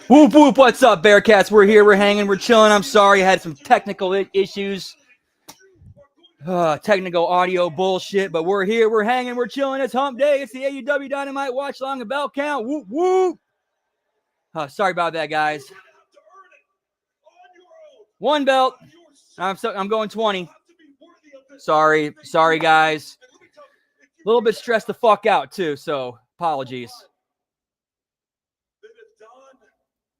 Whoop, whoop, what's up, Bearcats? We're here, we're hanging, we're chilling. I'm sorry, I had some technical issues. Technical audio bullshit, but we're here, we're hanging, we're chilling. It's Hump Day. It's the AEW Dynamite Watch Along, the bell count. Whoop, whoop. Sorry about that, guys. One belt. I'm going 20. Sorry, guys. A little bit stressed the fuck out, too, so apologies. That if Don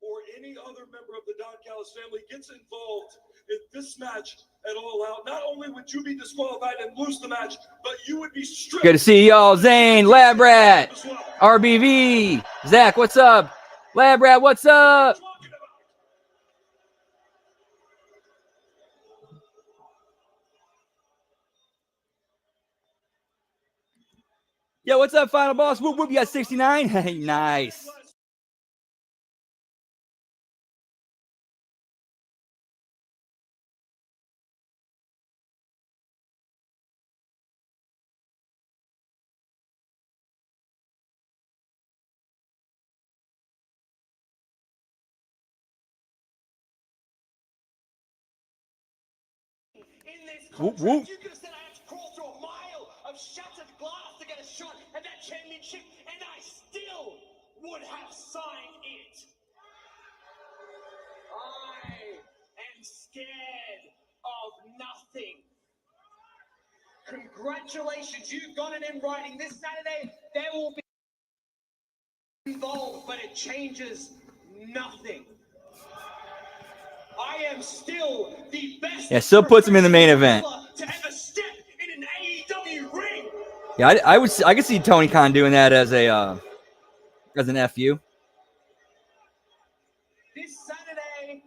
or any other member of the Don Callis family gets involved in this match at All Out, not only would you be disqualified and lose the match, but you would be stripped. Good to see y'all. Zane, Lab Rat, RBV, Zach, what's up? Lab Rat, what's up? Yo, what's up, Final Boss? Whoop, whoop, you got 69? Hey, nice. In this Whoop, contract, whoop. you could have said I had to crawl through a mile of shattered glass to get a shot at that championship, and I still would have signed it. I am scared of nothing. Congratulations, you've got it in writing. This Saturday, there will be involved, but it changes nothing. I am still the best. Yeah, still puts him in the main event. To ever step in an AEW ring. Yeah, I could see Tony Khan doing that as an FU. This Saturday,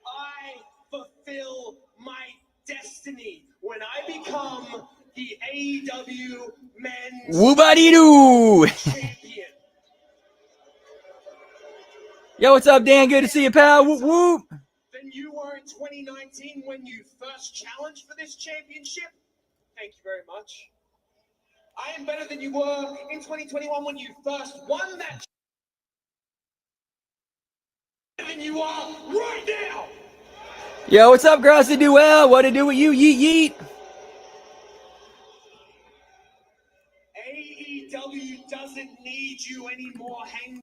I fulfill my destiny when I become the AEW Men's Woo-ba-dee-doo. Champion. Yo, what's up, Dan? Good to see you, pal. Whoop, whoop. Than you were in 2019 when you first challenged for this championship. Thank you very much. I am better than you were in 2021 when you first won that. Better than you are right now. Yo, what's up, Grassy Duell? What to do with you? Yeet, yeet. AEW doesn't need you anymore. Hang.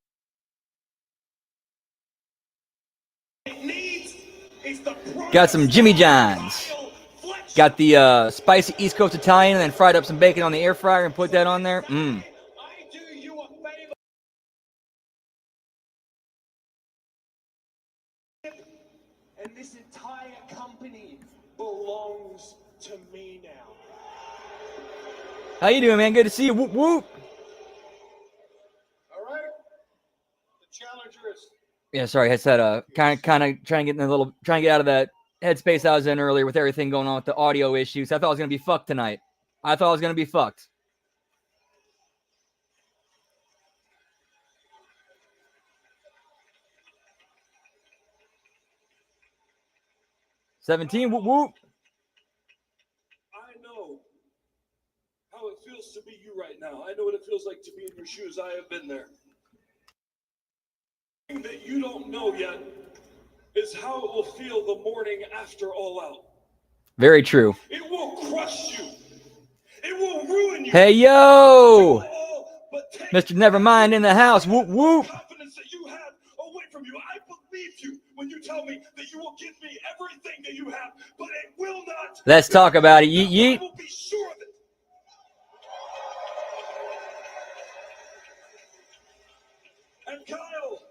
It needs is the Got some Jimmy John's. Got the spicy East Coast Italian and then fried up some bacon on the air fryer and put that on there. I do you a favor. And this entire company belongs to me now. How you doing, man? Good to see you. Whoop, whoop. All right. The challenger is. Yeah, sorry, I said kind of trying to get out of that headspace I was in earlier with everything going on with the audio issues. I thought I was gonna be fucked tonight. I thought I was gonna be fucked. $17, whoop, whoop. I know how it feels to be you right now. I know what it feels like to be in your shoes. I have been there. The thing that you don't know yet is how it will feel the morning after All Out. Very true. It will crush you. It will ruin you. Hey, yo! Mr. Nevermind in the house. Whoop, whoop. Confidence that you have away from you. I believe you when you tell me that you will give me everything that you have, but it will not. Let's talk about it. Yeet, yeet. I will be sure of it. And Kyle,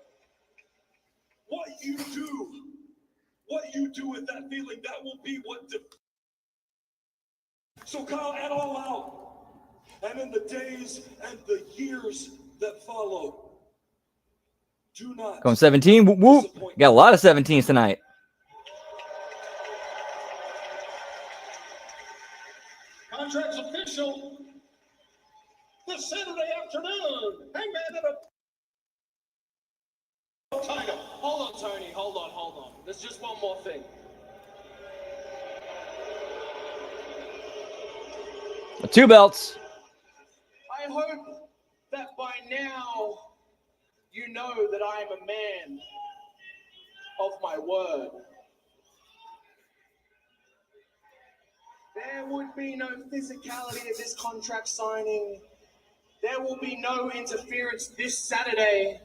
what you do with that feeling, that will be what. So Kyle, at All Out, and in the days and the years that follow, do not. Going 17, whoop, whoop. Got a lot of 17s tonight. Contracts official. This Saturday afternoon, Hangman at a title. Hold on, Tony. Hold on. There's just one more thing. Two belts. I hope that by now you know that I am a man of my word. There would be no physicality at this contract signing. There will be no interference this Saturday.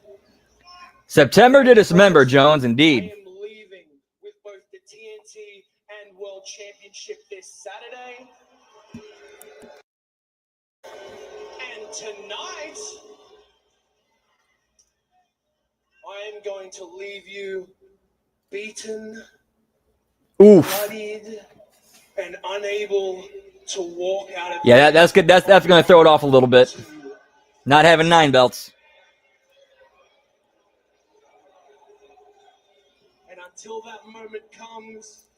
September to Dismember, Jones, indeed. I am leaving with both the TNT and World Championship this Saturday. And tonight, I am going to leave you beaten, Oof. bloodied, and unable to walk out of Yeah, that's good. That's going to throw it off a little bit. Not having 9 belts. And until that moment comes.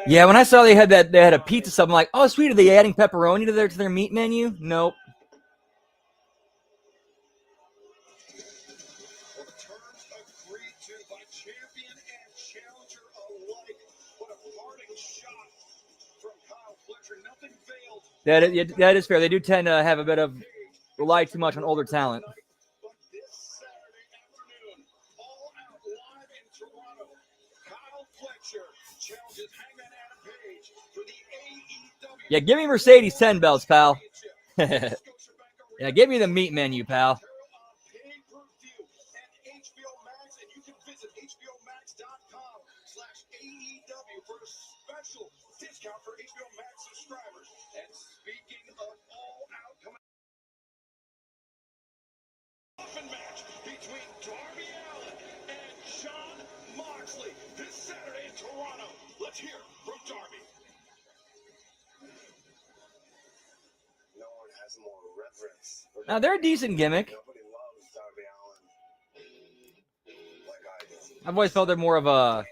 Yeah, when I saw they had a pizza sub, I'm like, oh sweet, are they adding pepperoni to their meat menu? Nope. Well, the terms agreed to by champion and challenger alike. What a parting shot from Kyle Fletcher. Nothing failed. That is fair. They do tend to have a bit of rely too much on older talent. But this Saturday afternoon, all out live in Toronto, Kyle Fletcher challenges Hangman Adam Page for the AEW. Yeah, give me Mercedes 10 belts, pal. Yeah, give me the meat menu, pal. Pay-per-view and HBO Max, and you can visit HBOMax.com/AEW for a special discount for HBO Max subscribers. And speaking of all out, coming coffin match between Darby Allin and Jon Moxley this Saturday in Toronto. Let's hear from Darby. No one has more reverence. Now, they're a decent gimmick. Nobody loves Darby Allin like I do. I've always felt they're more of a...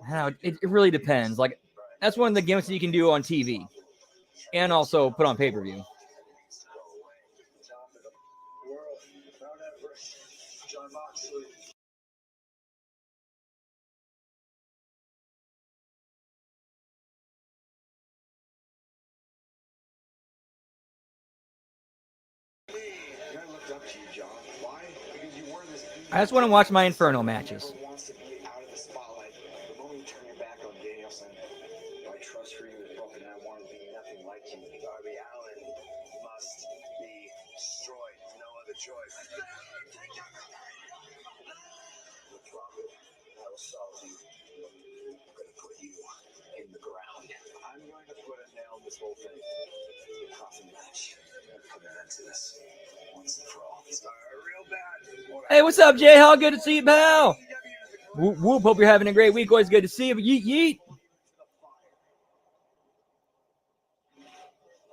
I don't know, it really depends. Like, that's one of the gimmicks that you can do on TV. And also put on pay-per-view. Jon Moxley. I looked up to you, John. Why? Because you were this. I just want to watch my Inferno matches. Wants to be out of the spotlight. The moment you turn your back on Danielson, my trust for you is broken. I want to be nothing like you. Darby Allin must be destroyed. No other choice. Drop it. I will solve you. I'm going to put you in the ground. I'm going to put a nail in this whole thing. The coffin match. I'm going to put an end to this once and for all. Started real bad. Hey, what's up, Jay? How good to see you, pal? Whoop, whoop. Hope you're having a great week. Always good to see you. Yeet, yeet.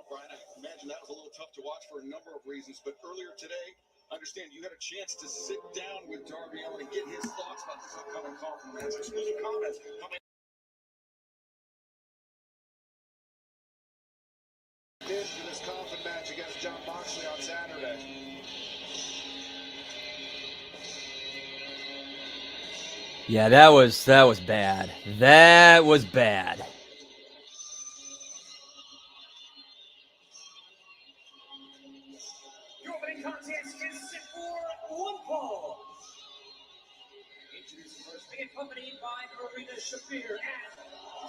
Brian, I imagine that was a little tough to watch for a number of reasons, but earlier today, I understand you had a chance to sit down with Darby Allin and get his thoughts about this upcoming coffin match. Exclusive comments coming. In this coffin match against Jon Moxley on Saturday. Yeah, that was bad. That was bad. Your opening contest is set for one fall. Introducing first, being accompanied by Karina Shafir and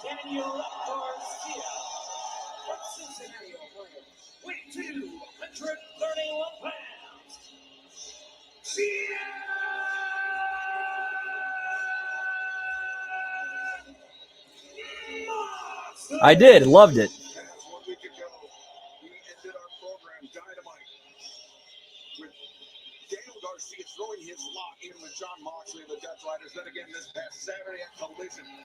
Daniel Garcia. From Cincinnati, Ohio, weighing 231 pounds. I did. Loved it. As 1 week ago, we ended our program Dynamite with Daniel Garcia throwing his lot in with Jon Moxley and the Death Riders. Then again this past Saturday at Collision.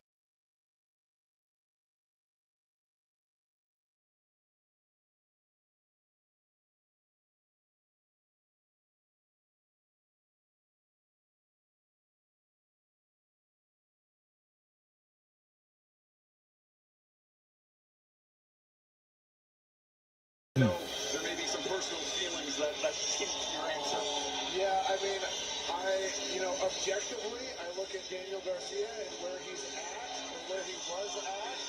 There may be some personal feelings that hint your answer. Yeah, I mean, objectively, I look at Daniel Garcia and where he's at and where he was at,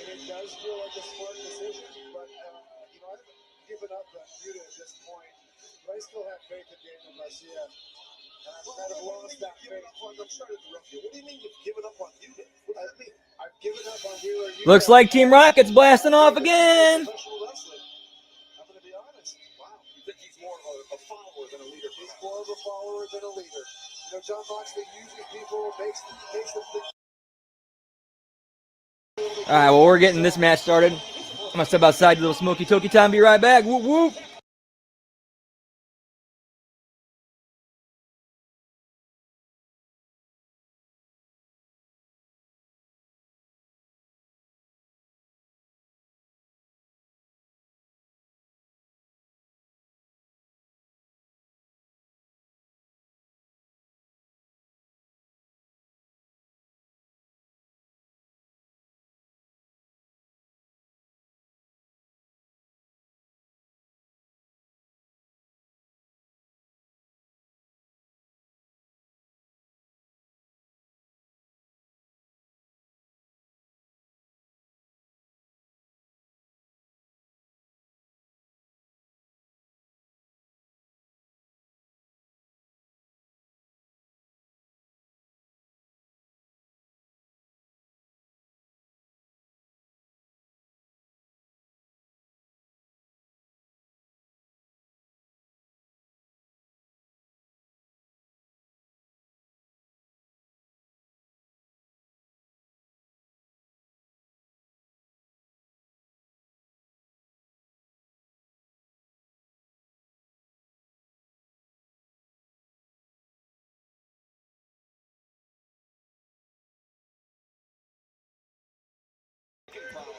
and it does feel like a smart decision, but, I haven't given up on Buda at this point, but I still have faith in Daniel Garcia. I've lost that faith. I'm sorry to interrupt you. What do you mean you've given up on you? What does that mean? I've given up on Wheeler. Looks like Team Rocket's blasting off again. Professional wrestling. I'm going to be honest. Wow. You think he's more of a follower than a leader? He's more of a follower than a leader. You know, John Moxley uses people, makes them think. All right, well, we're getting this match started. I'm going to step outside, a little smoky toky time, be right back. Whoop, whoop.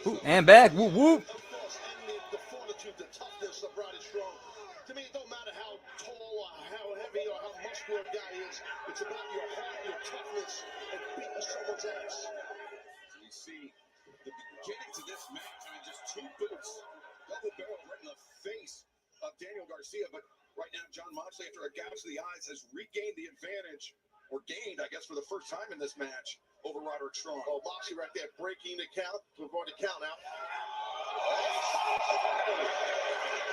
Ooh, and back. Whoop, whoop. The fortitude, the toughness of Roddy Strong. To me, it don't matter how tall or how heavy or how muscular a guy is. It's about your heart, your toughness, and beating someone's ass. You see the beginning to this match. I mean, just two boots, double barrel right in the face of Daniel Garcia. But right now, John Moxley, after a gouge to the eyes, has regained the advantage, or gained, I guess, for the first time in this match over Roderick Strong. Oh, Moxley right there breaking the count to avoid the count out.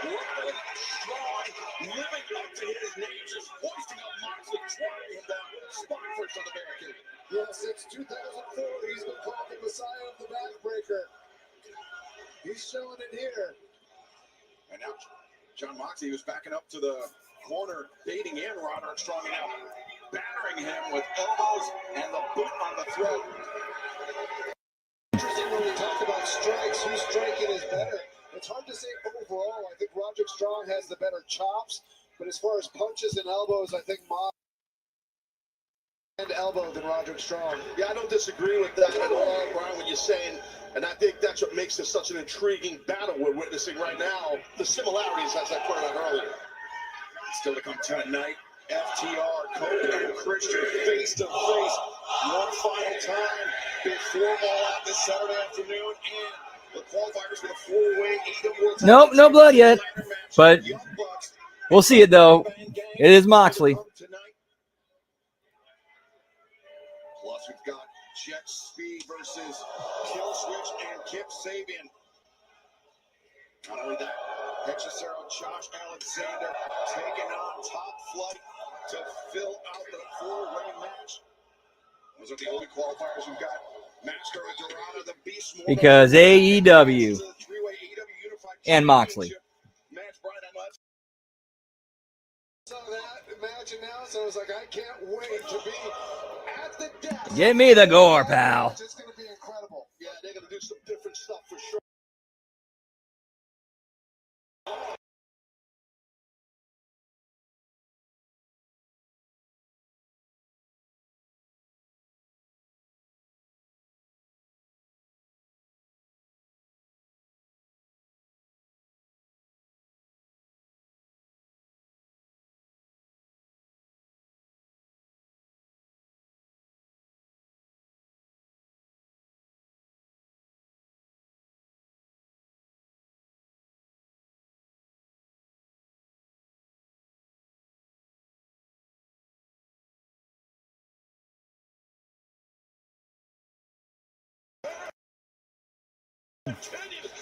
Roderick Strong living up to his name, just hoisting up Moxley, trying him down, spot first on the barricade. Yes, since 2004, he's been called the Messiah of the Backbreaker. He's showing it here. And now John Moxley was backing up to the corner, baiting in Roderick Strong, and now battering him with elbows and the boot on the throat. Interesting when we talk about strikes, whose striking is better. It's hard to say overall. I think Roderick Strong has the better chops, but as far as punches and elbows, I think Mox and elbow than Roderick Strong. Yeah, I don't disagree with that at all, Brian, what you're saying. And I think that's what makes this such an intriguing battle we're witnessing right now. The similarities, as I pointed out earlier. Still to come tonight, FTR, Cody, and Christian face to face. One final time before All Out this Saturday afternoon. And the qualifiers for the four-way AEW. Nope, no blood yet. But we'll see it, though. It is Moxley. Plus, we've got Jet Speed versus Kill Switch and Kip Sabian. Not only that, Hexacero, Josh Alexander taking on Top Flight to fill out the four-way match. Those are the only qualifiers we've got. Master Dorado, the Beast Mortal. Because AEW and Moxley. Match, Brian, I know that's Saw that match announced, I was like, I can't wait to be at the desk. Give me the gore, pal. It's going to be incredible. yeah, they're going to do some different stuff for sure.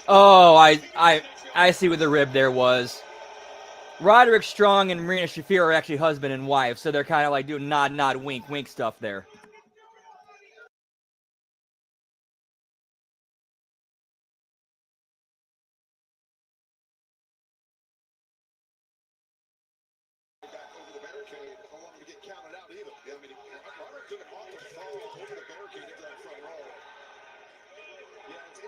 Oh, I see what the rib there was. Roderick Strong and Marina Shafir are actually husband and wife, so they're kind of like doing nod, wink, wink stuff there.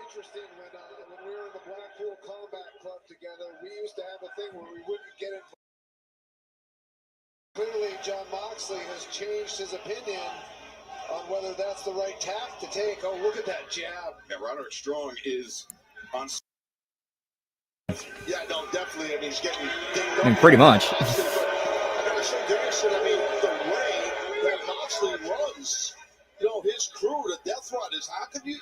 Interesting when we were in the Blackpool Combat Club together, we used to have a thing where we wouldn't get involved. Clearly, John Moxley has changed his opinion on whether that's the right tack to take. Oh, look at that jab. Yeah, Roderick Strong is on. Yeah, no, definitely. I mean, he's getting. Pretty much. I mean, the way that Moxley runs, his crew, the Death Riders. How could you?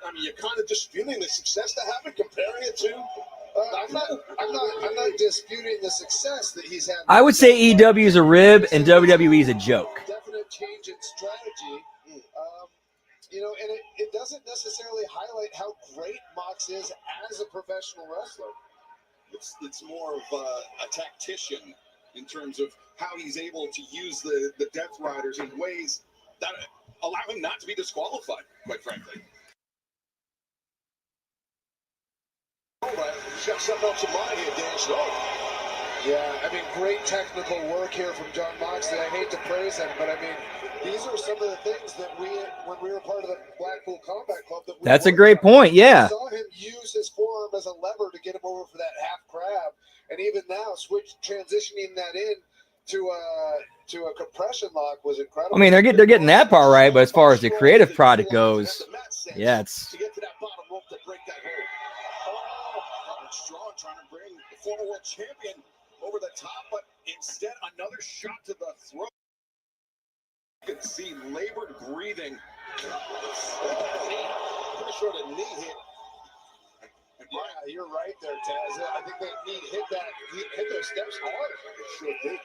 I mean, you're kind of disputing the success they have and comparing it to. I'm not disputing the success that he's had. I would say EW is a rib and WWE is a joke. Definite change in strategy. And it doesn't necessarily highlight how great Mox is as a professional wrestler. It's more of a tactician in terms of how he's able to use the Death Riders in ways that allow him not to be disqualified, quite frankly. All right, got something else in mind here, Dan. Yeah, I mean, great technical work here from John Moxley. I hate to praise him, but I mean, these are some of the things that when we were part of the Blackpool Combat Club, that's a great point. Yeah, we saw him use his forearm as a lever to get him over for that half crab, and even now, transitioning that in to a compression lock was incredible. I mean, they're getting that part right, but as far as the creative product goes, yeah, it's. To get to that bottom rope to break that hold. Strong trying to bring the former world champion over the top, but instead another shot to the throat. You can see labored breathing. Pretty sure the knee hit. Yeah, you're right there, Taz. I think that knee hit those steps hard. It sure did.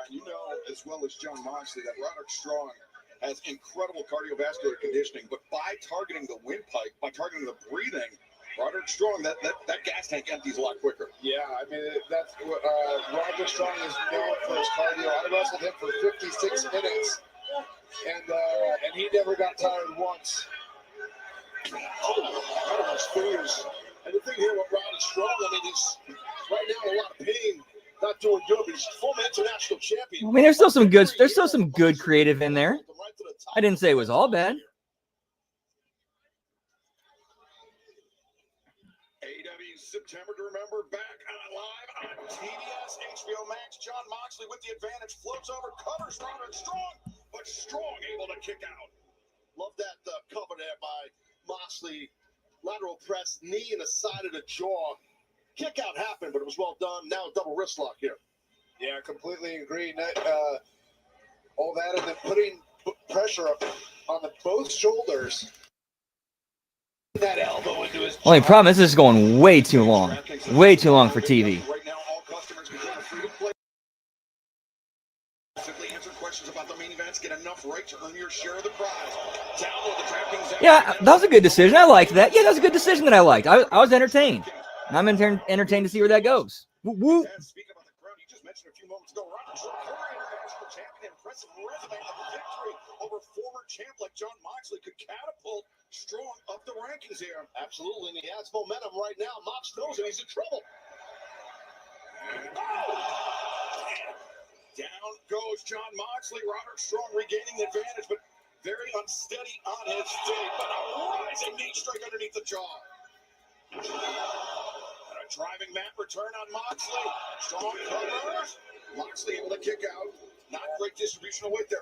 You know as well as John Moxley that Roderick Strong has incredible cardiovascular conditioning, but by targeting the windpipe, by targeting the breathing, Roderick Strong, that gas tank empties a lot quicker. Yeah, I mean, that's what Roderick Strong is known for his cardio. I wrestled him for 56 minutes, and he never got tired once. Incredible spears. And the thing here with Roderick Strong, I mean, he's right now in a lot of pain, not doing good, but he's former international champion. I mean, there's still some good creative in there. I didn't say it was all bad. September to remember, back on live on TBS, HBO Max. John Moxley with the advantage, floats over, covers Roderick Strong, but Strong able to kick out. Love that cover there by Moxley. Lateral press, knee in the side of the jaw. Kick out happened, but it was well done. Now double wrist lock here. Yeah, completely agree. All that and then putting pressure up on both shoulders. That elbow into his Only problem is this is going way too long. Way too long for TV. Right now, all customers can join a free-to-play. Simply answer questions about the main events. Get enough right to earn your share of the prize. Download the DraftKings app. Yeah, that was a good decision. I liked that. Yeah, that was a good decision that I liked. I was entertained. I'm entertained to see where that goes. Woo woo. Speaking about the crowd, you just mentioned a few moments ago, Roderick Strong, former international champion, impressive resume of victory over former champ like John Moxley could catapult Strong up the rankings here. Absolutely, and he has momentum right now. Mox knows it. He's in trouble. Down goes John Moxley. Roderick Strong regaining the advantage, but very unsteady on his feet. But a rising knee strike underneath the jaw. And a driving mat return on Moxley. Strong covers. Moxley able to kick out. Not great distribution of weight there.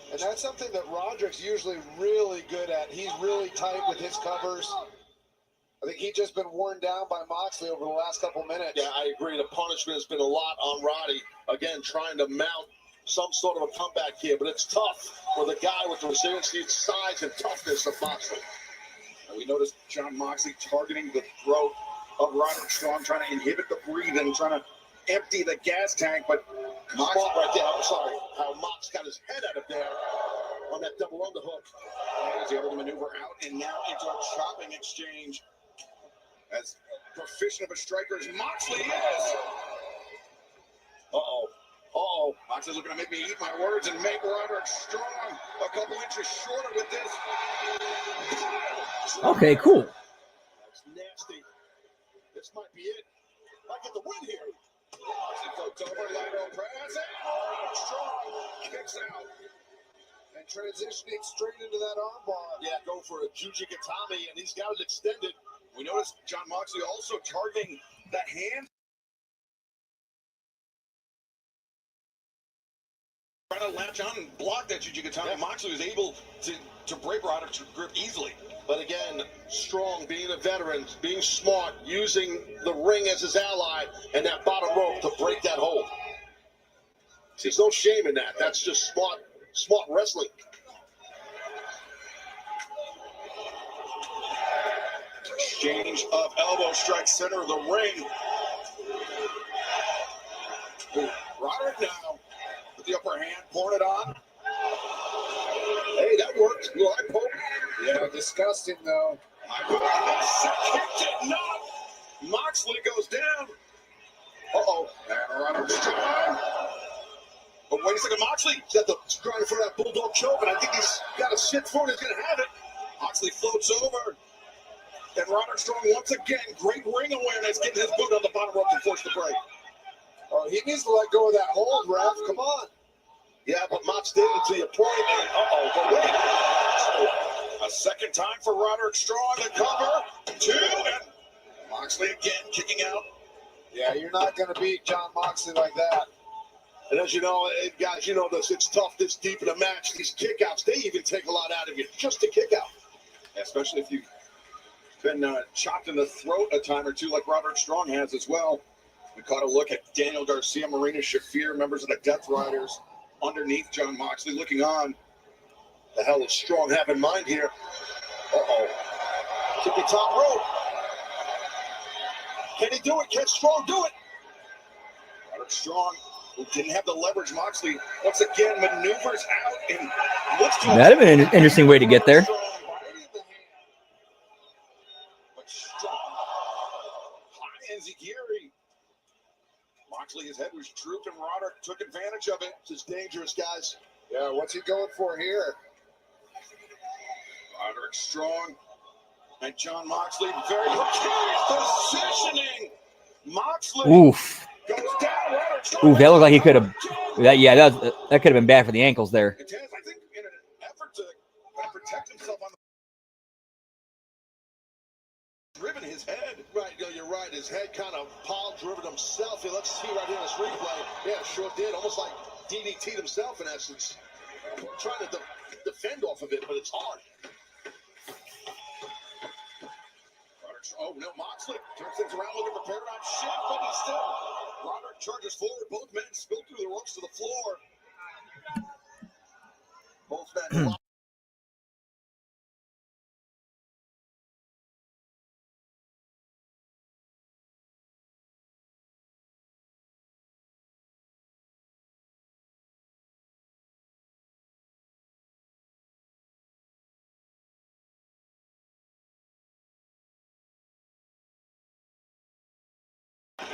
And that's something that Roderick's usually really good at. He's really tight with his covers. I think he's just been worn down by Moxley over the last couple minutes. Yeah, I agree. The punishment has been a lot on Roddy. Again, trying to mount some sort of a comeback here, but it's tough with a guy with the resiliency, size, and toughness of Moxley. And we noticed John Moxley targeting the throat of Roderick Strong, trying to inhibit the breathing, trying to empty the gas tank, but Mox right there. I'm sorry. How Mox got his head out of there on that double underhook. He's able to maneuver out and now into a chopping exchange. As proficient of a striker as Moxley is. Uh-oh. Moxley's looking to make me eat my words and make Roderick Strong a couple inches shorter with this. Okay, cool. That's nasty. This might be it. Might get the win here. Moxley floats over, lateral press, and Roderick Strong kicks out. And transitioning straight into that armbar. Yeah, go for a Juji Gatami, and he's got it extended. We noticed John Moxley also targeting that hand. Trying to latch on and block that Juji Gatami. Yeah. Moxley was able to break Roderick's grip easily. But again, Strong, being a veteran, being smart, using the ring as his ally, and that bottom rope to break that hold. There's no shame in that. That's just smart wrestling. Exchange of elbow strikes, center of the ring. Roderick now with the upper hand, pouring it on. Hey, that worked. Little eye poke. Yeah, disgusting though. Kicked it, not. Moxley goes down. Uh-oh. And Roderick Strong. But wait a second, Moxley got the trying for that bulldog choke, and I think he's got a shit for it. He's going to have it. Moxley floats over. And Roderick Strong, once again, great ring awareness, getting his boot on the bottom rope to force the break. Oh, he needs to let go of that hold, ref. Come on. Yeah, but Mox did it to your point. And but wait. A second time for Roderick Strong to cover. 2, and Moxley again kicking out. Yeah, you're not going to beat John Moxley like that. And as you know, guys, you know this. It's tough this deep in a match. These kickouts, they even take a lot out of you just to kick out. Especially if you've been chopped in the throat a time or two like Roderick Strong has as well. We caught a look at Daniel Garcia, Marina Shafir, members of the Death Riders, underneath John Moxley, looking on. The hell does Strong have in mind here? Uh-oh. Took the top rope. Can he do it? Can Strong do it? Roderick Strong, who didn't have the leverage, Moxley once again maneuvers out and looks to... That'd have been an interesting way to get there. But Strong, high enziguri. Moxley, his head was drooped, and Roderick took advantage of it. This is dangerous, guys. Yeah, what's he going for here? Roderick Strong and John Moxley, very precarious positioning. Moxley Oof. goes down. Roderick Strong. Ooh, that looked like he could have. That could have been bad for the ankles there. I think in an effort to protect himself on the driven his head. Right, you're right. His head kind of driven himself. Here, let's see right here in this replay. Yeah, sure did. Almost like DDT'd himself in essence. Trying to defend off of it, but it's hard. Oh, no, Moxley turns things around looking for paradigm shift, but he's still. Roderick charges forward. Both men spill through the ropes to the floor. Both men.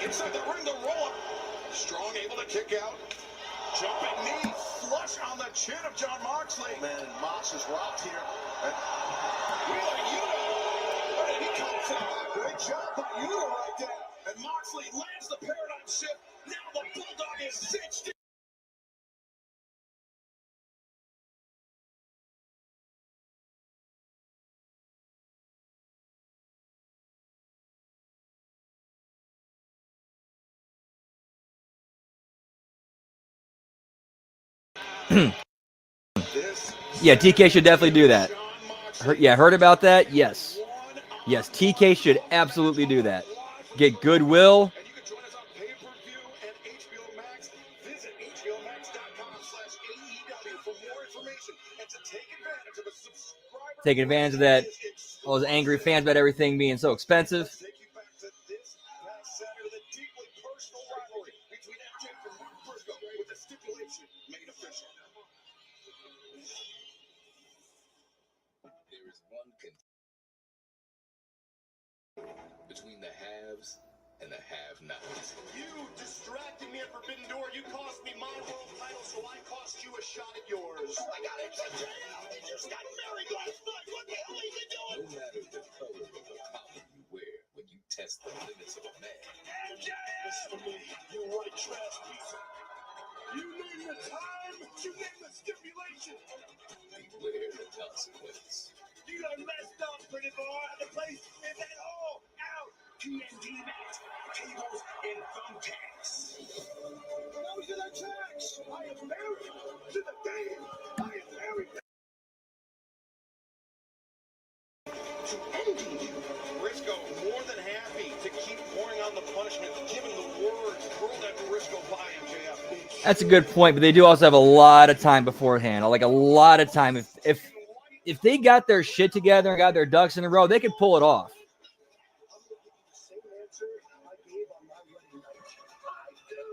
Inside the ring, the roll-up. Strong able to kick out. Jumping knee, flush on the chin of John Moxley. Man, Mox is rocked here. And where did he come from? Great job by Yuta right there. And Moxley lands the paradigm shift. Now the Bulldog is cinched in. Yeah, TK should definitely do that. Heard about that? Yes. Yes, TK should absolutely do that. Get goodwill. And you can join us on pay-per-view and HBO Max. Visit hbomax.com/AEW for more information and to take advantage of a subscriber. Take advantage of that. All those angry fans about everything being so expensive. Take you back to this past Saturday, the deeply personal rivalry between MJF and Mark Briscoe with the stipulation made official. There is one between now. You distracted me at Forbidden Door. You cost me my world title, so I cost you a shot at yours. I got it to jail. He just got married last night. What the hell is he doing? No matter the color of the collar you wear, when you test the limits of a man. Listen to me, you white trash piece. You name the time, you name the stipulation. Beware the consequence. You done messed up, pretty boy. The place is an all-out TNT match. Tables and thumbtacks. Those are the tracks. I am married to the game. I am married to ending you. Briscoe more than happy to keep pouring on the punishment, given the word hurled at Briscoe by MJF. That's a good point, but they do also have a lot of time beforehand. Like a lot of time. If they got their shit together and got their ducks in a row, they could pull it off. Same answer I gave on my wedding night. I do.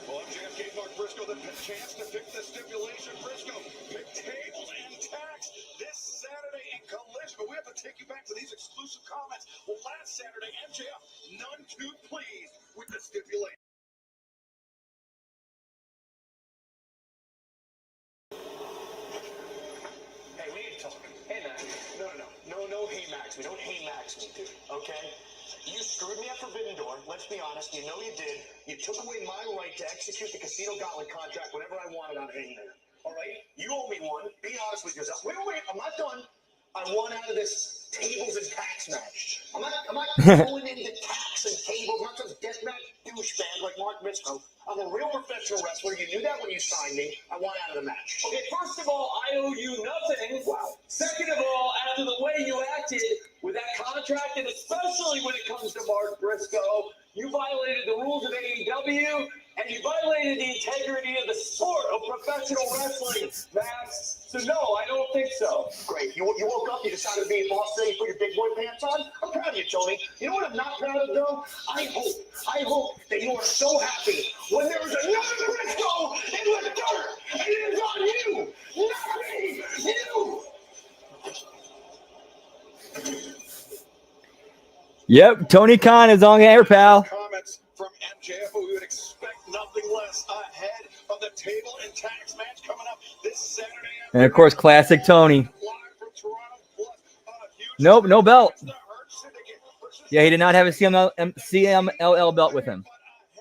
Well, MJF gave Mark Briscoe the chance to pick the stipulation. Briscoe picked tables and tacks this Saturday in Collision. But we have to take you back to these exclusive comments. Well, last Saturday, MJF none too pleased with the stipulation. Hey, we ain't talking. Hey, Max. No, hey, Max. We don't hey, Max me, dude, okay? You screwed me at Forbidden Door. Let's be honest. You know you did. You took away my right to execute the Casino Gauntlet contract whenever I wanted on Hangman. All right? You owe me one. Be honest with yourself. Wait, I'm not done. I want out of this tables and tax match. I'm not going into tax and tables. I'm not some deathmatch douchebag like Mark Briscoe. I'm a real professional wrestler. You knew that when you signed me. I want out of the match. Okay, first of all, I owe you nothing. Wow. Second of all, after the way you acted with that contract, and especially when it comes to Mark Briscoe, you violated the rules of AEW, and you violated the integrity of the sport of professional wrestling, Max. So no, I don't think so. Great. You woke up, you decided to be a boss today, you put your big boy pants on. I'm proud of you, Tony. You know what I'm not proud of, though? I hope that you are so happy when there is another Briscoe in the dirt, and it is on you, not me, you. Yep, Tony Khan is on air, pal. Comments from MJF, but we would expect nothing less ahead of the table and tax match coming up this Saturday. And of course, classic Tony. Live from Toronto, plus a huge Nope, no belt. the Hurt Syndicate versus Yeah, he did not have a CMLL belt with him. But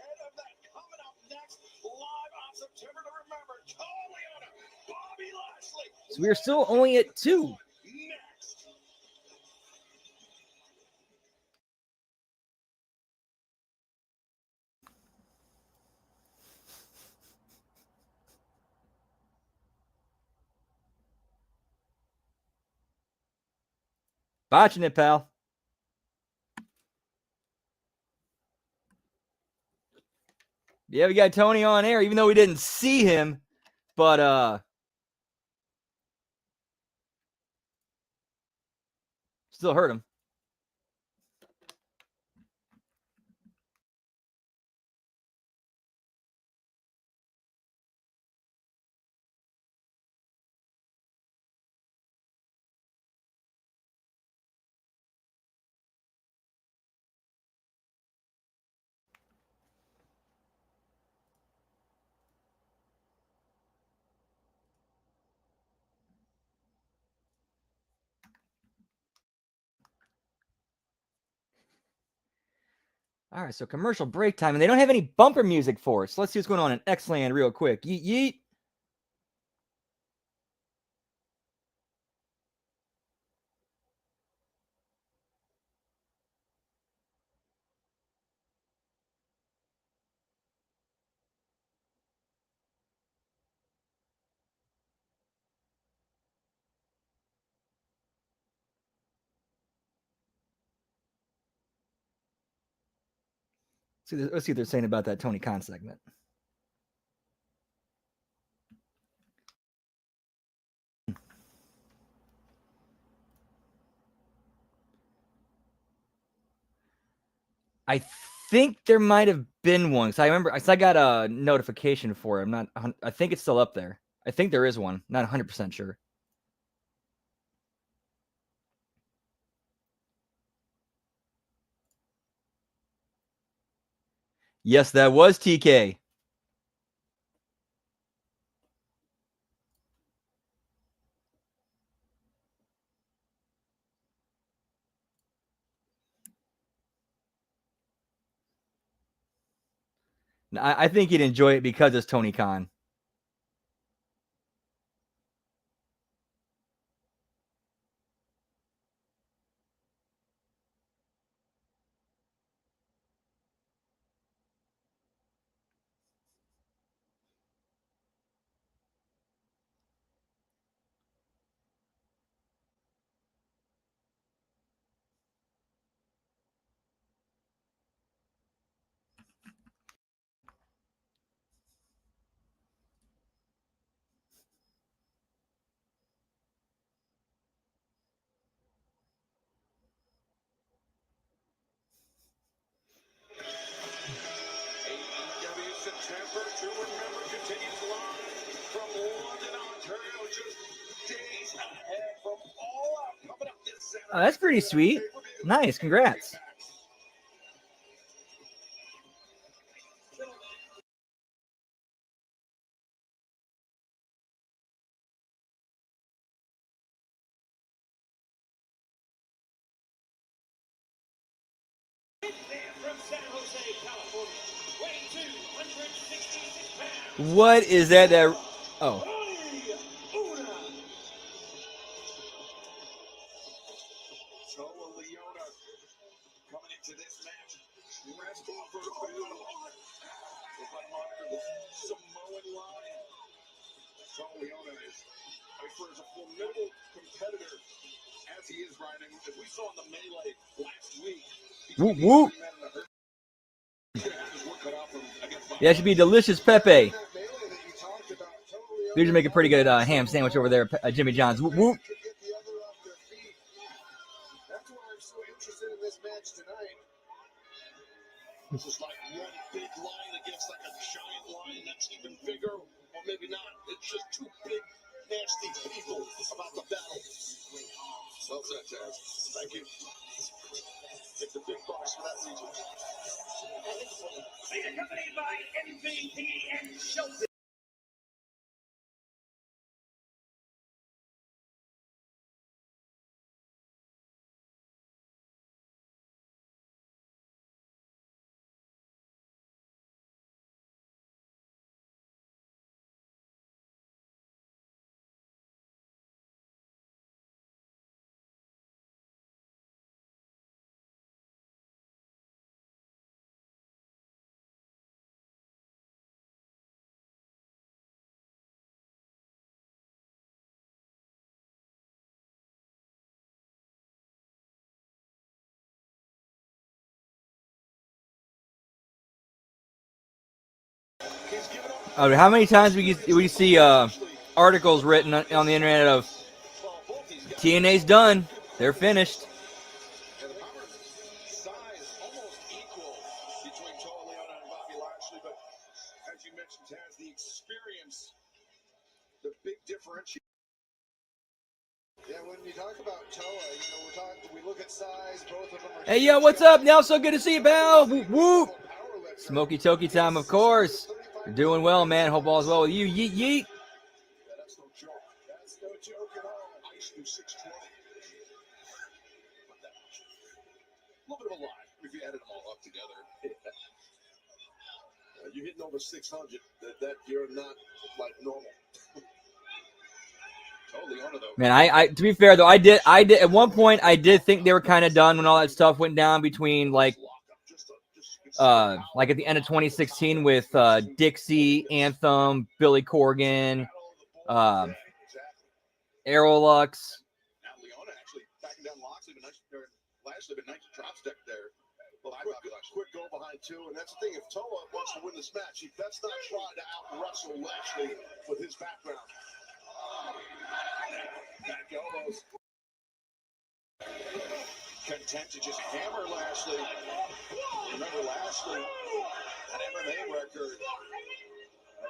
ahead of that, coming up next, live on September to remember, Tony Leona, Bobby Lashley. So we are still only at 2. Next. Botching it, pal. Yeah, we got Tony on air, even though we didn't see him. But still heard him. All right, so commercial break time, and they don't have any bumper music for us. So let's see what's going on in X-Land real quick. Yeet, yeet. Let's see what they're saying about that Tony Khan segment. I think there might have been one. So I remember I got a notification for it. I think it's still up there. I think there is one. Not 100% sure. Yes, that was TK. I think he'd enjoy it because it's Tony Khan. AEW September to remember continues live from London, Ontario, just days ahead from All Out coming up this Saturday. Oh, that's pretty sweet. Nice. Congrats. From San Jose, California, weighing 266 pounds. What is that? Oh. Toa Leona coming into this match. Wrestling for food. If I monitor the Samoan line, Toa Leona is a formidable competitor as he is, Ryan. And as we saw in the melee last week, Whoop, whoop. Yeah, it should be delicious Pepe. These make a pretty good ham sandwich over there at Jimmy John's. Whoop, whoop. That's why I'm so interested in this match tonight. This is like one big line against like a giant line that's even bigger, or maybe not. It's just two big, nasty people about the battle. Well said, Taz. Thank you. Take the big bucks for that region. Accompanied by MVP and Shelton. How many times we see articles written on the internet of TNA's done, they're finished. And the power size almost equal between Toa Leona and Bobby Lashley, but as you mentioned, Taz, the experience, the big differentiator. Yeah, when you talk about Toa, we look at size, both of them are. Hey, yo, what's up, Nelson? Good to see you, pal. Whoop, whoop. Smoky Toki time, of course. You're doing well, man. Hope all's well with you. Yeet, yeet. Yeah, that's no joke. That's no joke at all. Ice through 620. Not that much. A little bit of a lie if you added them all up together. You're hitting over 600. That you're not like normal. Totally on it, though. Man, I to be fair though, I did at one point I did think they were kind of done when all that stuff went down between like at the end of 2016 with Dixie, Anthem, Billy Corgan, Aerolux. Now Leona actually backing down Lashley, but nice drop step there. Well, quick go behind two, and that's the thing. If Toa wants to win this match, he best not try to out-wrestle Lashley with his background. Back elbows. Content to just hammer Lashley. Remember, Lashley, an MMA record.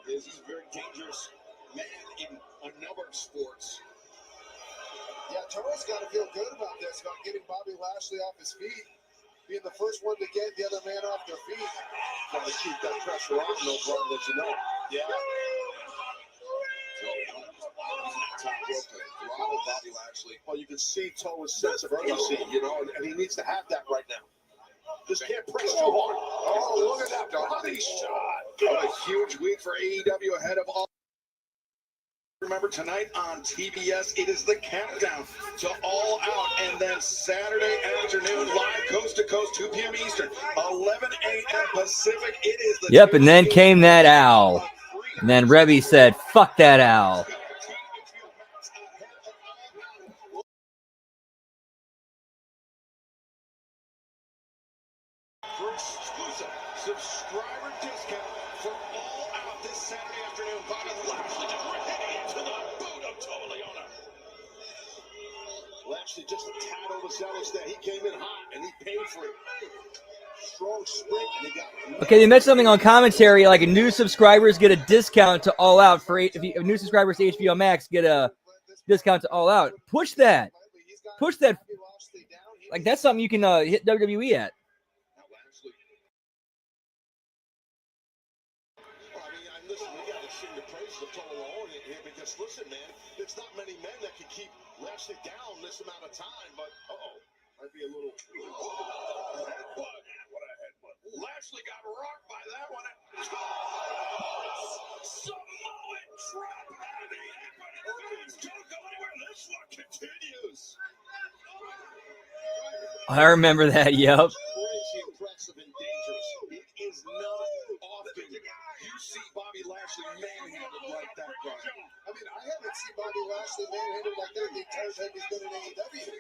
He's a very dangerous man in a number of sports. Yeah, Toa's got to feel good about this, about getting Bobby Lashley off his feet. being the first one to get the other man off their feet. Got to keep that pressure on, no problem that you know. Yeah. Bobby Lashley. Well, you can see Toa's sense of urgency, you know, and he needs to have that right now. Just can't press too hard. Oh, look at that body shot. What a huge week for AEW ahead of all. Remember, tonight on TBS, it is the countdown to All Out. And then Saturday afternoon, live coast to coast, 2 p.m. Eastern, 11 a.m. Pacific. It is the Yep, and then came that owl. And then Rebby said, fuck that owl. For exclusive subscriber discount for All Out this Saturday afternoon. Bobby Lashley just right into the boot of Toa Liona. Lashley just a tad overzealous there. He came in hot and he paid for it. Strong sprint and he got. Okay, they mentioned something on commentary, like new subscribers get a discount to All Out. If new subscribers to HBO Max get a discount to All Out. Push that. Push that. Like, that's something you can hit WWE at. Listen, we got to sing the praises of Toa Liona here because, listen, man, there's not many men that can keep Lashley down this amount of time, but, might be a little. What a headbutt. Lashley got rocked by that one. Samoan drop out of the apron. Don't go anywhere. This one continues. I remember that, yep. Crazy impressive and dangerous. It is not often you see Bobby Lashley manhandled like that, Brian. I mean, I haven't seen Bobby Lashley manhandled like that the entire time he's been in AEW.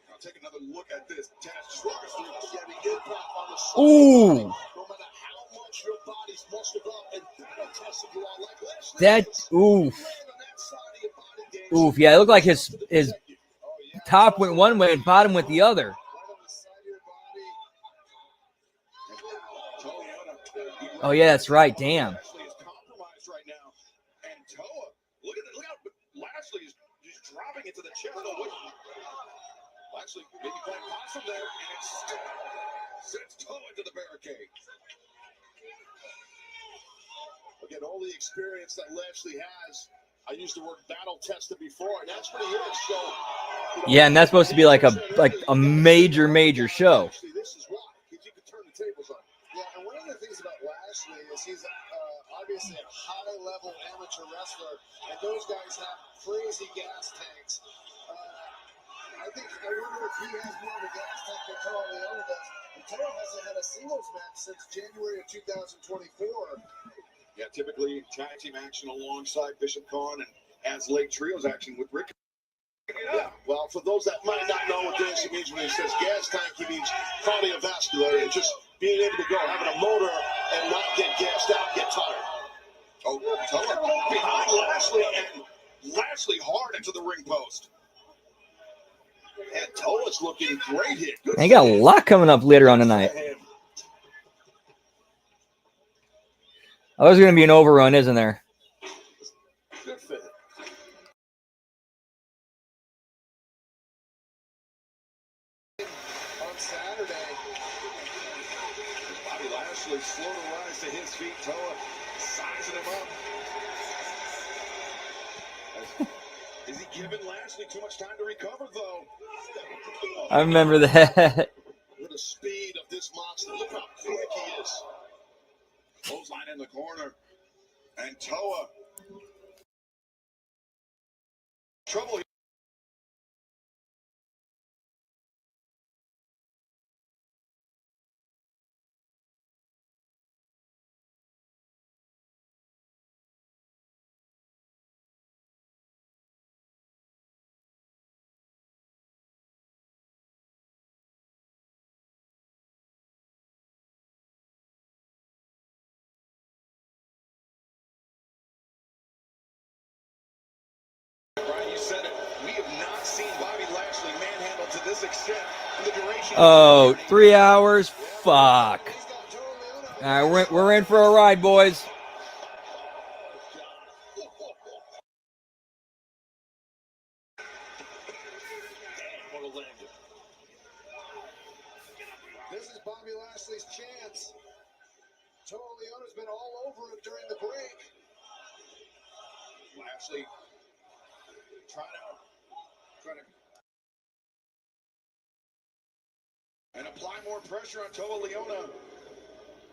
Now take another look at this. Taz Trucker's yeah, the impact on the side. Ooh. No matter how much your body's muscled up and battle tested you are like Lashley. That, oof. Oof, yeah, it looked like his top went one way and bottom went the other. Oh, yeah, that's right. Damn. Lashley is compromised right now. And Toa, look how Lashley is just dropping into the chest. Lashley maybe playing possum there, and it sends Toa into the barricade. Again, all the experience that Lashley has, I used the word battle tested before, and that's what he is. So, yeah, and that's supposed to be like a major show. This is why, because you can turn the tables on. Yeah, and one of the things about Lashley is he's obviously a high-level amateur wrestler, and those guys have crazy gas tanks. I wonder if he has more of a gas tank than Toa Liona does. And Toa hasn't had a singles match since January of 2024. Yeah, typically tag team action alongside Bishop Khan and has late trios action with Rick. Yeah, well, for those that might not know what this means when he says gas tank, he means cardiovascular and just being able to go, having a motor and not get gassed out, get tired. Oh, Toa behind Lashley and Lashley hard into the ring post. And Toa's looking great here. They got a lot coming up later on tonight. Oh, there's going to be an overrun, isn't there? Good fit. On Saturday, Bobby Lashley slow to rise to his feet. Toa sizing him up. Is he giving Lashley too much time to recover, though? I remember that. With the speed of this monster, look how quick he is. Clothesline in the corner, and Toa. Trouble here. Brian, you said it. We have not seen Bobby Lashley manhandled to this extent in the duration. Oh, 3 hours? Fuck. All right, we're in for a ride, boys. Bobby Lashley's chance. Toa Leona's been all over him during the break. Lashley trying to and apply more pressure on Toa Leona.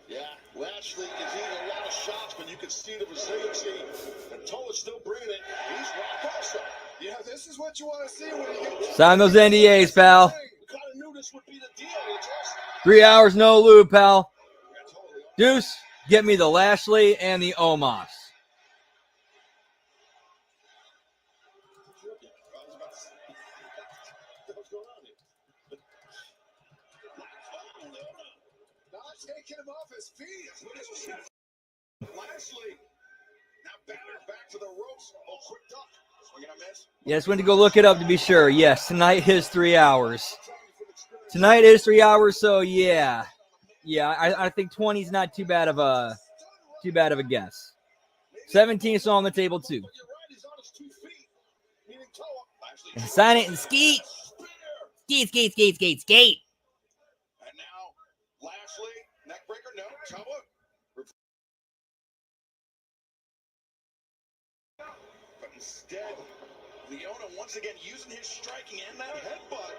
Yeah, Lashley is eating a lot of shots, but you can see the resiliency. And Toa's still bringing it. He's rock also. Yeah, this is what you want to see when you get... Sign those NDAs, pal. We kind of knew this would be the deal. 3 hours, no lube, pal. Deuce, get me the Lashley and the Omos. Not taking him off his feet. Lashley now battered back to the ropes. Oh, quick duck. Swing and a miss. Yes, went to go look it up to be sure. Yes, tonight is 3 hours. Tonight is 3 hours, so yeah. Yeah, I think 20 is not too bad of a guess. 17 is on the table too. Sign it and skeet. Skeet, skeet, skeet, skeet, skeet. And now Lashley, neckbreaker, no, Toa. But instead, Leona once again using his striking and that headbutt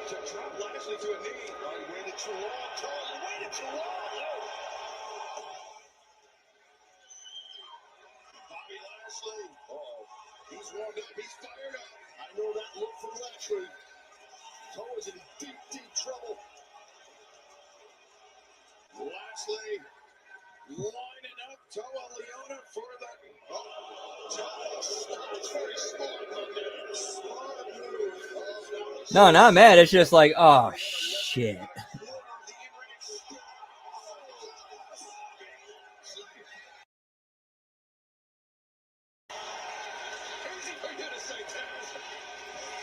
to drop Lashley to a knee. Oh, he waited too long. Toa waited too long. Bobby Lashley. Oh, he's warmed up. He's fired up. I know that look from Lashley. Toa's in deep, deep trouble. Lashley lining up Toa Leona for the... Oh, Toa starts very smart on there. Smart move. No, not mad. It's just like, oh shit. Easy for you to say, Taz.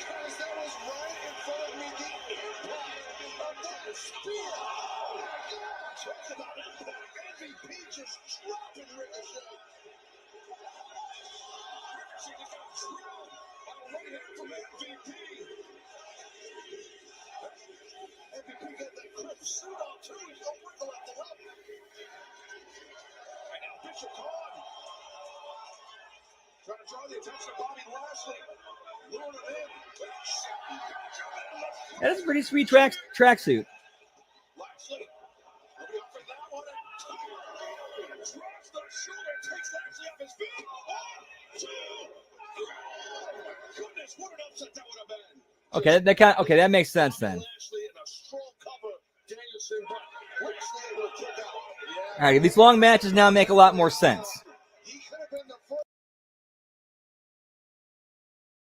Because that was right in front of me, the impact of that spear. Oh, my God. Talk about impact. MVP just dropping Ricochet. Ricochet just got drilled by a right hand from MVP. MVP got that clip suit on, too. He's going to wiggle at the left. And now Bishop Khan trying to draw the attention of Bobby Lashley. Lured him in. That is a pretty sweet tracksuit. Lashley. He'll be up for that one. And drops the shoulder. Takes Lashley off his feet. 1, 2, 3. Oh, my goodness. What an upset that would have been. Okay, that makes sense then. Lashley in a strong cover. Danielson, but Lashley able to kick out. Yeah. All right, these long matches now make a lot more sense. He could have been the first.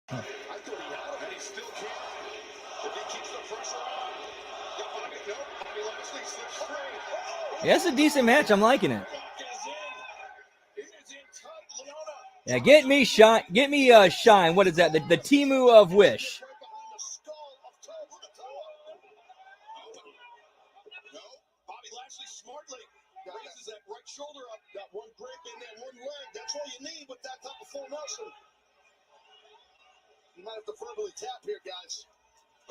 I thought he had him, and he still can't. If he keeps the pressure on. Got Bobby, no. Bobby Lashley slips free. Oh, Yeah, it's a decent match. I'm liking it. Rock is in. It is in tight, Leona. Yeah, get me Shine. What is that? The Timu of Wish. Right behind the skull of Toa. Look at Toa. No. Bobby Lashley smartly raises that right shoulder up. Got one grip in there, one leg. That's all you need with that type of full Nelson. You might have to verbally tap here, guys.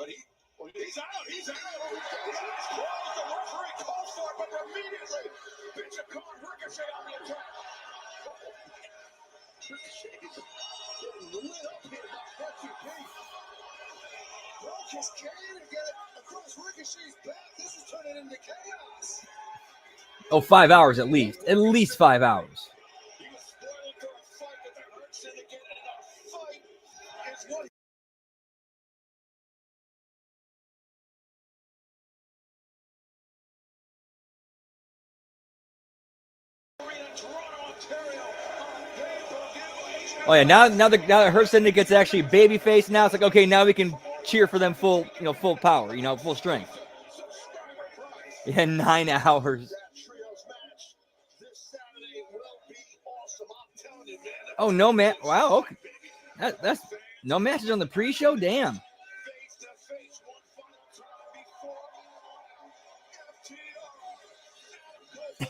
But he's out. He's out. He's close. The referee calls for it, but immediately Bishop Khan Ricochet on the attack. Ricochet is getting lit up here by MVP. Broke his cane and get it across Ricochet's back. This is turning into chaos. Oh, 5 hours at least. At least 5 hours. He was spoiled for a fight with the Hurt Syndicate, and a fight is what Oh yeah, now the Hurt Syndicate's actually babyface. Now it's like, okay, now we can cheer for them full power, full strength. Yeah, 9 hours. Oh no, man! Wow, okay. That's no matches on the pre-show. Damn.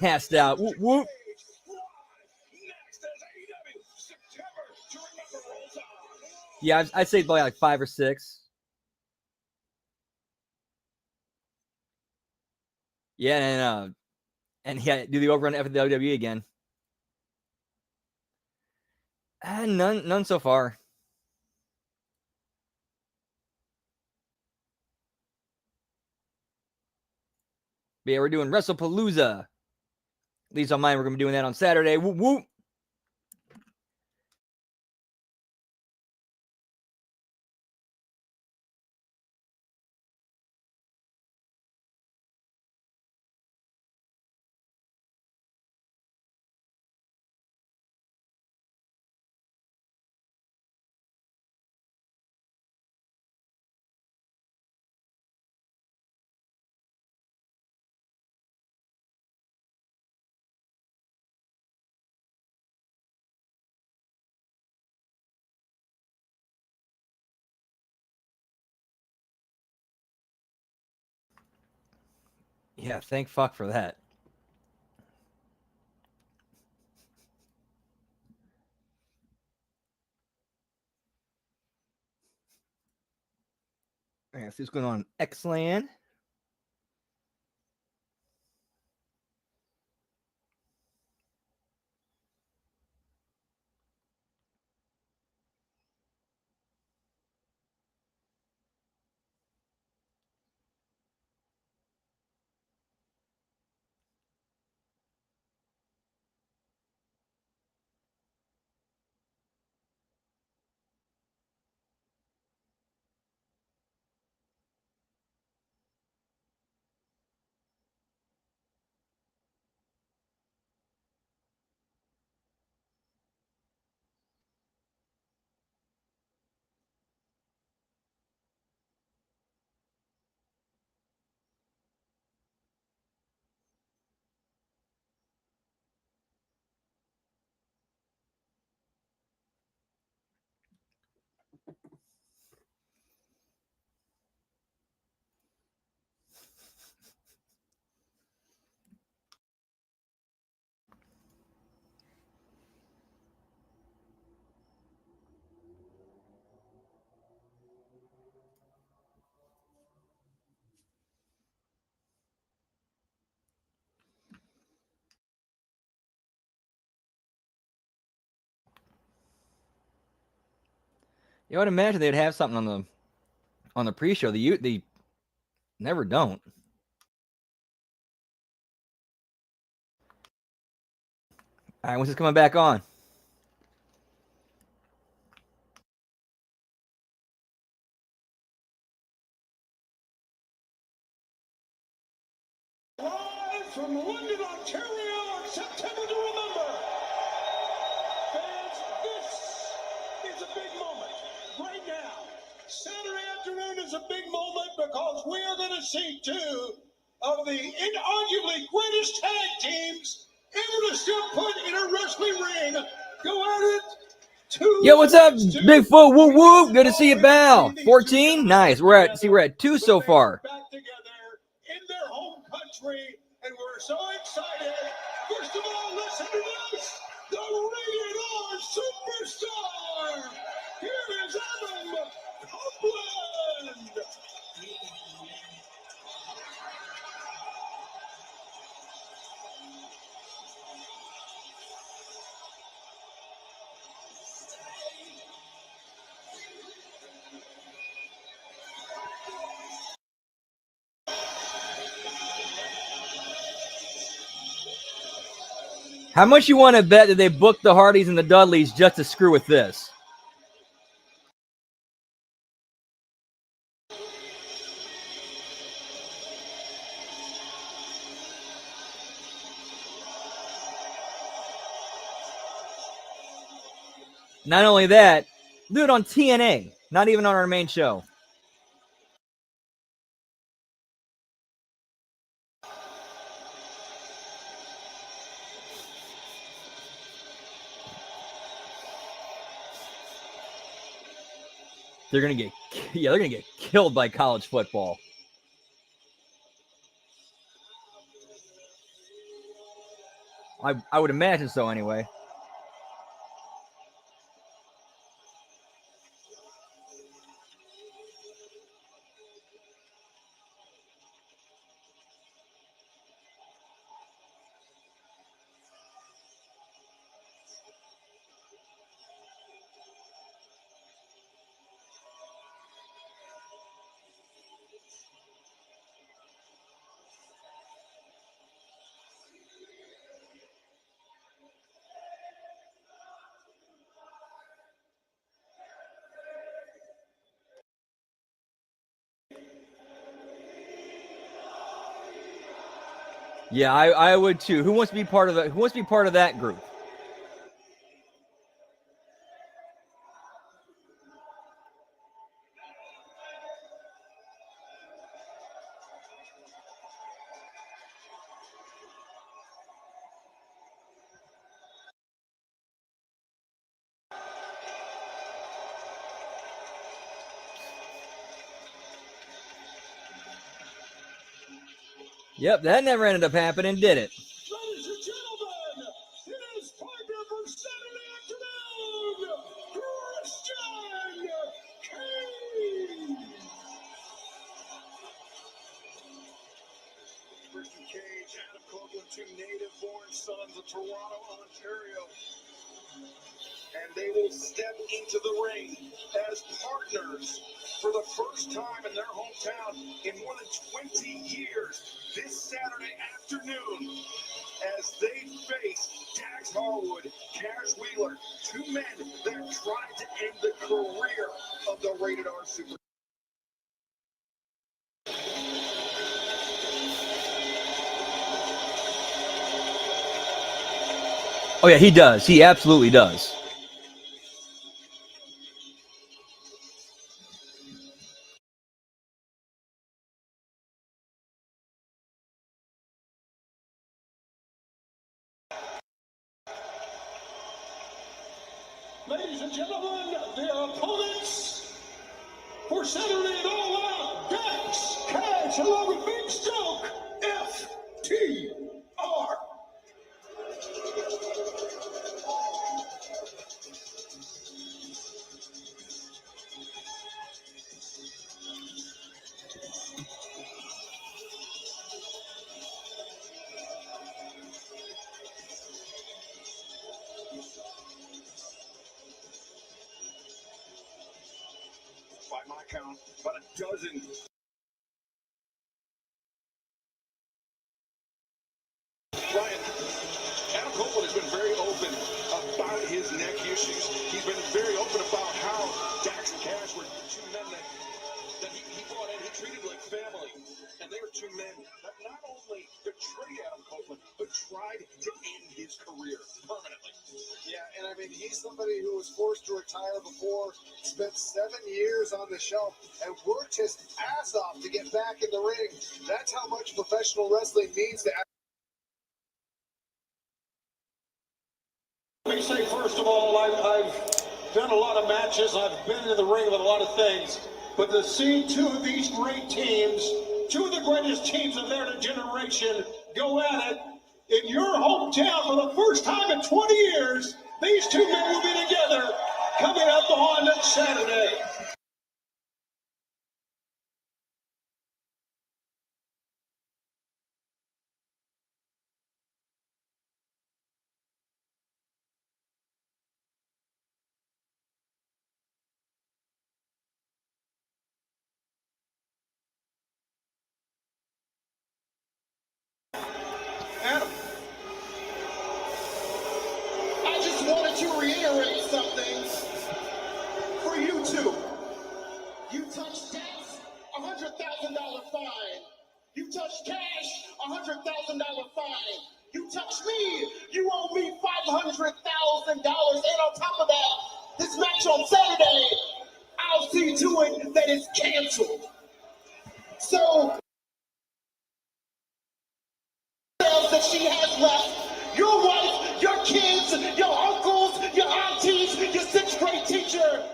Passed out. Whoop, whoop. Yeah, I'd say like 5 or 6. Yeah, and yeah, do the overrun after the WWE again. None so far. But yeah, we're doing WrestlePalooza. At least on mine, we're gonna be doing that on Saturday. Whoop whoop. Yeah, thank fuck for that. All right, see what's going on in X-Land. You would imagine they'd have something on the pre-show. They never don't. All right, when's this coming back on? Live from London, Ontario, on September to remember. Fans, this is a big moment. Right now, Saturday afternoon is a big moment because we are going to see two of the inarguably greatest tag teams ever to step foot in a wrestling ring go at it. Yo, what's up, Bigfoot? Woo woo! Good to see you, pal. 14, nice. We're at 2 so far. Back together in their home country, and we're so excited. First of all, let's introduce the Rated R Superstar. Here is Adam Copeland. How much you want to bet that they booked the Hardys and the Dudleys just to screw with this? Not only that, do it on TNA, not even on our main show. They're gonna get killed by college football. I would imagine so anyway. Yeah, I would too. Who wants to be part of that? Who wants to be part of that group? Yep, that never ended up happening, did it? Ladies and gentlemen, it is partner for Saturday afternoon, Christian Cage. Christian Cage, Adam Copeland, two native-born sons of Toronto, Ontario. And they will step into the ring as partners for the first time in their hometown in more than 20 years this Saturday afternoon as they face Dax Harwood, Cash Wheeler, two men that tried to end the career of the Rated R Super. Oh yeah, he does. He absolutely does. Ladies and gentlemen, their opponents for Saturday at All Out, Dax, Cash, along with Big Stroke, FTR. By my count, about a dozen. Ryan, Adam Copeland has been very open about his neck issues. He's been very open about how Dax and Cash were two men that he brought in, he treated like family. And they were two men that not only betrayed Adam Copeland, but tried to end his career permanently. Yeah, and I mean, he's somebody who was forced to retire before, spent 7 years on the shelf, and worked his ass off to get back in the ring. That's how much professional wrestling means to. Let me say, first of all, I've done a lot of matches. I've been in the ring with a lot of things. But to see two of these great teams, two of the greatest teams of their generation, go at it in your hometown for the first time in 20 years, these two men will be together coming up on Saturday. Adam, I just wanted to reiterate something for you two. You touched Dax, $100,000 fine. You touched Cash, $100,000 fine. You touched me, you owe me $500,000. And on top of that, this match on Saturday, I'll see to it that it's canceled. So, that she has left, your wife, your kids, your uncles, your aunties, your sixth grade teacher,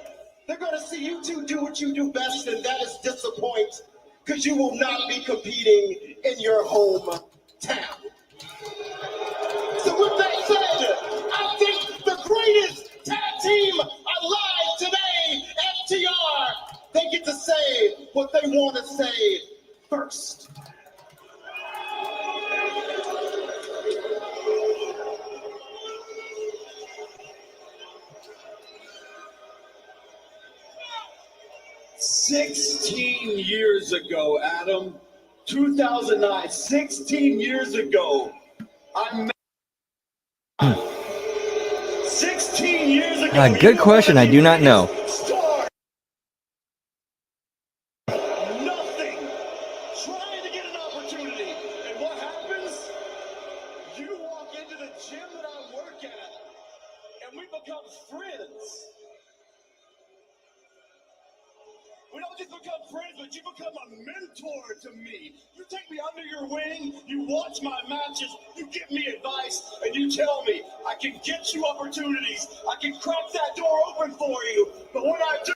they're going to see you two do what you do best, and that is disappoint, because you will not be competing in your hometown. So with that said, I think the greatest tag team alive today, FTR, they get to say what they want to say first. "16 years ago, Adam, 2009, 16 years ago, I met 16 years ago. Good question. I do not know. Nothing. Trying to get an opportunity. And what happens? become friends. We don't just become friends, but you become a mentor to me. You take me under your wing, you watch my matches, you give me advice, and you tell me I can get you opportunities. I can crack that door open for you. But when I do,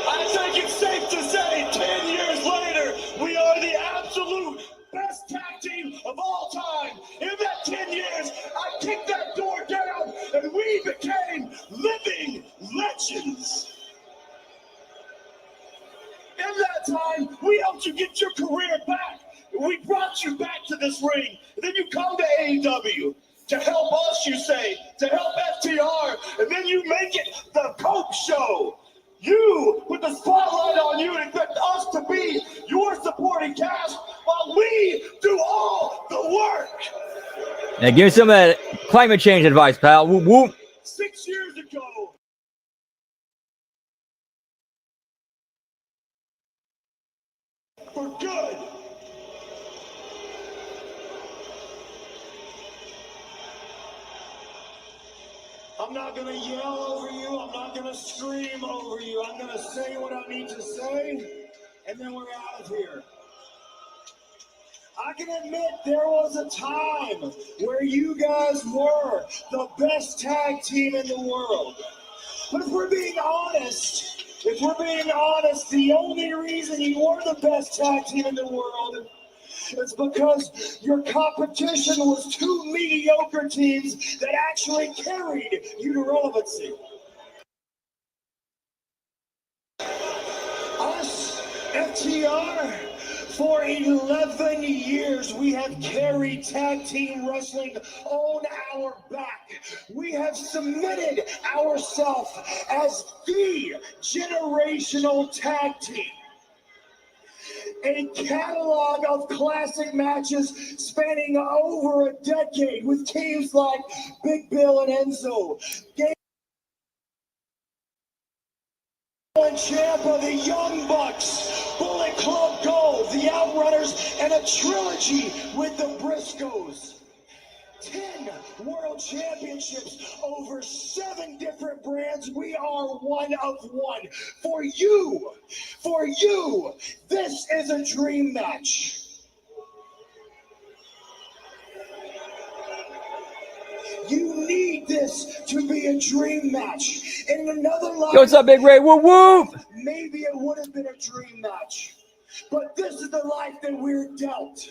I think it's safe to say 10 years later, we are the absolute best tag team of all time. In that 10 years, I kicked that door down and we became living legends. In that time, we helped you get your career back. We brought you back to this ring. And then you come to AEW to help us, you say, to help FTR, and then you make it the Coke Show. You, with the spotlight on you, expect us to be your supporting cast while we do all the work. Now give me some of that climate change advice, pal. Whoop, whoop. 6 years ago, for good. I'm not going to yell over you. I'm not going to scream over you. I'm going to say what I need to say, and then we're out of here. I can admit there was a time where you guys were the best tag team in the world. But if we're being honest, the only reason you were the best tag team in the world is because your competition was two mediocre teams that actually carried you to relevancy. Us, FTR, for 11 years, we have carried tag team wrestling on our back. We have submitted ourselves as the generational tag team. A catalog of classic matches spanning over a decade with teams like Big Bill and Enzo, Ciampa, the Young Bucks, Bullet Club Gold, the Outrunners, and a trilogy with the Briscoes. 10 world championships over 7 different brands. We are one of one. For you, this is a dream match. You need this to be a dream match. In another life, Yo, what's up, Big Ray? Whoop, whoop. maybe it would have been a dream match. But this is the life that we're dealt.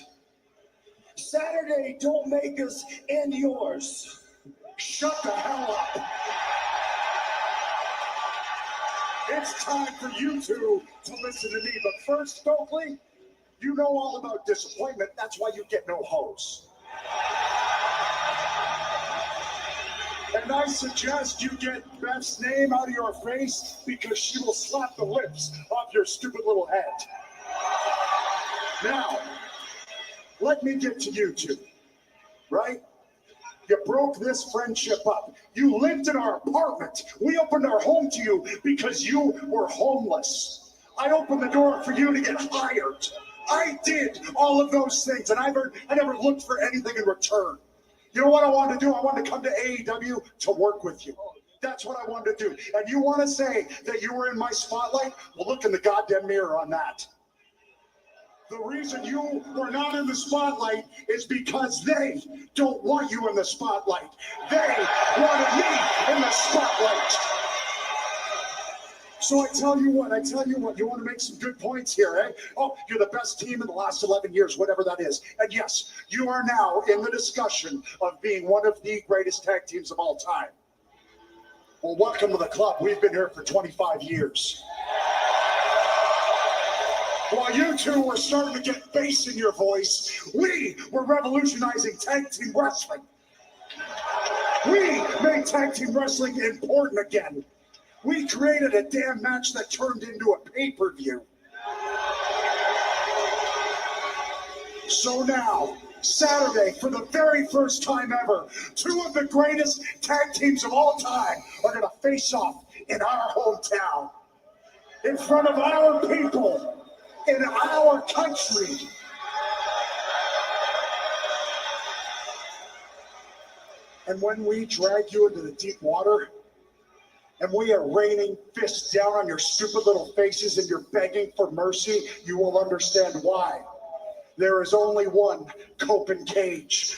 Saturday, don't make us end yours. Shut the hell up. It's time for you two to listen to me. But first, Stokely, you know all about disappointment. That's why you get no hose. And I suggest you get Beth's name out of your face because she will slap the lips off your stupid little head. Now, let me get to you two, right? You broke this friendship up. You lived in our apartment. We opened our home to you because you were homeless. I opened the door for you to get hired. I did all of those things, and I never looked for anything in return. You know what I wanted to do? I wanted to come to AEW to work with you. That's what I wanted to do. And you want to say that you were in my spotlight? Well, look in the goddamn mirror on that. The reason you were not in the spotlight is because they don't want you in the spotlight. They wanted me in the spotlight. So I tell you what, you want to make some good points here, eh? Oh, you're the best team in the last 11 years, whatever that is. And yes, you are now in the discussion of being one of the greatest tag teams of all time. Well, welcome to the club. We've been here for 25 years. While you two were starting to get bass in your voice, we were revolutionizing tag team wrestling. We made tag team wrestling important again. We created a damn match that turned into a pay-per-view. So now, Saturday, for the very first time ever, 2 of the greatest tag teams of all time are going to face off in our hometown, in front of our people, in our country. And when we drag you into the deep water, and we are raining fists down on your stupid little faces and you're begging for mercy, you will understand why. There is only one Cope and Cage.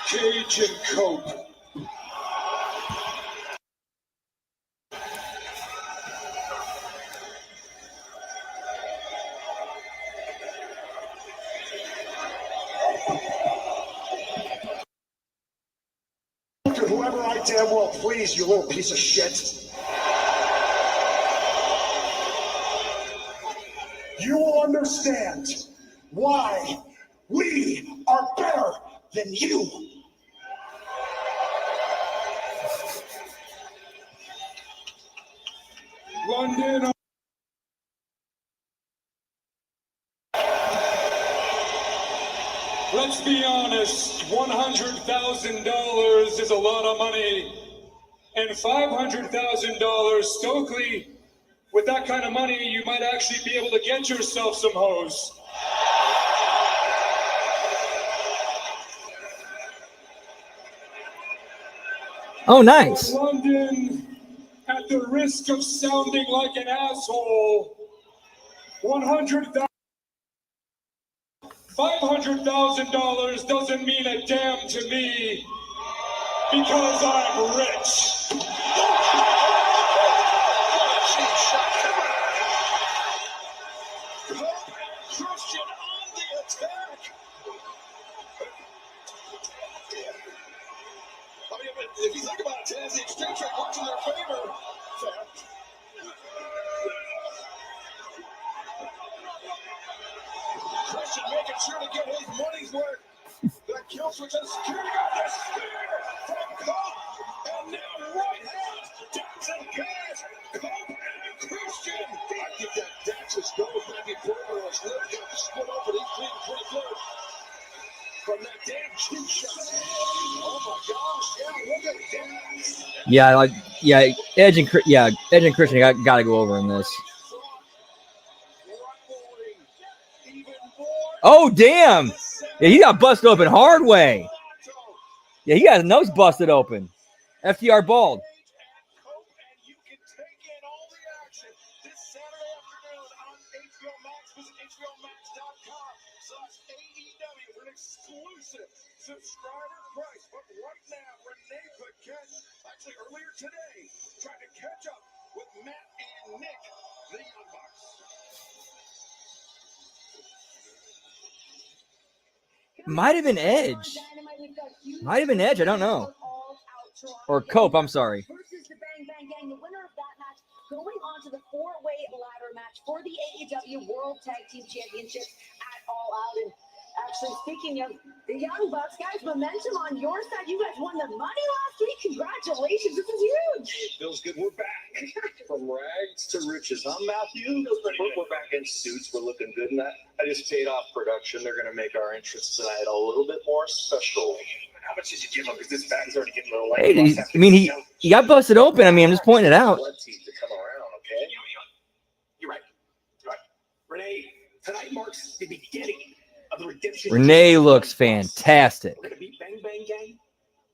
Cage and Cope. To whoever I damn well please, you little piece of shit. You will understand why we are better than you. London. Let's be honest, $100,000 is a lot of money. And $500,000, Stokely, with that kind of money, you might actually be able to get yourself some hoes. Oh, nice. But London, at the risk of sounding like an asshole, $500,000 doesn't mean a damn to me because I'm rich. Christian on the attack. I mean, if you think about it, Taz, the exchange rate works in their favor. Christian making sure to get his money's worth. That kill switch and security guard. The spear from Cope. And now right hand. Dax and Cash. Cope and Christian. I think that Dax is going back and forth. His lip got split open. He's bleeding pretty good. From that damn cheap shot. Oh my gosh. Yeah, look at Dax. Edge and Christian got to go over in this. Oh, damn. Yeah, he got busted open hard way. Yeah, he got his nose busted open. FTR bald. You can take in all the action this Saturday afternoon on HBO Max. Visit HBOMax.com/AEW for an exclusive subscriber price. But right now, Renee Paquette, actually earlier today, trying to catch up with Matt and Nick, the Young Bucks. Might have been Edge. I don't know. Or Cope, I'm sorry. Versus the Bang Bang Gang, the winner of that match going on to the four-way ladder match for the AEW World Tag Team Championship at All Out. And actually, speaking of the Young Bucks, guys, momentum on your side. You guys won the money last week. Congratulations. This is huge. Feels good. We're back. From rags to riches. Huh, Matthew? We're back in suits. We're looking good in that. I just paid off production. They're going to make our entrance tonight a little bit more special. How much did you give him? Because this bag's already getting a little light. Hey, he got busted open. I mean, I'm just pointing it out. Blood teeth to come around, okay? You're right. Renee, tonight marks the beginning of the redemption. Renee looks fantastic. We're going to beat Bang Bang Gang.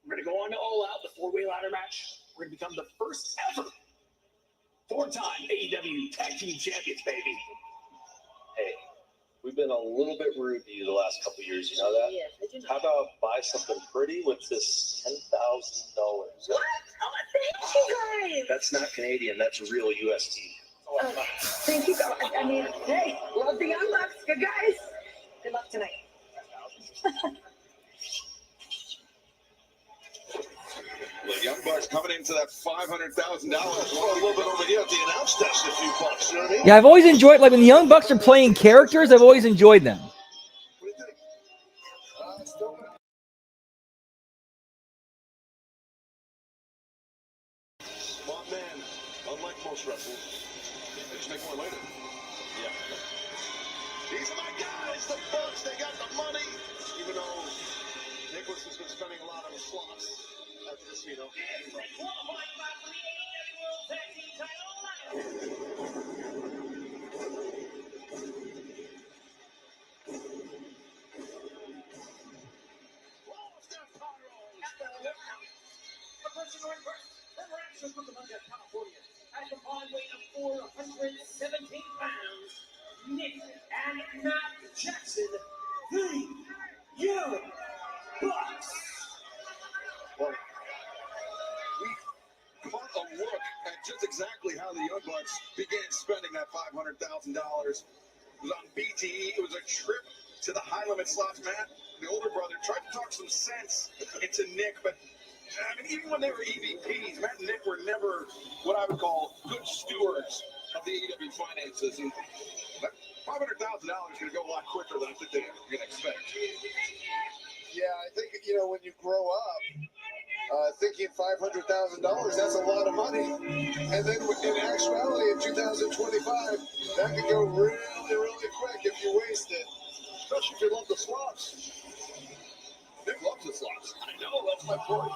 We're going to go on to All Out, the four-way ladder match. We're going to become the first ever four-time AEW Tag Team Champions, baby. Hey, we've been a little bit rude to you the last couple of years. You know that? Yes, I do know. How about buy something pretty with this $10,000? What? Oh, thank you guys. That's not Canadian. That's real USD. Thank you. I mean, hey, love the Young Bucks. Good guys. Good luck tonight. The Young Bucks coming into that $500,000. A little bit over here at the announce desk, a few bucks. You know what I mean? Yeah, I've always enjoyed, like, when the Young Bucks are playing characters, I've always enjoyed them. What do you think? Smart man, unlike most wrestlers. They just make more later. Yeah. These are my guys, the Bucks. They got the money. Even though Nicholas has been spending a lot on the slots at the casino. Texas from the Mountain, California, at a combined weight of 417 pounds, Nick and Matt Jackson, the Young Bucks. Well, we caught a look at just exactly how the Young Bucks began spending that $500,000. It was on BTE. It was a trip to the high limit slots. Matt, the older brother, tried to talk some sense into Nick, but I mean, even when they were EVPs, Matt and Nick were never what I would call good stewards of the AEW finances. And that $500,000 is going to go a lot quicker than I think they're going to expect. Yeah, I think, when you grow up thinking $500,000, that's a lot of money. And then in actuality, in 2025, that could go really, really quick if you waste it. Especially if you love the slots. Nick loves the slots. I know, that's my point.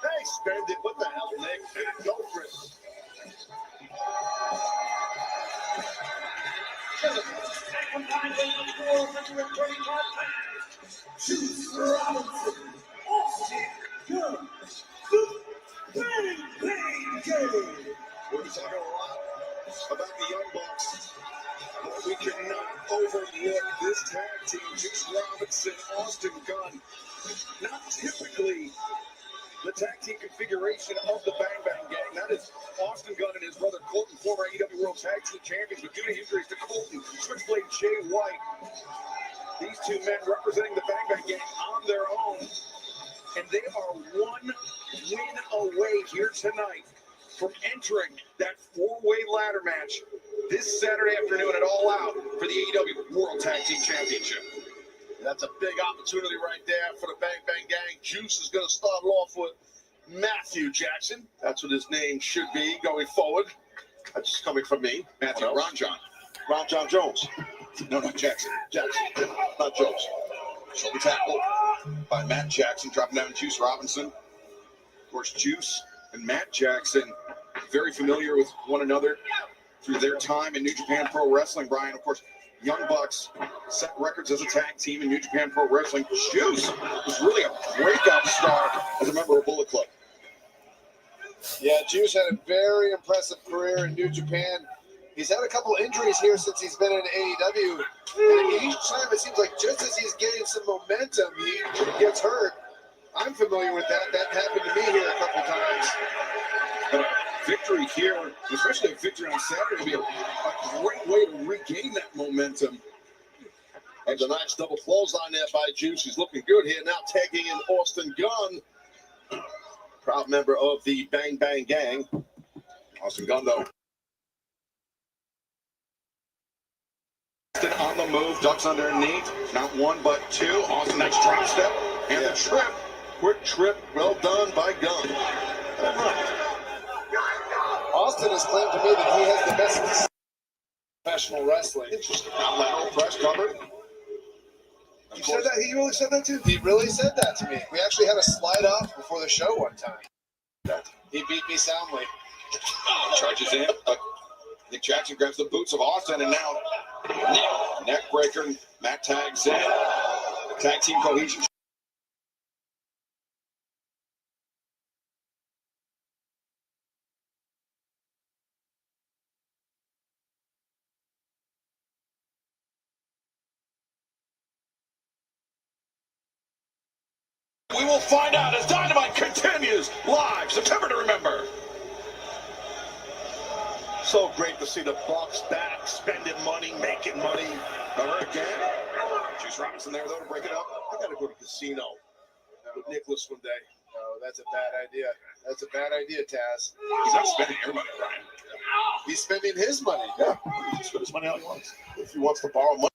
Hey, spend it. What the hell, Nick? Go for it. At combined weight of 435 pounds, Juice Robinson, Austin Gunn, Bang Bang Gang. We're talking a lot about the Young Bucks, but we cannot overlook this tag team. Juice Robinson, Austin Gunn. Not typically the tag team configuration of the Bang Bang Gang. That is Austin Gunn and his brother Colton, former AEW World Tag Team Champions, but due to injuries to Colton, Switchblade Jay White. These two men representing the Bang Bang Gang on their own, and they are one win away here tonight from entering that four-way ladder match this Saturday afternoon at All Out for the AEW World Tag Team Championship. That's a big opportunity right there for the Bang Bang Gang. Juice is going to start off with Matthew Jackson. That's what his name should be going forward. That's just coming from me. Matthew Ron John. Ron John Jones. No, not Jackson. Jackson, not Jones. Shoulder tackle by Matt Jackson, dropping down Juice Robinson. Of course, Juice and Matt Jackson very familiar with one another through their time in New Japan Pro Wrestling. Brian, of course, Young Bucks set records as a tag team in New Japan Pro Wrestling. Juice was really a breakout star as a member of Bullet Club. Yeah, Juice had a very impressive career in New Japan. He's had a couple injuries here since he's been in AEW. And each time it seems like just as he's getting some momentum, he gets hurt. I'm familiar with that. That happened to me here a couple times. But a victory here, especially a victory on Saturday, would be a great way to regain that momentum. And a nice double clothesline there by Juice. He's looking good here. Now tagging in Austin Gunn. Proud member of the Bang Bang Gang. Austin Gunn, though. On the move, ducks underneath. Not one, but two. Austin, nice drop step. And the trip. Quick trip. Well done by Gunn. Austin has claimed to me that he has the best professional wrestling. Interesting. Now lateral press covered. You said that? He really said that too? He really said that to me. We actually had a slide off before the show one time. He beat me soundly. Charges in. Nick Jackson grabs the boots of Austin, and now neck breaker. Matt tags in. Tag team cohesion. We will find out as Dynamite continues live, September to remember. So great to see the Bucks back, spending money, making money. Never again. Juice Robinson there, though, to break it up. I gotta go to casino with Nicholas one day. No, that's a bad idea. That's a bad idea, Taz. He's not spending your money, Brian. He's spending his money. Yeah, he can spend his money how he wants. If he wants to borrow money.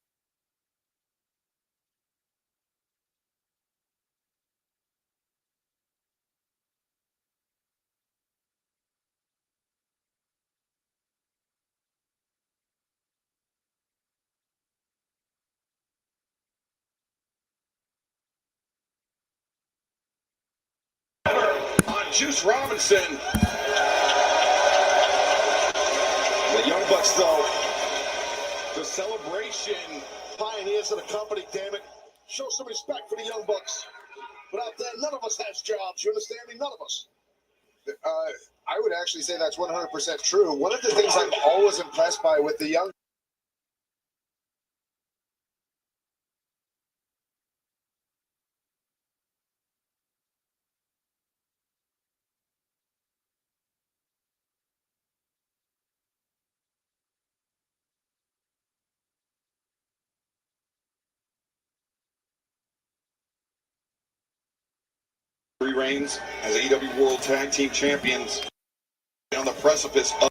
Juice Robinson. The Young Bucks, though, the celebration. Pioneers of the company, damn it. Show some respect for the Young Bucks. Without that, none of us has jobs. You understand me? None of us. I would actually say that's 100% true. One of the things I'm always impressed by with the young Three reigns as AEW World Tag Team Champions on the precipice of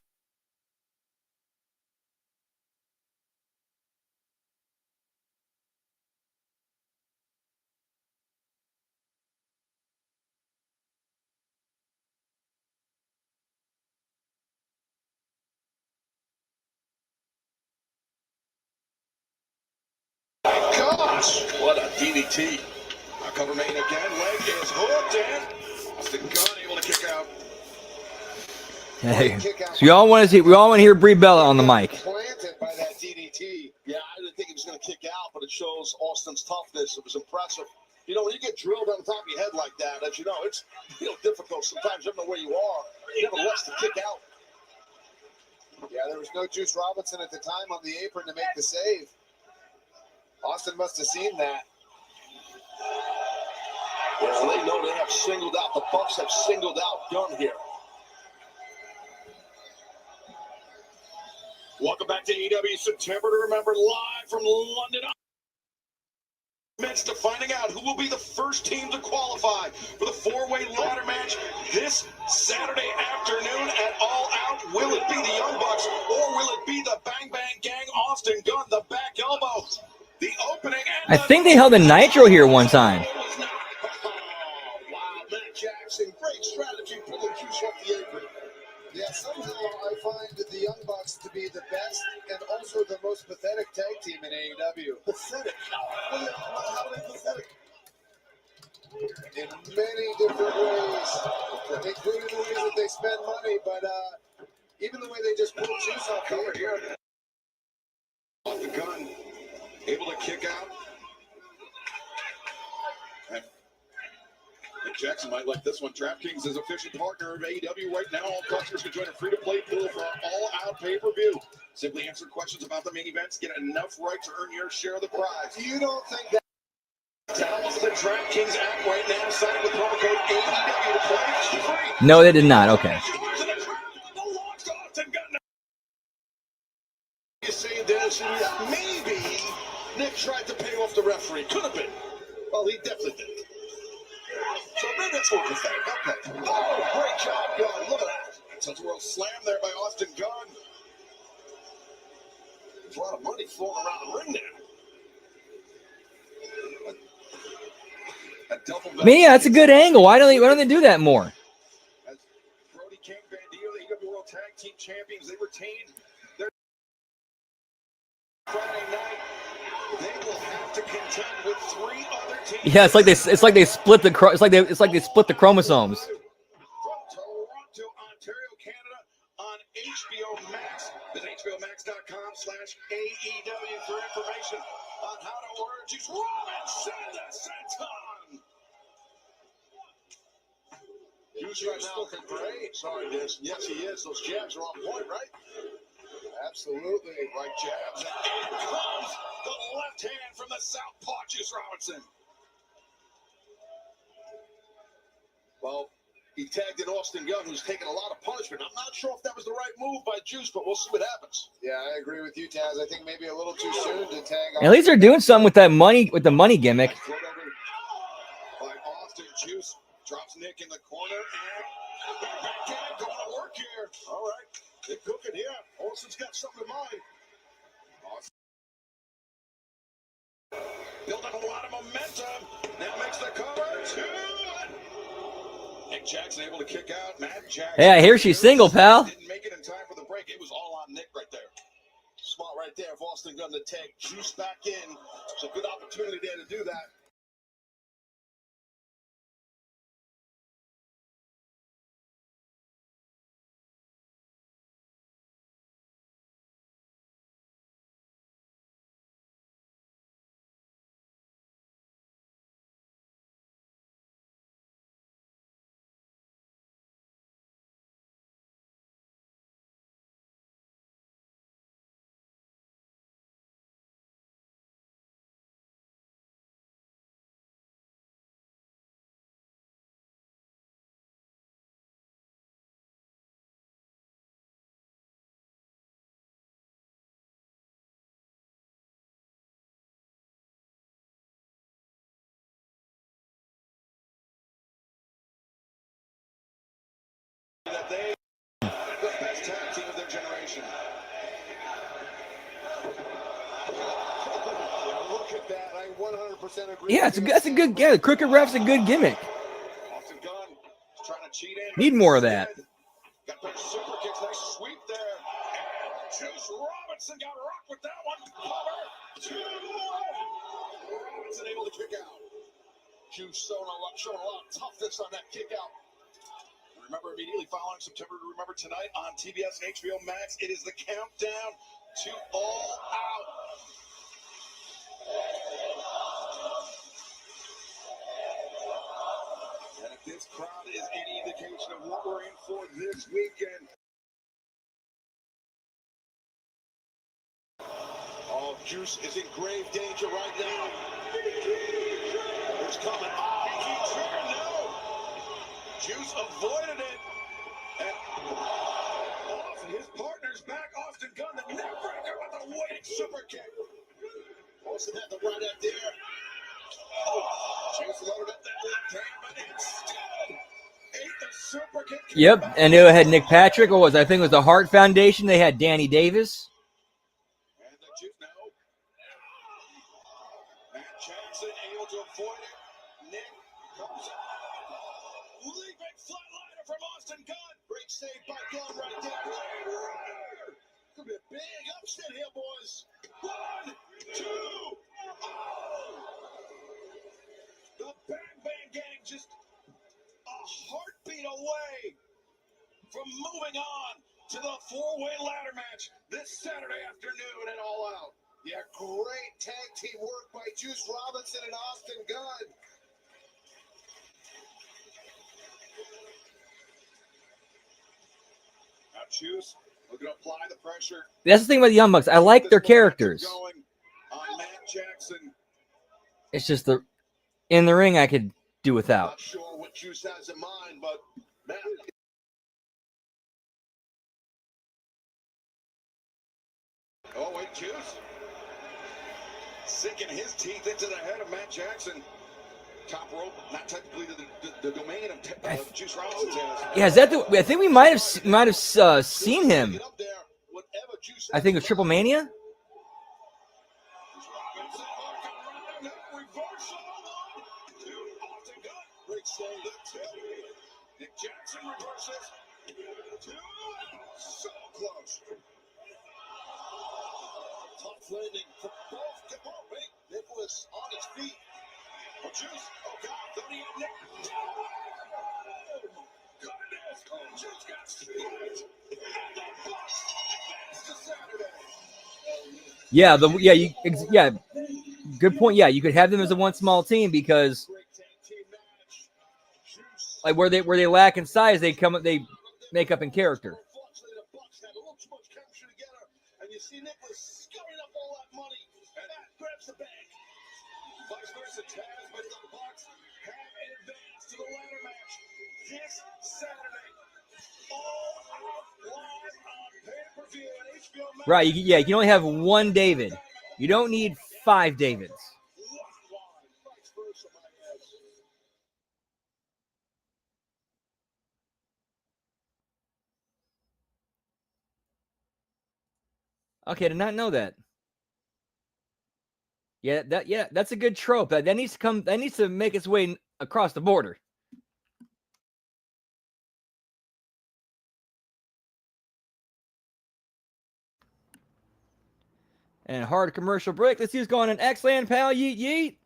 gosh, what a DDT. Cover main again, leg is hooked and Austin Gunn able to kick out. Hey. So we all want to hear Brie Bella on the mic. Planted by that DDT. Yeah, I didn't think he was going to kick out, but it shows Austin's toughness. It was impressive. You know, when you get drilled on the top of your head like that, as you know, it's difficult sometimes. You don't know where you are. You never rush to kick out. Yeah, there was no Juice Robinson at the time on the apron to make the save. Austin must have seen that. Well, they know they have singled out. The Bucks have singled out Gunn here. Welcome back to AEW September to Remember, live from London. Midst of finding out who will be the first team to qualify for the four-way ladder match this Saturday afternoon at All Out. Will it be the Young Bucks or will it be the Bang Bang Gang? Austin Gunn, the back elbow, the opening. And I think they held a Nitro here one time. Oh, wow, Matt Jackson, great strategy pulling Juice off the apron. Yeah, somehow I find the Young Bucks to be the best and also the most pathetic tag team in AEW. Pathetic. How are they pathetic? In many different ways, including the ways that they spend money, but even the way they just pull Juice off the apron. Off the gun, able to kick out. Jackson might like this one. DraftKings is official partner of AEW right now. All customers can join a free-to-play pool for our all-out pay-per-view. Simply answer questions about the main events, get enough right to earn your share of the prize. You don't think that? Download the DraftKings app right now. Sign up with promo code AEW to play. It's free. No, they did not. Okay. You say this, maybe Nick tried to pay off the referee. Could have been. Well, he definitely did. So maybe that's what we think. Okay. Oh, great job, Gunn. Look at that. Such a world slam there by Austin Gunn. There's a lot of money flowing around the ring there. Man, yeah, that's a good angle. Why don't they do that more? As Brody King, Bandido, the AEW World Tag Team Champions, they retained their Friday night. They will have to contend with three other teams. Yeah, it's like they split the chromosomes. From Toronto, Ontario, Canada, on HBO Max. Visit HBOMax.com/AEW for information on how to order Juice Robinson the Senton. Juice right now looking great. Sorry, Diz. Yes, he is. Those jabs are on point, right? Absolutely. Right jabs. And in comes the left hand from the southpaw, Juice Robinson. Well, he tagged in Austin Gunn, who's taking a lot of punishment. I'm not sure if that was the right move by Juice, but we'll see what happens. Yeah, I agree with you, Taz. I think maybe a little too soon to tag. At least they're doing something with that money, with the money gimmick. By Austin, Juice drops Nick in the corner and back in, going to work here. All right, they're cooking here. Austin's got something in mind. Austin building a lot of momentum. Now makes the cover. Nick Jackson able to kick out. Matt Jackson. Hey, I hear she's single, pal. Didn't make it in time for the break. It was all on Nick right there. Smart right there. If Austin Gunn to tag Juice back in, it's a good opportunity there to do that. That they are the best tag team of their generation. Look at that. I 100% agree. Yeah, that's a good. Yeah, the crooked ref's a good gimmick. Austin Gunn trying to cheat in. Need more of that. Got those super kicks. Nice sweep there. And Juice Robinson got rocked with that one. Cover. Two. Robinson able to kick out. Juice showing a lot of toughness on that kick out. Remember immediately following September to Remember tonight on TBS HBO Max. It is the countdown to All Out. And if this crowd is any indication of what we're in for this weekend. Oh, Juice is in grave danger right now. It's coming. Oh, he triggered. No. Juice avoided it. And Austin, his partner's back. Austin Gunn, the neck breaker with a weighted super kick. Austin had the right out there. Oh, Juice loaded up that left hand, but instead ate the super kick. Yep, and it had Nick Patrick. Or I think it was the Hart Foundation. They had Danny Davis. And the Juice, no. Matt Jackson able to avoid it. Nick comes out. Leaping flatliner from Austin Gunn. Great save by Gunn right there. Could be a big upset here, boys. 1, 2. Oh. The Bang Bang Gang just a heartbeat away from moving on to the four-way ladder match this Saturday afternoon at All Out. Yeah, great tag team work by Juice Robinson and Austin Gunn. Now Juice looking to apply the pressure. That's the thing about the Young Bucks. I like their characters. Going on Matt Jackson. It's just in the ring I could do without. Not sure what Juice has in mind, but Matt. Oh, wait, Juice. Sinking his teeth into the head of Matt Jackson. Top rope, not technically the domain of Juice Robinson's ass. Yeah, is that the? I think we might have seen him. I think it was Triple Mania. Nick Jackson reverses. 2. So close. Tough landing for both. Oh, wait. Nicholas on his feet. Oh, Juice. Oh, God. Don't he have Nick? Oh, goodness. Oh, Juice got straight. And the Bucks advance to Saturday. Yeah, good point. Yeah, you could have them as a one small team because Great tag team match. Juice. like where they lack in size, they make up in character. Unfortunately, the Bucks had a little too much chemistry together, and you see Nicholas scurrying up all that money, and that grabs the bag. Vice versa, Taz, but the Bucks have advanced to the ladder match this Saturday. All out live on pay-per-view and HBO Max. Right? You can only have one David. You don't need 5 Davids. Vice versa, my ass. Okay, I did not know that. Yeah, that's a good trope. That needs to come. That needs to make its way across the border. And hard commercial break. Let's see who's going on X-Land, pal. Yeet yeet.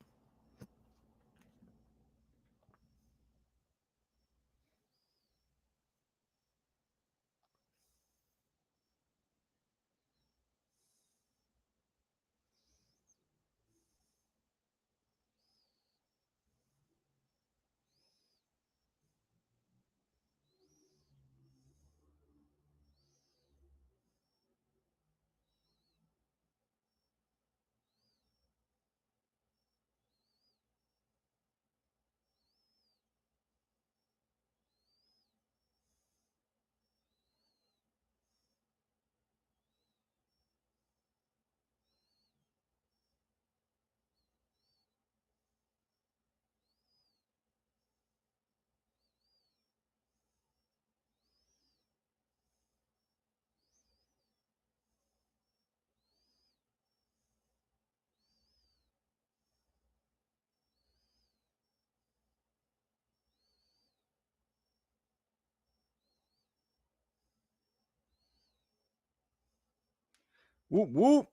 Whoop whoop.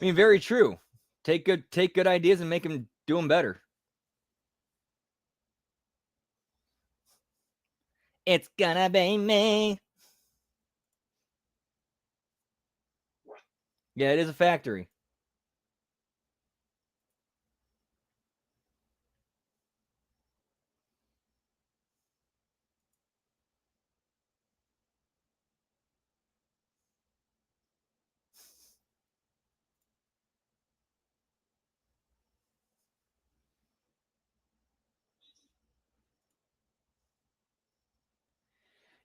I mean, very true. Take good ideas and make them do them better. It's gonna be me. Yeah, it is a factory.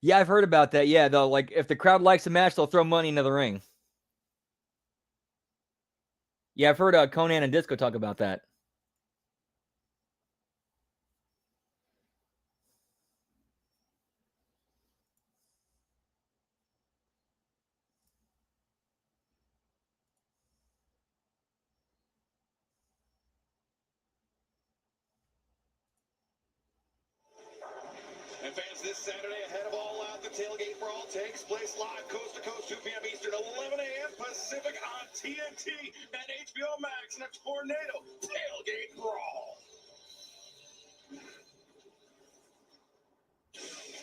Yeah, I've heard about that. Yeah, they'll like if the crowd likes the match, they'll throw money into the ring. Yeah, I've heard Conan and Disco talk about that. And fans, this Saturday ahead of All Out, the Tailgate Brawl takes place live coast to coast, 2 p.m. Eastern, 11 a.m. Pacific on TNT and HBO Max in a tornado Tailgate Brawl.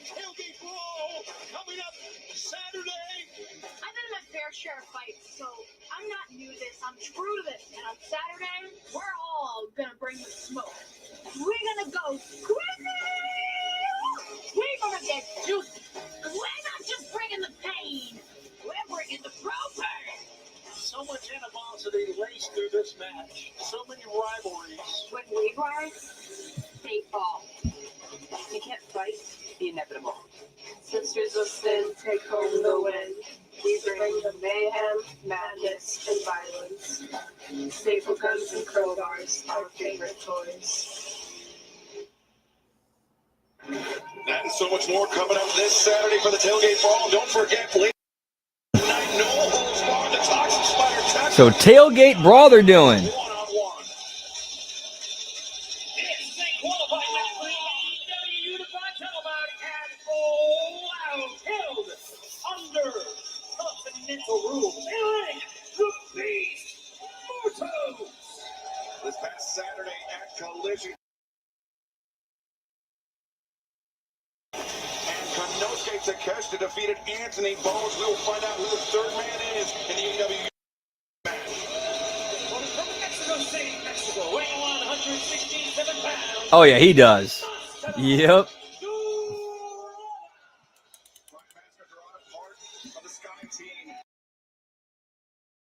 Tailgate Brawl coming up Saturday. I've been in a fair share of fights, so I'm not new to this. I'm true to this. And on Saturday, we're all gonna bring the smoke. We're gonna go crazy. We're gonna get juicy. Cause we're not just bringing the pain. We're bringing the propane. So much animosity laced through this match. So many rivalries. When we rise, they fall. You can't fight the inevitable. Sisters of Sin take home the win. We bring the mayhem, madness, and violence. Staple guns and crowbars, our favorite toys. That and so much more coming up this Saturday for the Tailgate Brawl. Don't forget, late night, no holds barred, the Toxic Spider tackle. So Tailgate Brawl they're doing. One-on-one. It's a qualifying match for the AEW Unified Title bout and All Out held under continental rules. Aaron, the Beast, Mortos. This past Saturday at Collision. And Konosuke Takeshita defeated Anthony Bowens. We'll find out who the third man is in the AEW match. Well, from Mexico City, Mexico, weighing 167 pounds. Oh yeah, he does. Yep. Master Dorada, part of the Sky Team.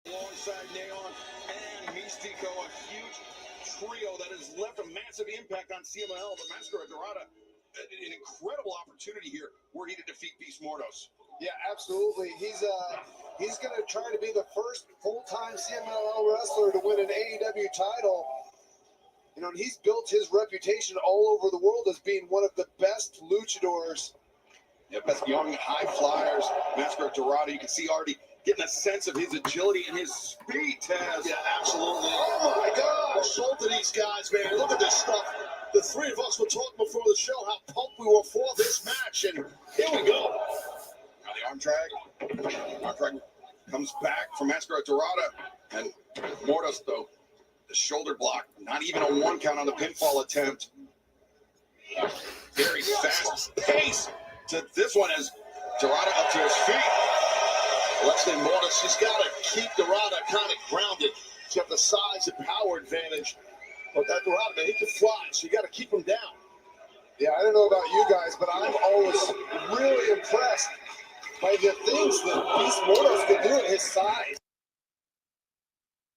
Alongside Neon and Mystico, a huge trio that has left a massive impact on CMLL. But Master Dorada, an incredible opportunity here were he to defeat Beast Mortos. Yeah, absolutely. He's going to try to be the first full-time CMLL wrestler to win an AEW title. You know, and he's built his reputation all over the world as being one of the best luchadors. Yeah, best young high flyers. Master Dorada, you can see already getting a sense of his agility and his speed, Taz. Yeah, absolutely. Oh my gosh, both of these guys, man, look at this stuff. The three of us were talking before the show how pumped we were for this match, and here we go. Now the arm drag. Arm drag comes back from Master Dorada. And Mortos, though, the shoulder block. Not even a 1 count on the pinfall attempt. Very fast pace to this one as Dorada up to his feet. Leslie Mortis, he's got to keep Dorada kind of grounded. He's got the size and power advantage. But that Dorada, man, he can fly, so you got to keep him down. Yeah, I don't know about you guys, but I'm always really impressed by the things that Beast Mortos can do at his size.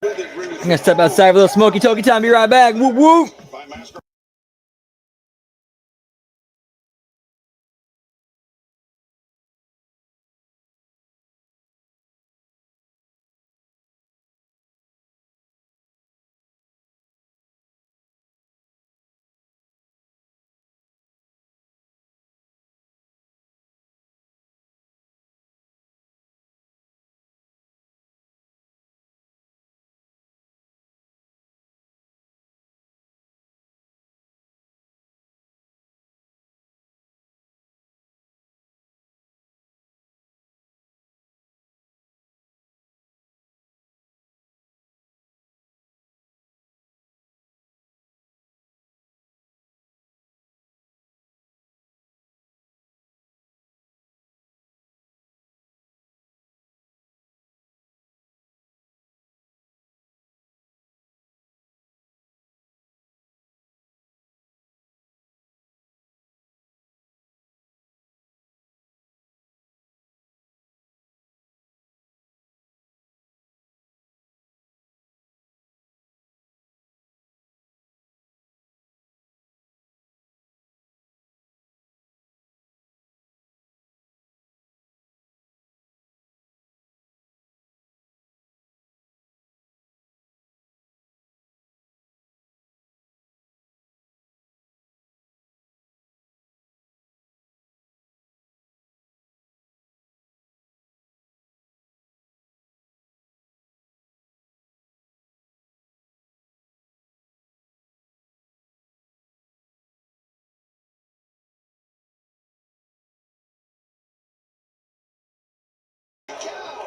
I'm gonna step outside for a little smoky toky time. Be right back. Whoop whoop. By Master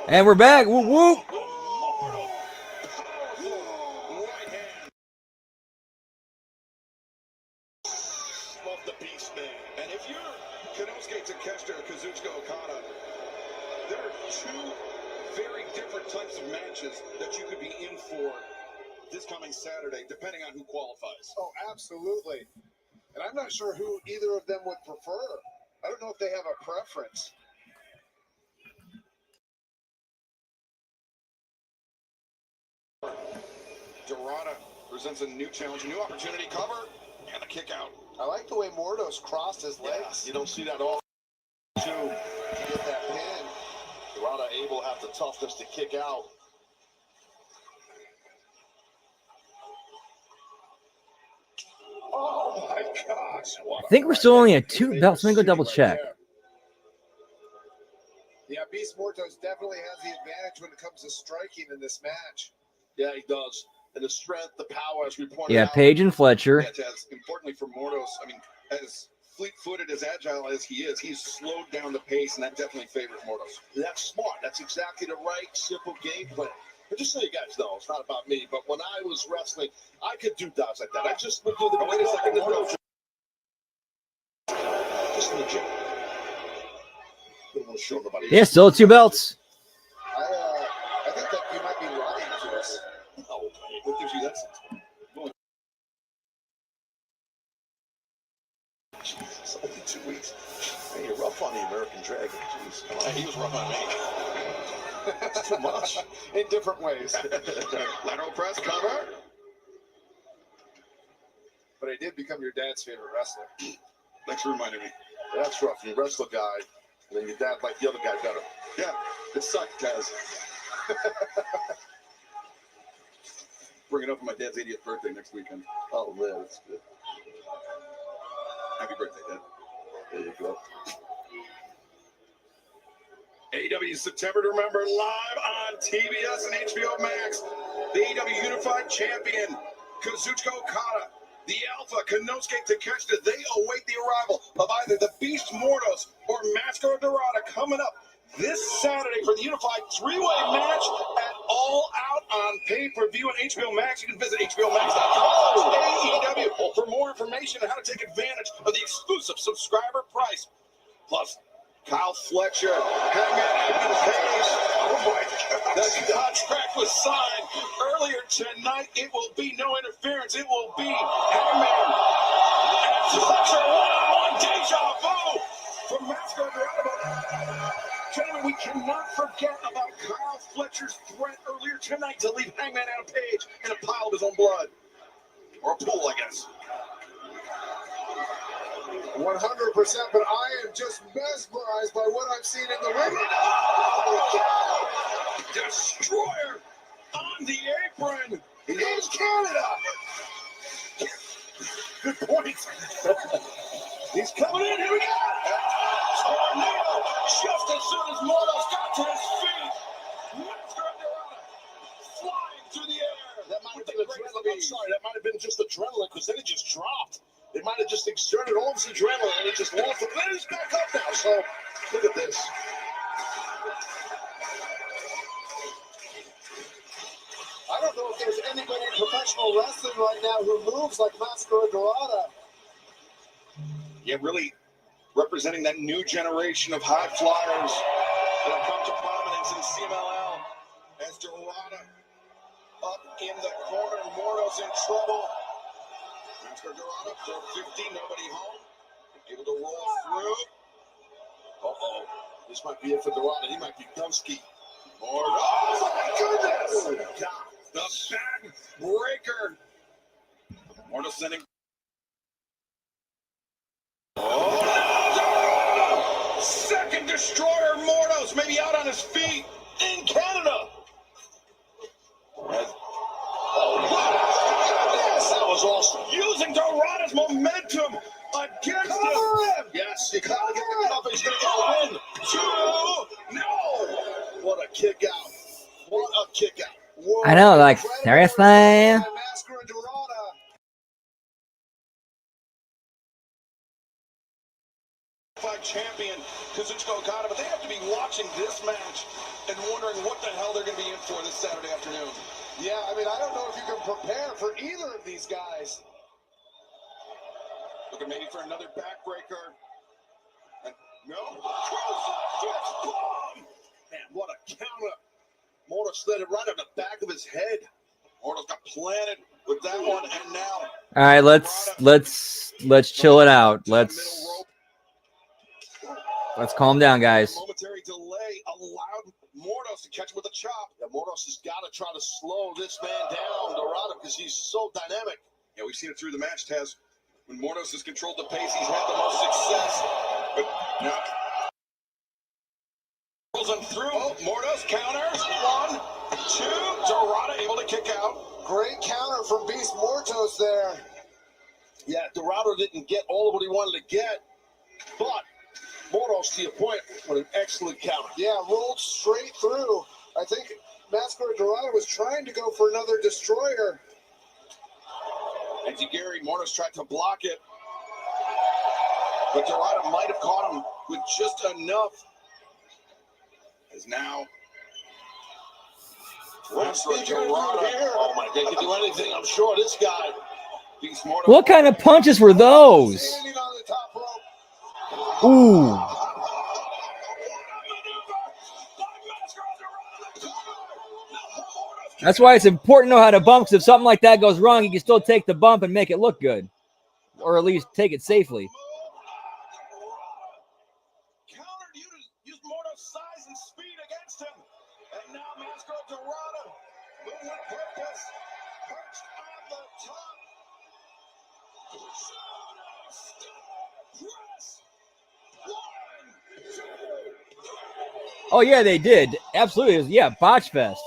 And we're back. Whoop, whoop. Right hand. Love the beast man. And if you're Konosuke Takeshita or Kazuchika Okada, there are two very different types of matches that you could be in for this coming Saturday, depending on who qualifies. Oh, absolutely. And I'm not sure who either of them would prefer. I don't know if they have a preference. Dorada presents a new challenge, a new opportunity, cover, and a kick out. I like the way Mordos crossed his legs. Yes, you don't see that all To get that pin. Dorada able to have the toughness to kick out. Oh my gosh. I think we're still only at 2 belts. Let me go double check. Yeah, Beast Mortos definitely has the advantage when it comes to striking in this match. Yeah, he does. And the strength, the power, as we pointed Yeah, out. Page and Fletcher. As importantly for Mordos, I mean, as fleet-footed, as agile as he is, he's slowed down the pace, and that definitely favors Mordos. That's smart. That's exactly the right, simple game plan. But just so you guys know, it's not about me, but when I was wrestling, I could do dives like that. I just would do the wait a second, no. Just in the gym. Didn't want to show nobody. Yeah, still 2 belts. I think that you might be lying to us. Oh, what gives you that sense? Jesus, only 2 weeks. Man, you're rough on the American Dragon. Jeez, come on. He was rough on me. It's too much. In different ways. Lateral press cover. But I did become your dad's favorite wrestler. Thanks for reminding me. That's rough. You wrestle a guy, and then your dad liked the other guy better. Yeah, it sucked, Taz. Bring it up for my dad's 80th birthday next weekend. Oh, man, that's good. Happy birthday, Dad. There you go. AEW September to remember, live on TBS and HBO Max. The AEW Unified Champion, Kazuchika Okada, the Alpha, Konosuke Takeshita, they await the arrival of either the Beast Mordos or Mascara Dorada coming up this Saturday for the Unified 3-way match at All Out on pay-per-view on HBO Max. You can visit hbomax.com/AEW for more information on how to take advantage of the exclusive subscriber price. Plus, Kyle Fletcher, Hangman Adam Page. Oh my God. The contract was signed earlier tonight. It will be no interference. It will be Hangman and Fletcher one-on-one deja vu from Mascara Dorada. Gentlemen, we cannot forget about Kyle Fletcher's threat earlier tonight to leave Hangman Adam Page in a pile of his own blood. Or a pool, I guess. 100%, but I am just mesmerized by what I've seen in the ring. Destroyer on the apron. He's Canada. Good point. He's coming in. Here we go. Tornado. Just as soon as Mordos got to his feet, Mascara Dorada flying through the air. That might have been adrenaline. I'm sorry, that might have been just adrenaline because then it just dropped. It might have just exerted all of his adrenaline and it just lost it. Then he's back up now. So look at this. I don't know if there's anybody in professional wrestling right now who moves like Mascara Dorada. Yeah, really representing that new generation of high flyers that have come to prominence in CMLL. As Dorada up in the corner, Mordos in trouble. Mascara Dorada, 450, nobody home. Able to roll through. Uh-oh. This might be it for Dorada. He might be Dunsky. Mordos. Oh, my goodness. Oh, God. The back breaker. Mordos sending. Oh, second destroyer, Mordos, maybe out on his feet in Canada. Yes, that was awesome. Using Dorada's momentum against him. Yes, you gotta get the cover. He's gonna get a win. 2, no. What a kick out. What a kick out. Whoa. I know, like, seriously? Mascara Dorada. champion Kazuchika Okada, but they have to be watching this match and wondering what the hell they're going to be in for this Saturday afternoon. Yeah, I mean, I don't know if you can prepare for either of these guys. Looking maybe for another backbreaker. And no. Bomb! Man, what a counter. Mortal slid it right on the back of his head. Mortal's got planted with that one, and now. All right, let's chill it out. Let's calm down, guys. Momentary delay allowed Mortos to catch with a chop. Yeah, Mortos has got to try to slow this man down, Dorado, because he's so dynamic. Yeah, we've seen it through the match, Taz. When Mortos has controlled the pace, he's had the most success. But now, pulls him through. Oh, Mortos counters. 1, 2. Dorado able to kick out. Great counter from Beast Mortos there. Yeah, Dorado didn't get all of what he wanted to get, but Mortos, to your point, what an excellent counter. Yeah, rolled straight through. I think Masquerade Dorado was trying to go for another destroyer. Gary Mortos tried to block it, but Dorado might have caught him with just enough. As now, Wrestler Dorado. Oh my, they can do anything. I'm sure this guy. Beast Mortos. What kind of punches were those? Standing on the top rope. Ooh. That's why it's important to know how to bump, because if something like that goes wrong, you can still take the bump and make it look good. Or at least take it safely. Countered, used Mortos' size and speed against him. And now Masquerade Dorado, moving with purpose, perched on the top. Press. 1, 2. Oh, yeah, they did. Absolutely. Yeah, botch fest.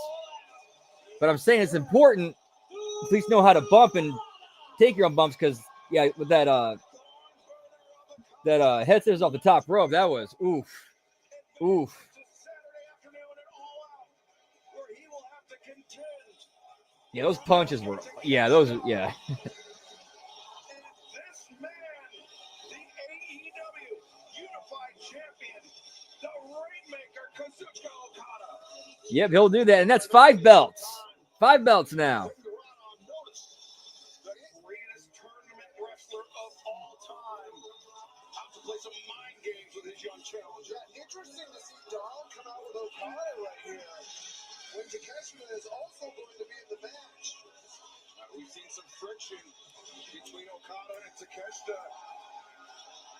But I'm saying it's important to at least know how to bump and take your own bumps, because, yeah, with that head scissors off the top rope, that was oof. Oof. Yeah, those punches were, yeah, those, yeah. Yep, he'll do that. And that's 5 belts. 5 belts now. Interesting to see Dom come out with Okada right here, when Takeshita is also going to be in the match. We've seen some friction between Okada and Takeshita.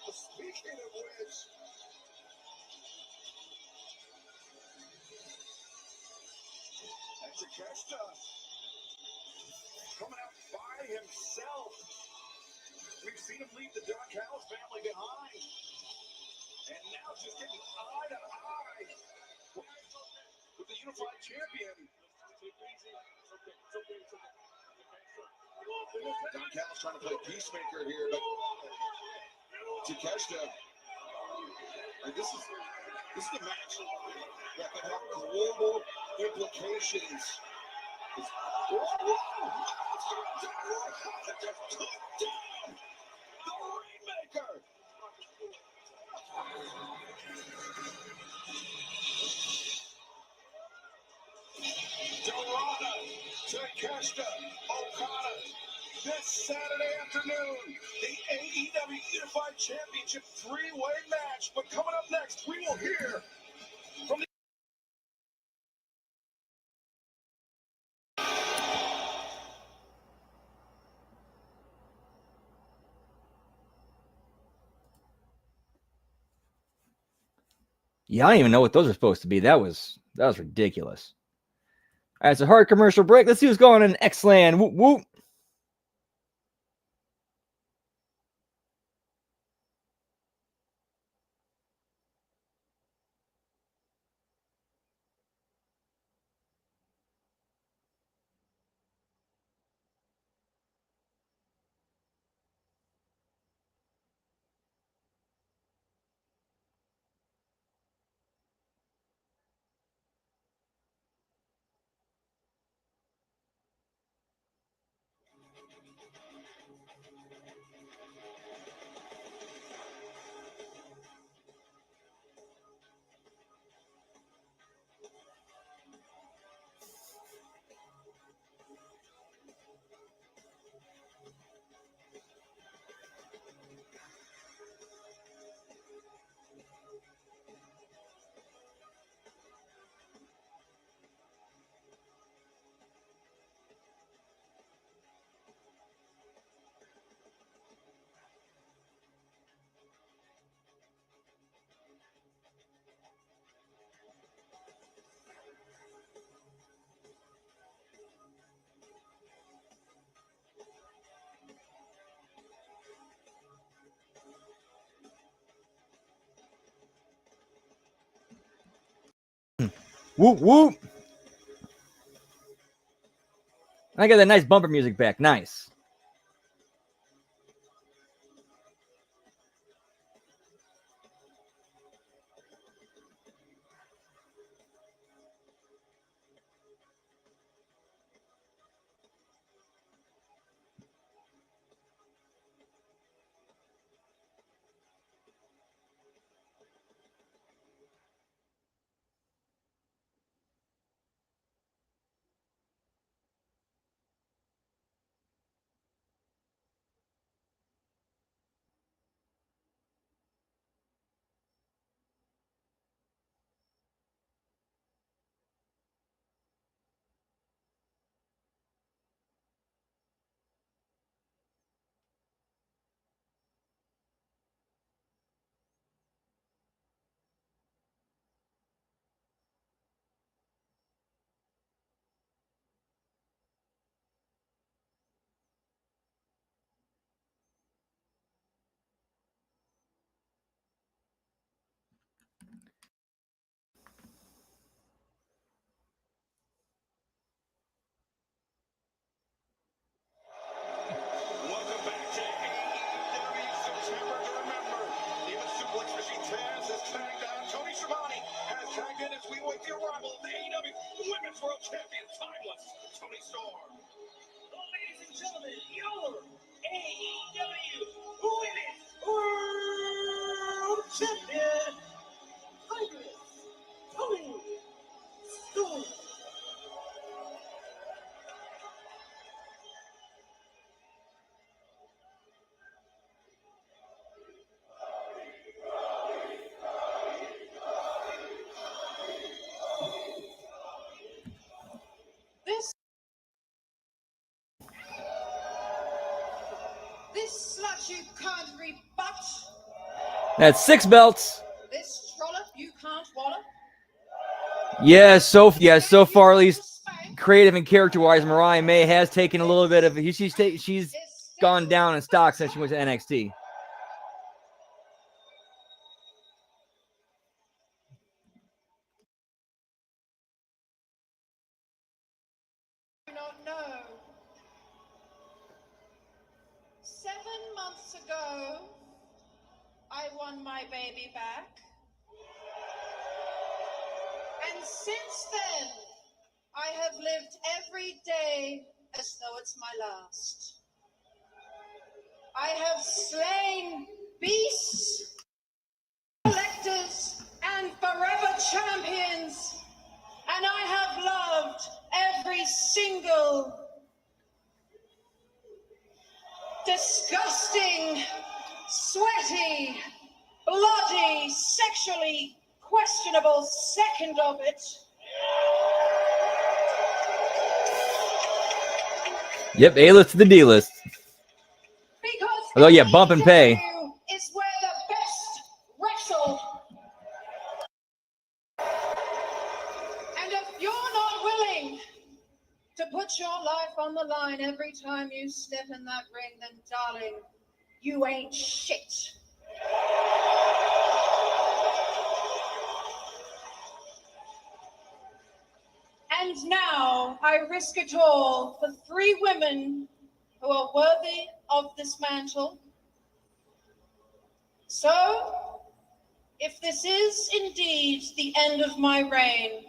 Speaking of which, and Takeshita coming out by himself. We've seen him leave the Don Callis family behind. And now just getting eye to eye with the unified champion. Don Callis trying to play peacemaker here, but Takeshita. And this is the match that can have global implications. The Rainmaker. Dorada, Takeshita, Okada. This Saturday afternoon, the AEW Unified Championship 3-way match. But coming up next, we will hear from the... Yeah, I don't even know what those are supposed to be. That was ridiculous. All right, it's a hard commercial break. Let's see what's going on in X-Land. Whoop, whoop. Whoop, whoop. I got that nice bumper music back. Nice. Welcome back to AEW September to remember. Even Suplex Machine Taz has tagged on. Tony Schiavone has tagged in as we wait the arrival of the AEW Women's World Champion, Timeless Tony Storm. Ladies and gentlemen, your AEW Women's World Champion, Timeless Tony Storm. This slut you can't rebut. That's 6 belts. This trollop you can't wallop. Yeah, so far at least creative and character-wise, Mariah May has taken a little bit of she's gone down in stock since she went to NXT. Do not know. 7 months ago, I won my baby back. And since then, I have lived every day as though it's my last. I have slain beasts, collectors, and forever champions. And I have loved every single disgusting, sweaty, bloody, sexually questionable second of it. Yep, A-list to the D-list. Because Oh yeah, bump and pay. is where the best wrestle. And if you're not willing to put your life on the line every time you step in that ring, then darling, you ain't shit. And now I risk it all for 3 women who are worthy of this mantle. So, if this is indeed the end of my reign,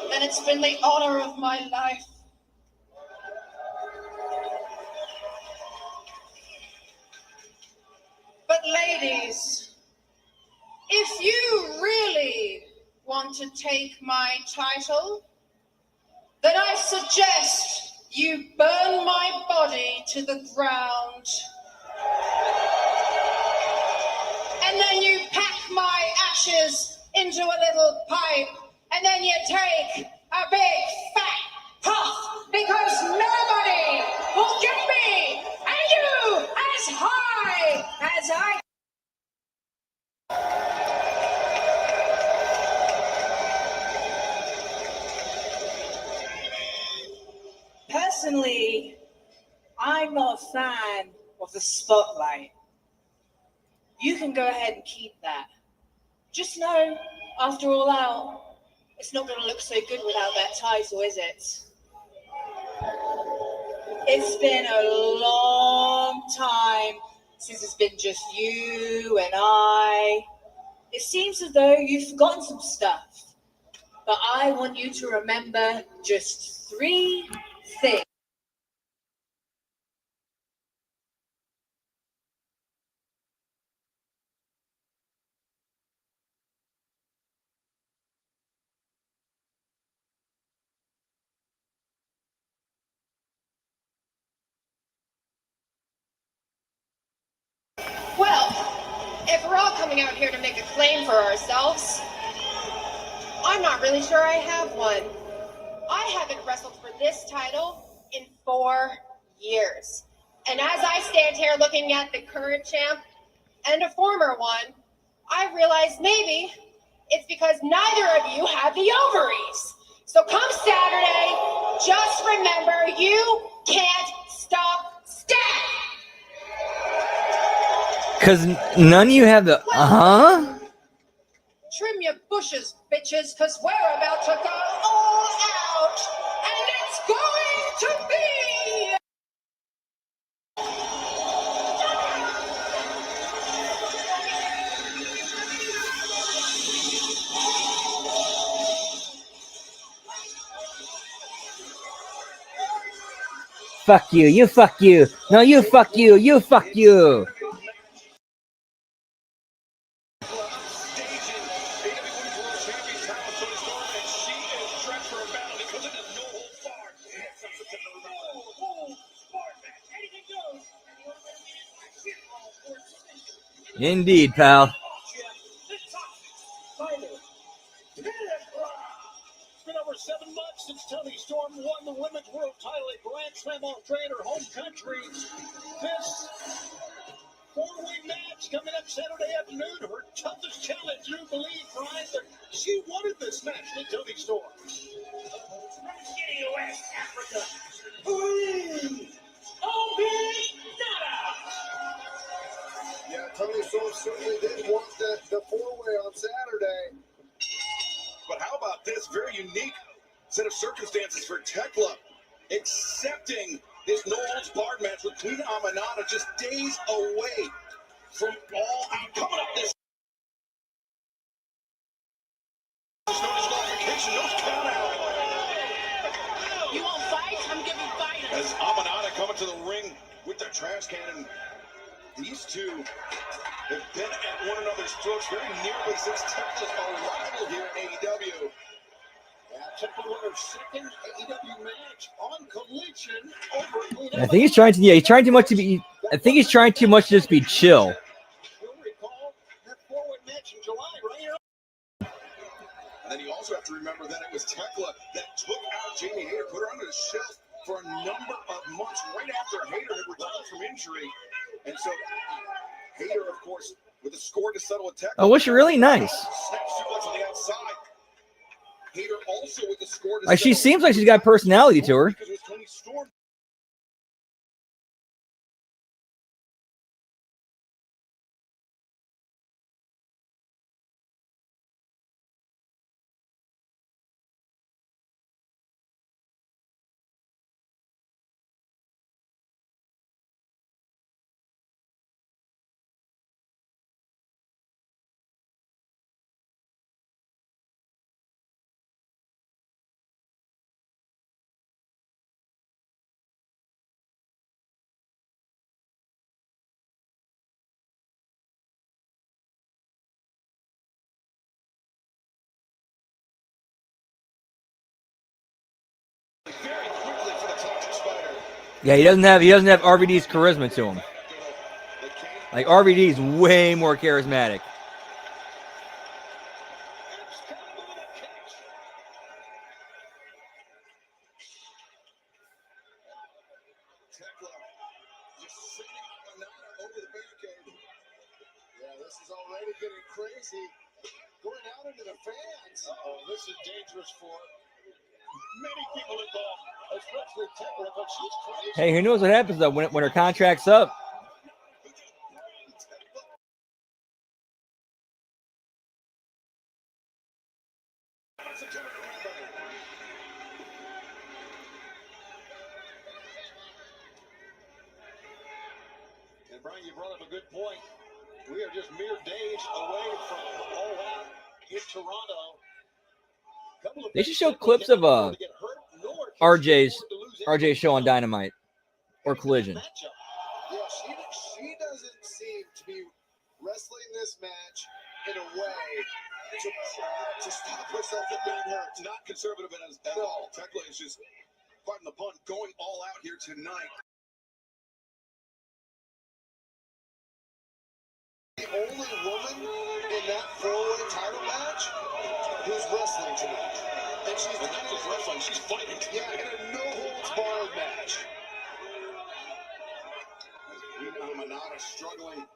then it's been the honor of my life. But ladies, if you really want to take my title, then I suggest you burn my body to the ground. And then you pack my ashes into a little pipe, and then you take a big fat puff, because nobody will get me and you as high as I. Personally, I'm not a fan of the spotlight. You can go ahead and keep that. just know, after all out, it's not going to look so good without that title, is it? It's been a long time since it's been just you and I. It seems as though you've forgotten some stuff, but I want you to remember just 3 things. Well, if we're all coming out here to make a claim for ourselves, I'm not really sure I have one. I haven't wrestled for this title in 4 years. And as I stand here looking at the current champ and a former one, I realize maybe it's because neither of you have the ovaries. So come Saturday, just remember you can't stop Steph. Because none of you have the Trim your bushes, bitches, because we're about to go all out. And it's going to be... Fuck you, you fuck you. No, you fuck you, you fuck you. Indeed, pal. It's been over 7 months since Toni Storm won the Women's World title at Grand Slam Australia, her home country. This 4-way match coming up Saturday afternoon, her toughest challenge. You believe, Brian, that she wanted this match with Toni Storm. Getting West Africa. Yeah, Toni Storm certainly did want the 4-way on Saturday. But how about this very unique set of circumstances for Tekla accepting this no-holds-barred match with Queen Amanada just days away from all out. Coming up this. There's no disqualification, no count out. You won't fight? I'm giving fight. As Amanada coming to the ring with the trash cannon. These two have been at one another's throats very nearly since Tekla's arrival here in AEW. Tekla won her second AEW match on Collision over Queen I think he's trying to. Yeah, he's trying too much to be. I think he's trying too much to just be chill. You'll recall that 4-way match in July, right? And then you also have to remember that it was Tekla that took out Jamie Hayter, put her under the shelf for a number of months right after Hayter had returned from injury. And so Hayter, of course, with the score to settle with Tekla. Oh, was she really nice? Snap suplex on the outside. Hayter also with the score to Like, she settle. seems like she's got personality to her. Because it was Toni Storm. Very quickly for the Toxic Spider. Yeah, he doesn't have RVD's charisma to him. Like, RVD's way more charismatic. Tekla just sending Amanada over the barricade. Yeah, this is already getting crazy. Going out into the fans. This is dangerous for many people involved, especially Tekla, but she's crazy. Hey, who knows what happens though when her contract's up? you brought up a good point. We are just mere days away from All Out in Toronto. They should show clips of RJ's show on Dynamite or Collision. Yeah, she doesn't seem to be wrestling this match in a way to stop herself from being hurt. Not conservative at all. Tekla is just, pardon the pun, going all out here tonight. The only woman in that four-way title match who's wrestling tonight. And she's not just wrestling, she's fighting. Yeah, in a no-holds-barred match. Amanada struggling.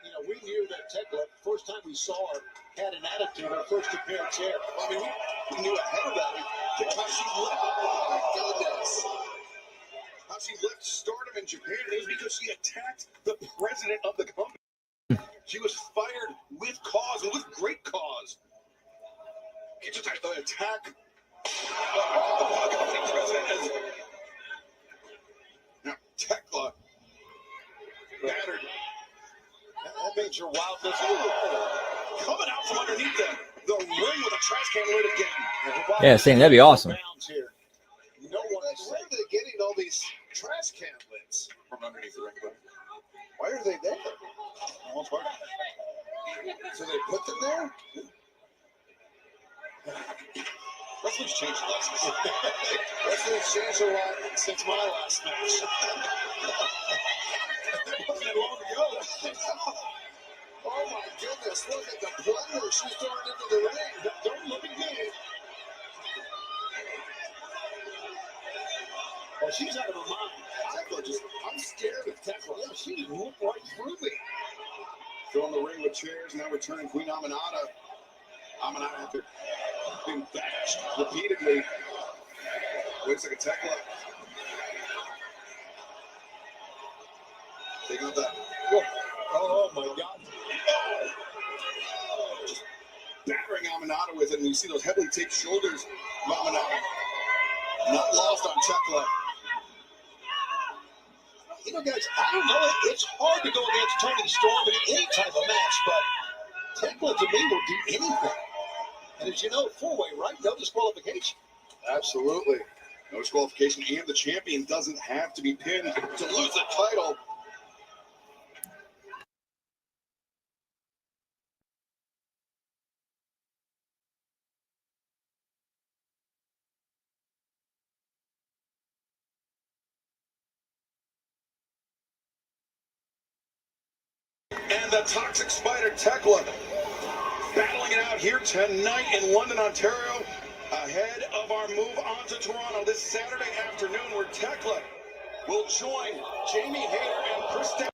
You know, we knew that Tekla, first time we saw her, had an attitude her first appearance here. I mean, we knew ahead of that how she left. Oh my goodness. How she left Stardom in Japan. It was because she attacked the president of the company. She was fired with cause and with great cause. It's just an attack. The company president has. Now, Tekla battered. That means your wildness. Coming out from underneath the ring with a trash can lid again. Yeah, Sam, that'd be awesome. No one Where are they getting all these trash can lids? From underneath the ring. But Why are they there? almost part. So they put them there? Wrestling's changed a lot. Wrestling's changed a lot since my last match. That wasn't that long ago. Oh my goodness, look at the plunder she's throwing into the ring. Don't look at me. Oh, she's out of her mind. I'm scared of Tekla. Yeah, she whooped right through me. Filling the ring with chairs, now returning Queen Amanada. Amanada after being bashed repeatedly. Looks like a Tekla. Taking up that. Oh my God. Just battering Amanada with it, and you see those heavily taped shoulders of Amanada. Not lost on Tekla. You know, guys, I don't know. It's hard to go against Tony Storm in any type of match, but Tekla to me will do anything. And as you know, four-way, right? No disqualification. Absolutely. No disqualification, and the champion doesn't have to be pinned to lose the title. And the Toxic Spider Tekla battling it out here tonight in London, Ontario, ahead of our move on to Toronto this Saturday afternoon, where Tekla will join Jamie Hayter and Chris Dawson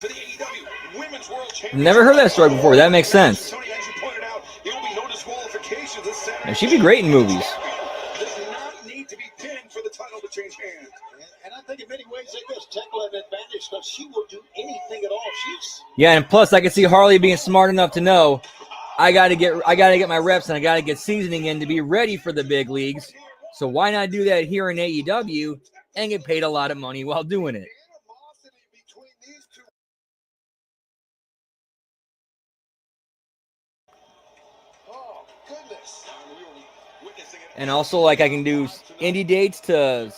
for the AEW Women's World Championship. Never heard that story before. That makes sense. Tony, as you pointed out, there will be no disqualifications this Saturday. And she'd be great in movies. Does not need to be pinned for the title to change hands. And I think in many ways that gives Tekla an advantage because she will do anything at all. Yeah, and plus I can see Harley being smart enough to know I gotta get my reps and I gotta get seasoning in to be ready for the big leagues. So why not do that here in AEW and get paid a lot of money while doing it? Oh, goodness. And also, like, I can do indie dates to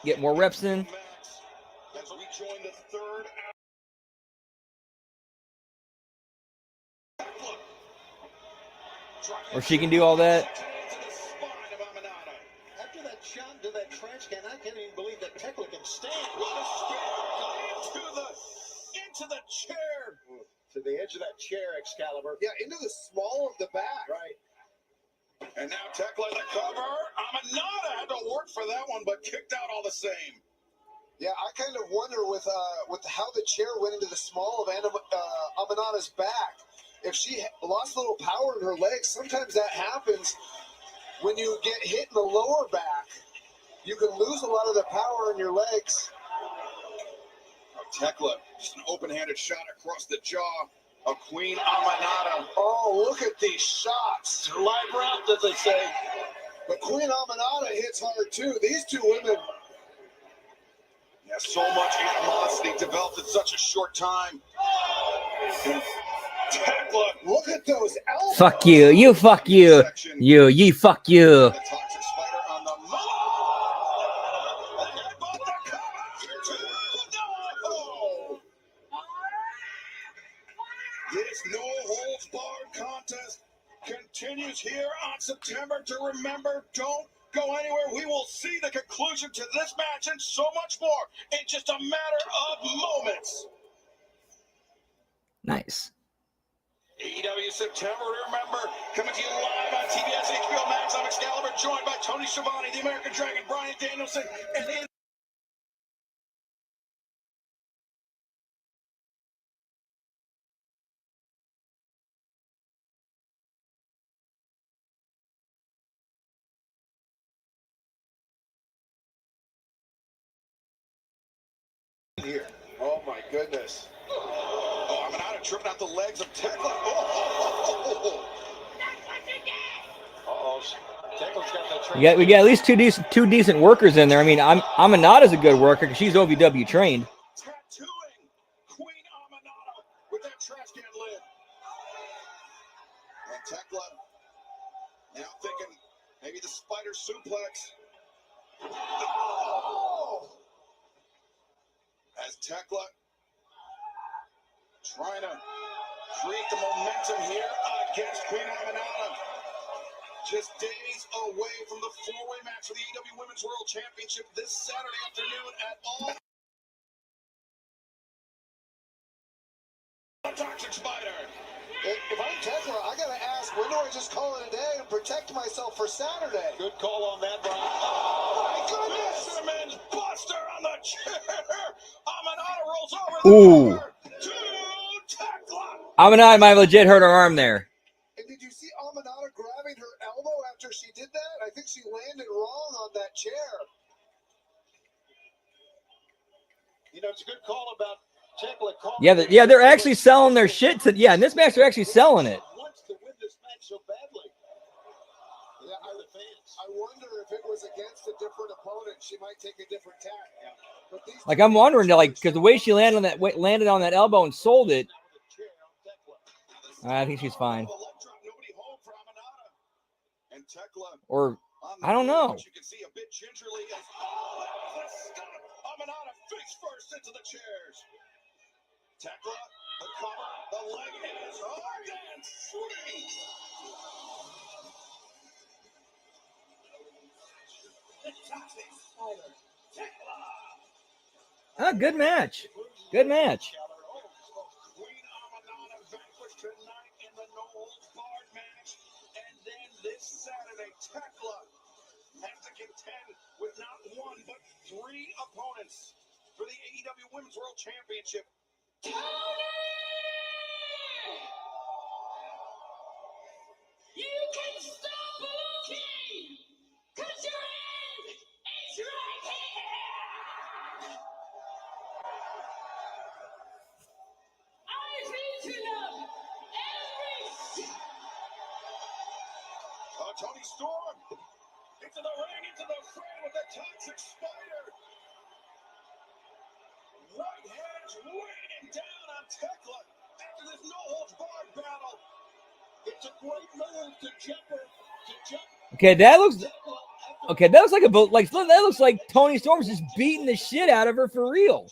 get more reps in. As we join the third Or she can do all that. After that shot to that trash can, I can't even believe that Tekla can stand. Into the chair. To the edge of that chair, Excalibur. Yeah, into the small of the back. Right. And now Tekla the cover. Amanada had to work for that one, but kicked out all the same. Yeah, I kind of wonder with how the chair went into the small of Amanada's back. If she lost a little power in her legs, sometimes that happens when you get hit in the lower back. You can lose a lot of the power in your legs. Tekla, just an open-handed shot across the jaw of Queen Amanada. Oh, look at these shots. Live round, as they say. But Queen Amanada hits hard, too. These two women. Yeah, So much animosity developed in such a short time. Tekla, Look at those elbows. Fuck you. You fuck you. You fuck you. the toxic spider on the move. But the cover no. This no holds barred contest continues here on September to remember. Don't go anywhere. We will see the conclusion to this match and so much more in just a matter of moments. Nice. AEW September to remember, coming to you live on TBS, HBO Max. I'm Excalibur, joined by Tony Schiavone, the American Dragon, Bryan Danielson, and Here. Oh my goodness. oh, I'm out of tripping out the legs of Tekla. We got at least two decent workers in there. I mean, Aminata's a good worker because she's OVW trained. Tattooing Queen Aminata with that trash can lid. And Tekla now thinking maybe the spider suplex. Oh! As Tekla trying to create the momentum here against Queen Aminata. Just days away from the four-way match for the AEW Women's World Championship this Saturday afternoon at All. Toxic Spider. If I'm Tekla, I gotta ask, when do I just call it a day and protect myself for Saturday? Good call on that, Brian. Oh, my goodness! Fisherman's Buster on the chair. Aminata rolls over the cover to Tekla. Aminata might legit hurt her arm there. And did you see Aminata grabbing her elbow after she did that? I think she landed wrong on that chair. You know, it's a good call about Tekla. Yeah, they're actually selling their shit. In this match, they're actually selling it. Wants to win this match so badly. Yeah, I wonder if it was against a different opponent, she might take a different tack. But Like I'm wondering, because the way she landed on that elbow and sold it, I think she's fine. Or I don't know. You can see a bit gingerly as Aminata face first into the chairs. Tekla, the cover, the leg is hard and sweet. The toxic spider, Tekla. Good match. Good match. Queen Aminata vanquished tonight in the no holds barred match, and then this Saturday, Tekla has to contend with not one but three opponents for the AEW Women's World Championship. Tony! You can stop looking! Cause your end is right here! I've eaten up every... Tony Storm into the ring, into the frame with the toxic spider. Right hands raining down on Tekla after this no-holds-barred battle. It's a great move to jump. Okay, that looks that looks like Tony Storm's just beating the shit out of her for real.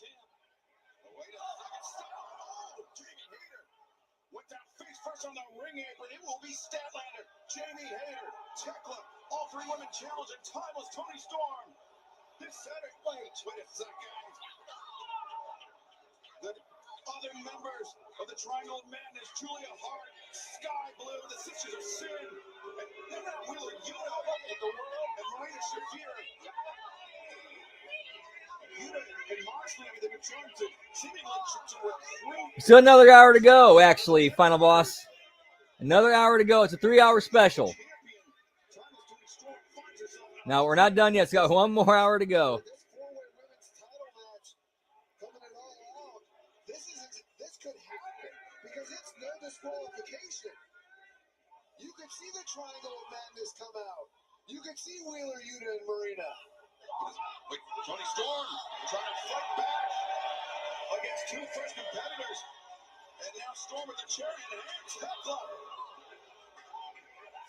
Went down face first on the ring apron. It will be Statlander, Jamie Hayter, Tekla, all three women challenge, and timeless Tony Storm. This Saturday, wait a second. The other members of the Triangle of Madness, Julia Hart, Sky Blue, the Sisters of Sin, and they're not Wheeler Yuta of the world, and Marina Shafir. Yuta and Moxley, they've been trying to seemingly to recruit. Still another hour to go, actually, Final Boss. Another hour to go. It's a 3-hour special. Now, we're not done yet. It's got one more hour to go. This four-way women's title match coming in all out. This could happen because it's no disqualification. You could see the Triangle of Madness come out. You could see Wheeler Yuta and Marina. But Tony Storm trying to fight back against two fresh competitors. And now Storm with the cherry in hand. Tekla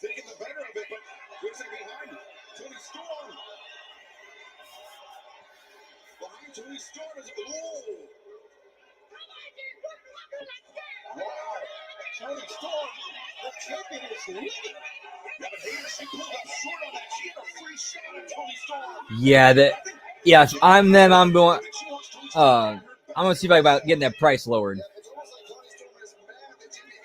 taking the better of it, but here's it behind Tony Storm. Behind Tony Storm is ooh. Wow. Tony Storm, the champion is leading. Yeah, but here she pulled up short on that. She had a free shot at Tony Storm. Yeah, if I'm them, I'm going. I'm gonna see if I can about getting that price lowered. It's almost like Tony Storm is mad that Jimmy didn't.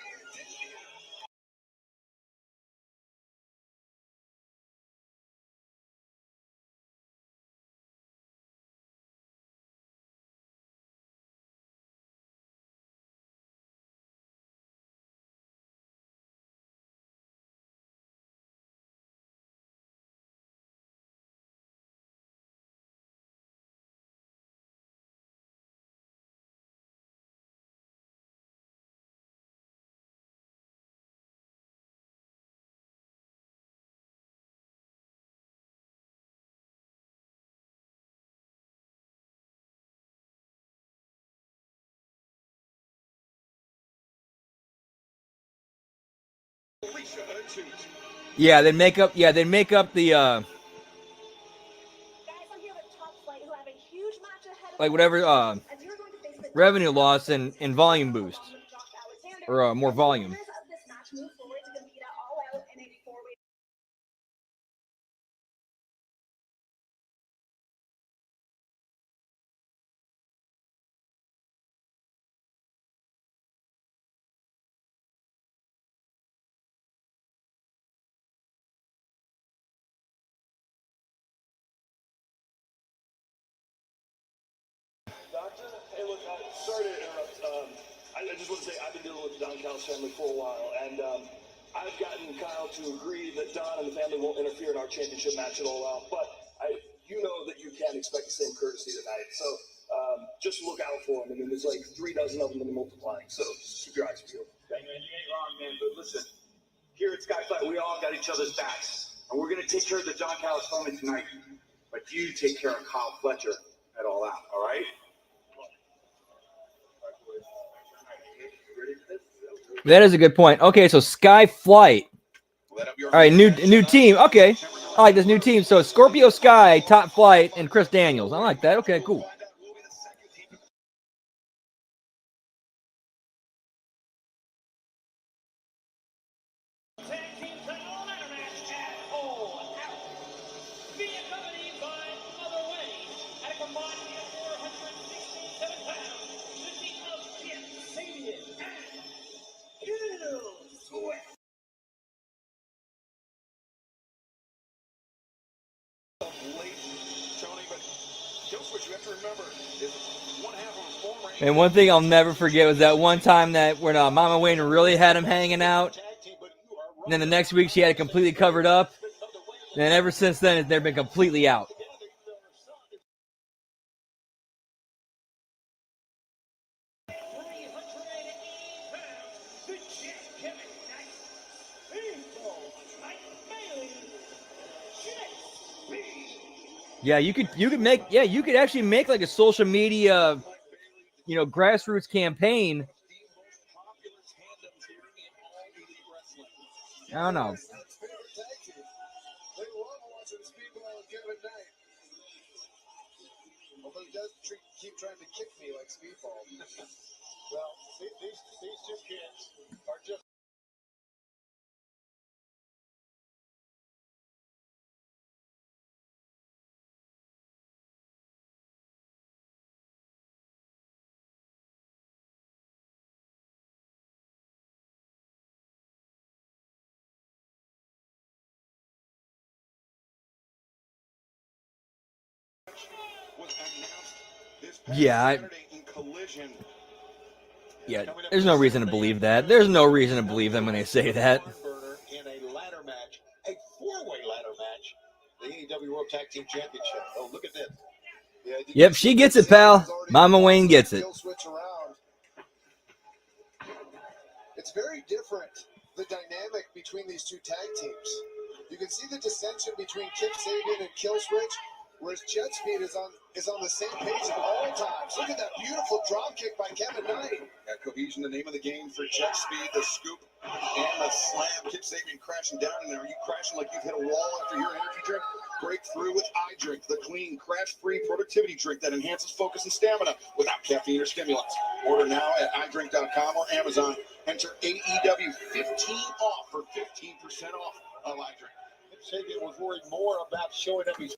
Yeah, then make up. Yeah, then make up the Guys, I'm here with Top Flight, who have a huge match ahead of like us, whatever as you're going to face the revenue loss and volume boost or more volume. winners of this match move forward to compete at All Out in a four-way. Doctor, hey, look, sorry to interrupt. I just want to say I've been dealing with the Don Callis family for a while, and I've gotten Kyle to agree that Don and the family won't interfere in our championship match at All Out, but you know that you can't expect the same courtesy tonight, so just look out for them. I mean, there's like 3 dozen of them and they're multiplying, so just keep your eyes peeled. Hey, man, you ain't wrong, man, but listen, here at Skyfight, we all got each other's backs, and we're going to take care of the Don Callis family tonight, but you take care of Kyle Fletcher at All Out, all right? That is a good point. Okay, so Sky Flight. All right, new team. Okay, I like this new team. So Scorpio Sky, Top Flight, and Chris Daniels. I like that. Okay, cool. And one thing I'll never forget was that one time that when Mama Wayne really had him hanging out, and then the next week she had it completely covered up, and ever since then they've been completely out. Yeah, you could actually make like a social media, grassroots campaign. I don't know. They love watching Speedball and Kevin Knight. Although he does keep trying to kick me like Speedball. Well, these two kids are just. Yeah, there's no reason to believe that. There's no reason to believe them when they say that. In a ladder match, a four-way ladder match, the AEW World Tag Team Championship. Oh, look at this. Yep, she gets it, pal. Mama Wayne gets it. It's very different, the dynamic between these two tag teams. You can see the dissension between Kip Sabian and Killswitch, whereas Jet Speed is on the same page at all times. Look at that beautiful drop kick by Kevin Knight. Yeah, cohesion, the name of the game for Jet Speed, the scoop and the slam. Kip Sabian crashing down in there. Are you crashing like you've hit a wall after your energy drink? Break through with iDrink, the clean, crash-free productivity drink that enhances focus and stamina without caffeine or stimulants. Order now at iDrink.com or Amazon. Enter AEW 15 off for 15% off of iDrink. Kip Sabian was worried more about showing up his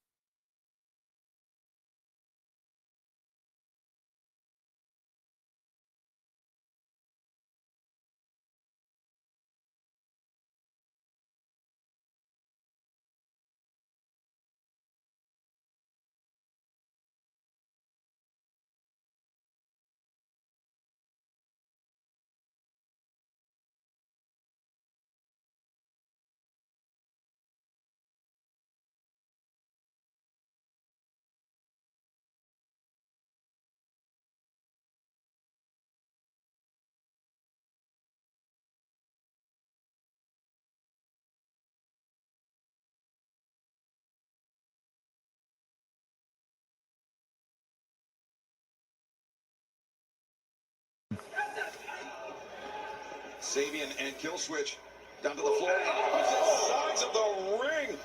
Sabian and Killswitch down to the floor. Opposite sides of the ring.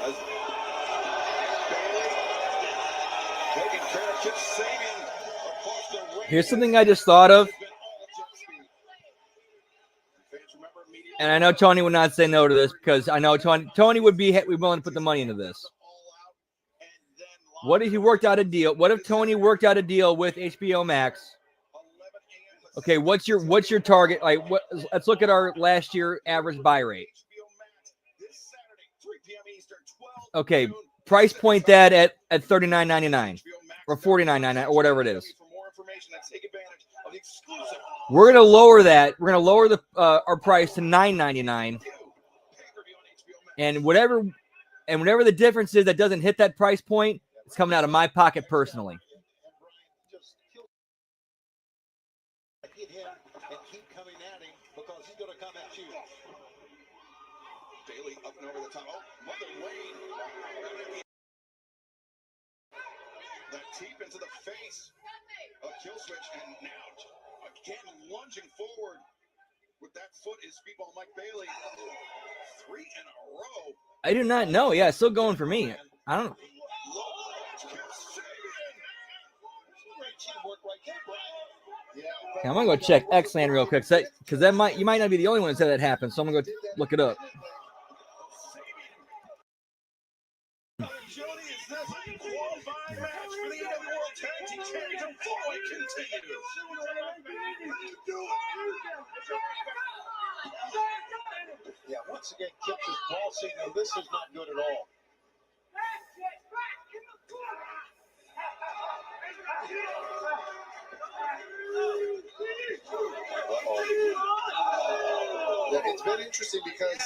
As Bailey taking care of Kip Sabian across the ring. Here's something I just thought of. And I know Tony would not say no to this because I know Tony would be willing to put the money into this. What if he worked out a deal? What if Tony worked out a deal with HBO Max? Okay, what's your target? Like, let's look at our last year average buy rate. Okay, price point that at $39.99 or $49.99 or whatever it is. We're gonna lower that. We're gonna lower our price to $9.99, and whatever the difference is that doesn't hit that price point, it's coming out of my pocket personally. hit him and keep coming at him because he's going to come at you. Bailey up and over the top. Oh, Mother Wayne. The teep into the face of Killswitch, and now again lunging forward with that foot is Speedball Mike Bailey. 3 in a row. I do not know. Yeah, still going for me. I don't. Okay, I'm gonna go check X-Land real quick, because you might not be the only one that said that happened. So I'm gonna go look it up. Jody, is this qualifying match for the AEW World Tag Team Championship? Boy, continues. Yeah, once again, Kip is bossing, and this is not good at all. Yeah, it's been interesting because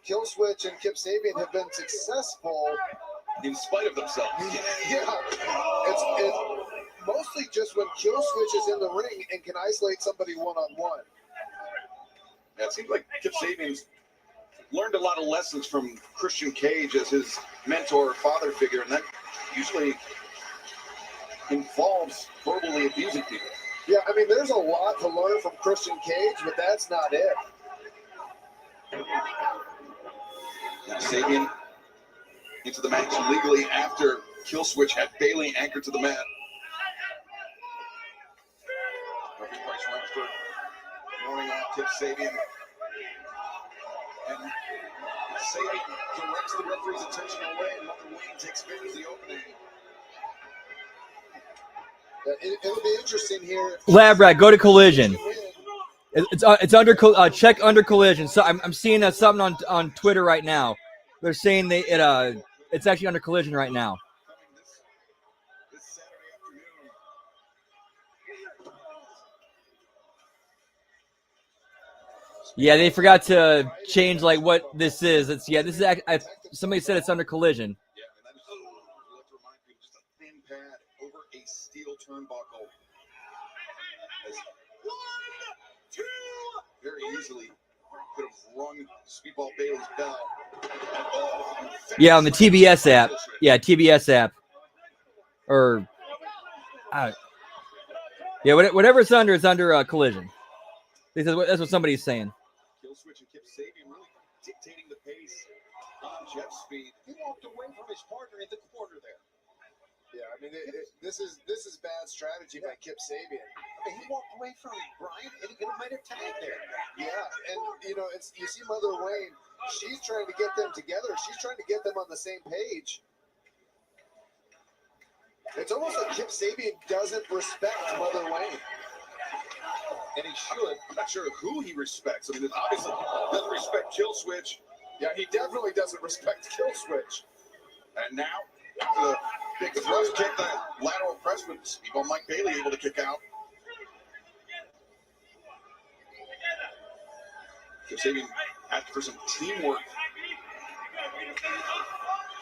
Killswitch and Kip Sabian have been successful in spite of themselves. Yeah, it's mostly just when Killswitch is in the ring and can isolate somebody one-on-one. Yeah, it seems like Kip Sabian's learned a lot of lessons from Christian Cage as his mentor or father figure, and that usually involves verbally abusing people. Yeah, I mean, there's a lot to learn from Christian Cage, but that's not it. Now Sabian into the match legally after Killswitch had Bailey anchored to the mat. Price Webster warning off Kip Sabian. And Sabian directs the referee's attention away, and Mother Wayne takes advantage of the opening. It'll be interesting here. Lab Rat, go to Collision. It's under check under Collision. So I'm seeing something on Twitter right now. They're saying it's actually under Collision right now. This Saturday afternoon. Yeah, they forgot to change like what this is. This is somebody said it's under Collision. Yeah, and that is let's remind you, just a thin pad over a steel turnbuckle. As 1, 2, very easily could have rung Speedball Bailey's bell. Yeah, on the TBS app. Yeah, TBS app. Or, yeah, whatever it's under Collision. That's what somebody's saying. Kill switch and Kip Sabian really dictating the pace on jet speed. He walked away from his partner in the corner there. Yeah, I mean, this is bad strategy by Kip Sabian. I mean, he walked away from him, Brian, and he could have made a tag there. Yeah, and you see Mother Wayne. She's trying to get them together. She's trying to get them on the same page. It's almost like Kip Sabian doesn't respect Mother Wayne. And he should. I'm not sure who he respects. I mean, obviously doesn't respect Kill Switch. Yeah, he definitely doesn't respect Kill Switch. And now, the big thrust kick, the lateral press with Speedball Mike Bailey able to kick out. Kip Sabian asking for some teamwork.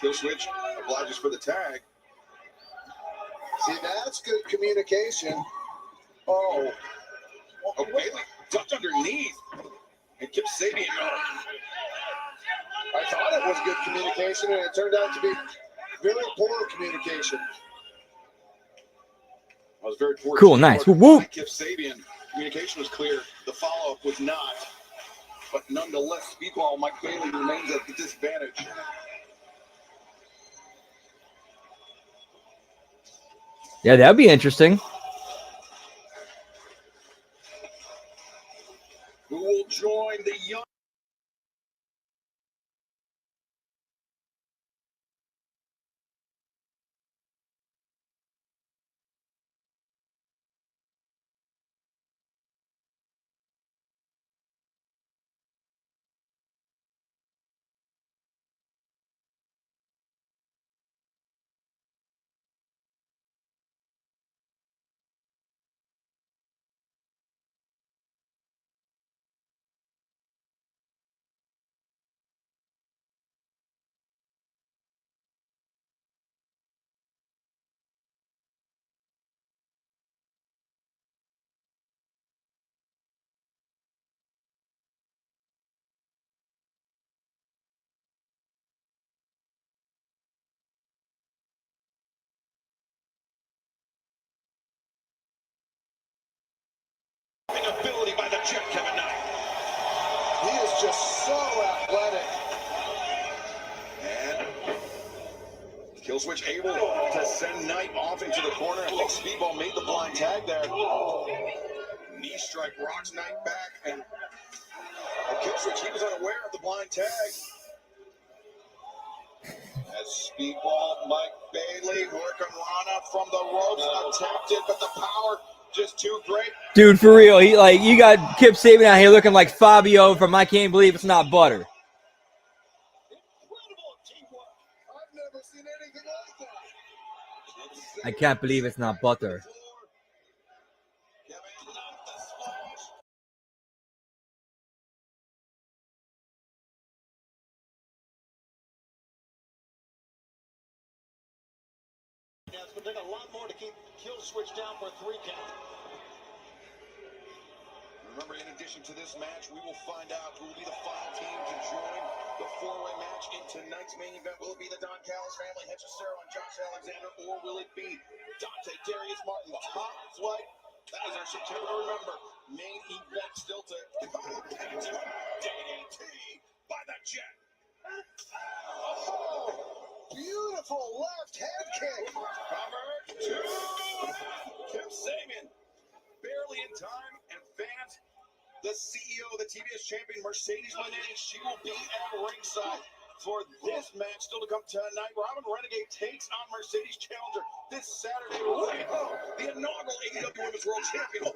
Kill Switch obliges for the tag. See, that's good communication. Oh, Bailey ducked underneath. And Kip Sabian. I thought it was good communication, and it turned out to be very poor communication. I was very poor. Cool, nice. Whoop. Kip Sabian. Communication was clear. The follow-up was not. But nonetheless, Speedball Mike Bailey remains at a disadvantage. Yeah, that'd be interesting. Who will join the young? Ability by the Jet, Kevin Knight. He is just so athletic. And Killswitch able to send Knight off into the corner. I think Speedball made the blind tag there. Knee strike rocks Knight back, and Killswitch, he was unaware of the blind tag. As Speedball Mike Bailey working Rana from the ropes, attacked it, but the power just too great. Dude, for real, you got Kip Sabian out here looking like Fabio from I Can't Believe It's Not Butter. Incredible teamwork. I've never seen anything like that. I can't believe it's not butter. Yeah, it's going to take a lot more to keep Kill Switch down for a 3 count. Remember, in addition to this match, we will find out who will be the final team to join the 4-way match in tonight's main event. Will it be the Don Callis family, Hechicero and Josh Alexander, or will it be Dante Darius Martin, Top Flight? That is our September, remember, main event still to come. DDT by the Jet. Oh, beautiful left head kick. Cover 2. Kip Sabian barely in time, and fans, the CEO of the TBS champion, Mercedes Monet, she will be at ringside for this match still to come tonight. Robin Renegade takes on Mercedes Challenger this Saturday. The inaugural AEW Women's World Champion.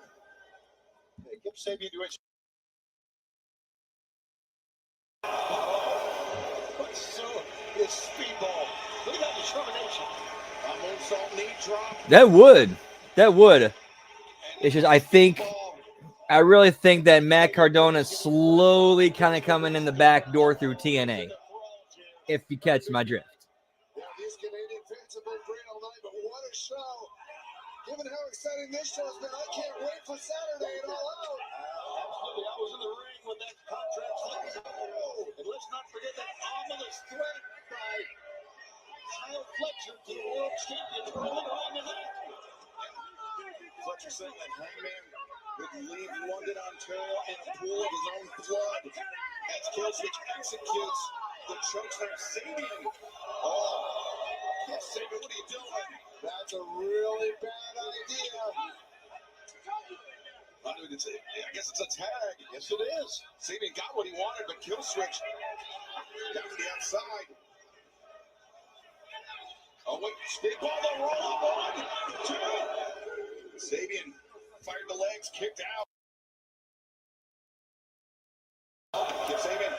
Hey, Kip Sabian doing. But so is Speedball. Look at that determination. A moonsault knee drop. That would. It's just I really think that Matt Cardona is slowly kind of coming in the back door through TNA. If you catch my drift. Yeah, these Canadian fans have been great all night, but what a show. Given how exciting this show has been, I can't wait for Saturday and All Out. Absolutely. I was in the ring when that contract signed. And let's not forget that ominous threat by Kyle Fletcher to the world champions earlier on the night. Fletcher saying that Hangman would leave London, Ontario in a pool of his own blood as Killswitch executes the chokeslam. Sabian. Oh, yes, Sabian, what are you doing? That's a really bad idea. I guess it's a tag. Yes, it is. Sabian got what he wanted, but Killswitch down to the outside. Oh, wait. Speedball the roll. 1, 2. Sabian fired the legs, kicked out. Give Sabian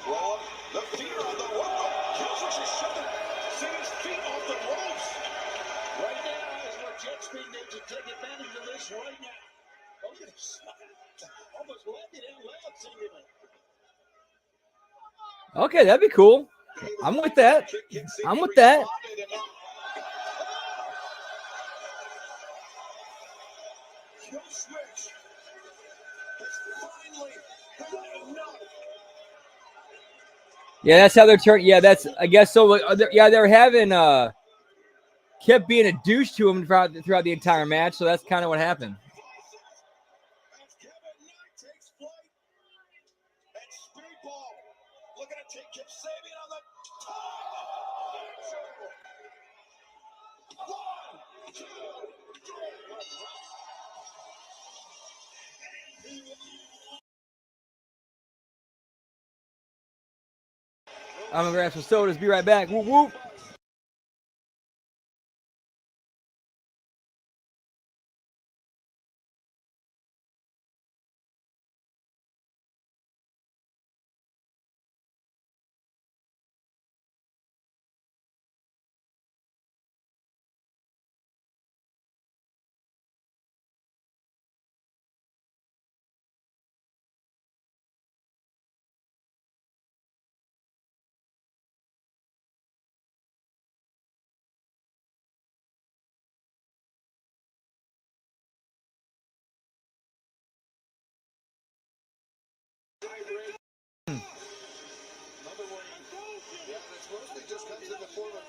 roll up. The feet are on the rope. Oh, Killswitch is shoving Sabian's feet off the ropes. Right now is what Jet Speed needs to take advantage of this right now. Oh, look at this. Almost landed out loud, seemingly. Okay, that'd be cool. I'm with that. I'm with that. Killswitch has finally had enough. Yeah, that's how they're turning. Yeah, that's, I guess so. Yeah, they're having kept being a douche to him throughout the entire match. So that's kind of what happened. As Kevin Knight takes flight, and Speedball looking to take Kip Sabian on the top. 1, 2, 3. I'm gonna grab some sodas. Be right back. Whoop whoop.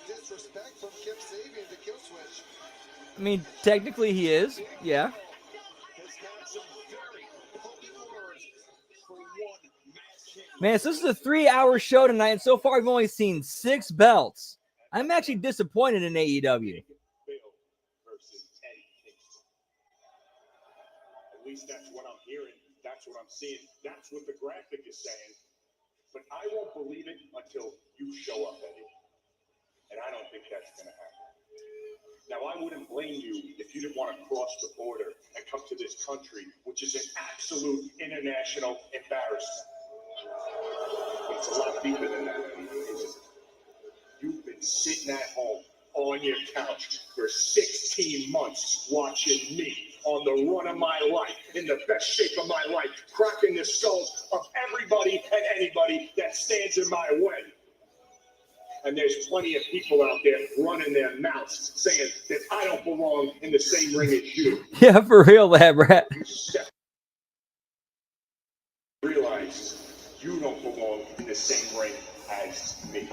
Disrespect from Kip Sabian to Killswitch. I mean, technically he is. Yeah. Man, so this is a 3-hour show tonight, and so far I've only seen 6 belts. I'm actually disappointed in AEW. At least that's what I'm hearing. That's what I'm seeing. That's what the graphic is saying. But I won't believe it until you show up, Eddie. And I don't think that's going to happen. Now, I wouldn't blame you if you didn't want to cross the border and come to this country, which is an absolute international embarrassment. But it's a lot deeper than that, Eddie. You've been sitting at home on your couch for 16 months watching me on the run of my life, in the best shape of my life, cracking the skulls of everybody and anybody that stands in my way. And there's plenty of people out there running their mouths saying that I don't belong in the same ring as you. Yeah, for real, Lab Rat. You realize you don't belong in the same ring as me.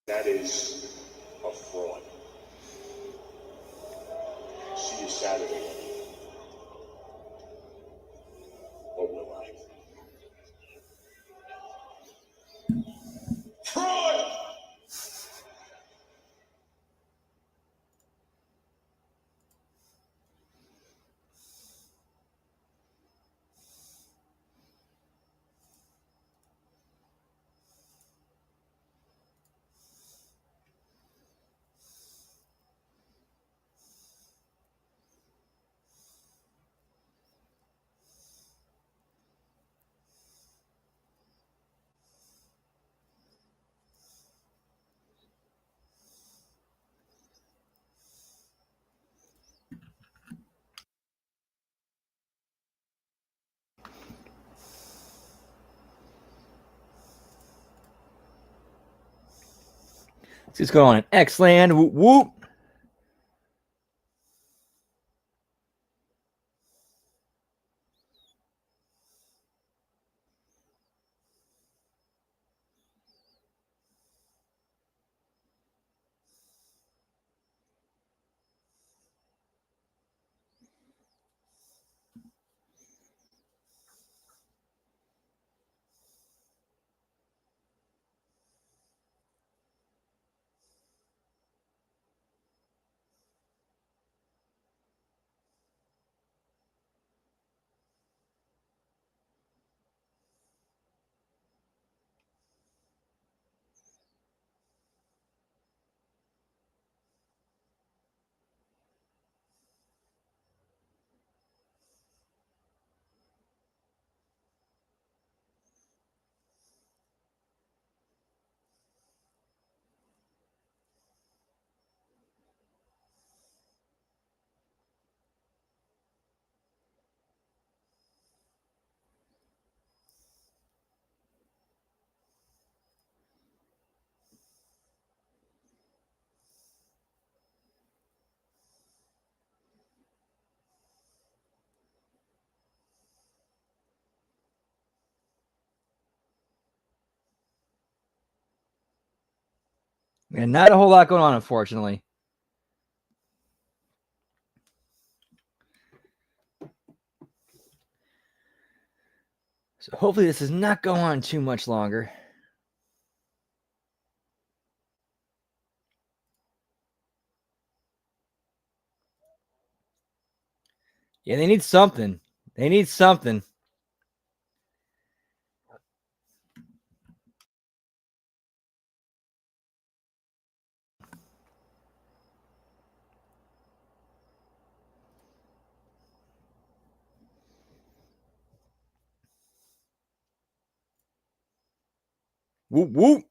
That is a fraud. See you Saturday. Or will I? Fraud! See what's going on in X-Land. Whoop, whoop. And not a whole lot going on, unfortunately. So hopefully this does not go on too much longer. Yeah, they need something. They need something. Whoop, whoop.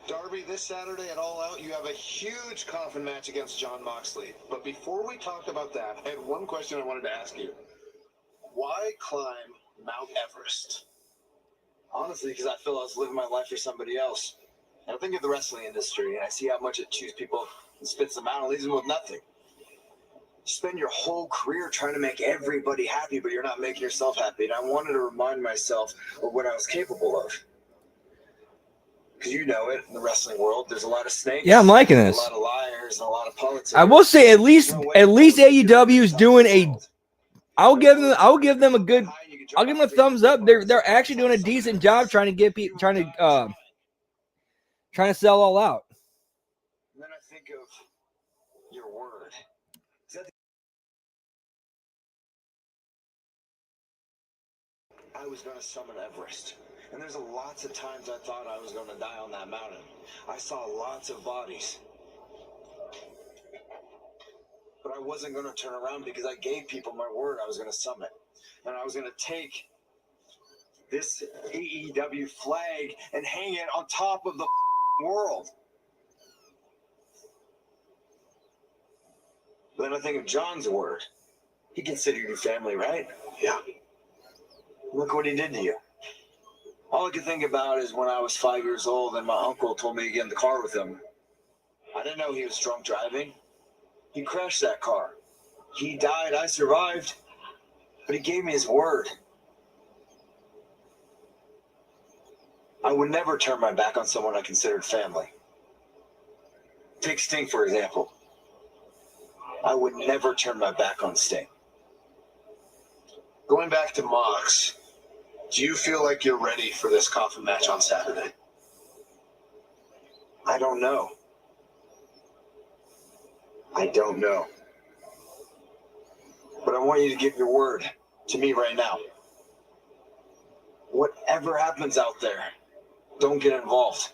Darby, this Saturday at All Out, you have a huge coffin match against John Moxley. But before we talk about that, I had one question I wanted to ask you. Why climb Mount Everest? Honestly, because I feel I was living my life for somebody else. And I think of the wrestling industry, and I see how much it chews people and spits them out and leaves them with nothing. You spend your whole career trying to make everybody happy, but you're not making yourself happy. And I wanted to remind myself of what I was capable of. Because you know it, in the wrestling world, there's a lot of snakes. Yeah, I'm liking this. A lot of liars and a lot of politics. I will say at least AEW is doing a. I'll give them a good. I'll give them a thumbs up. They're actually doing a decent job trying to get people trying to sell All Out. And then I think of your word. I was going to summit Everest. And there's lots of times I thought I was going to die on that mountain. I saw lots of bodies. But I wasn't going to turn around because I gave people my word I was going to summit. And I was going to take this AEW flag and hang it on top of the world. But then I think of John's word. He considered you family, right? Yeah. Look what he did to you. All I could think about is when I was 5 years old and my uncle told me to get in the car with him. I didn't know he was drunk driving. He crashed that car. He died. I survived. But he gave me his word. I would never turn my back on someone I considered family. Take Sting, for example. I would never turn my back on Sting. Going back to Mox, do you feel like you're ready for this coffin match on Saturday? I don't know. I don't know. But I want you to give your word to me right now. Whatever happens out there, don't get involved.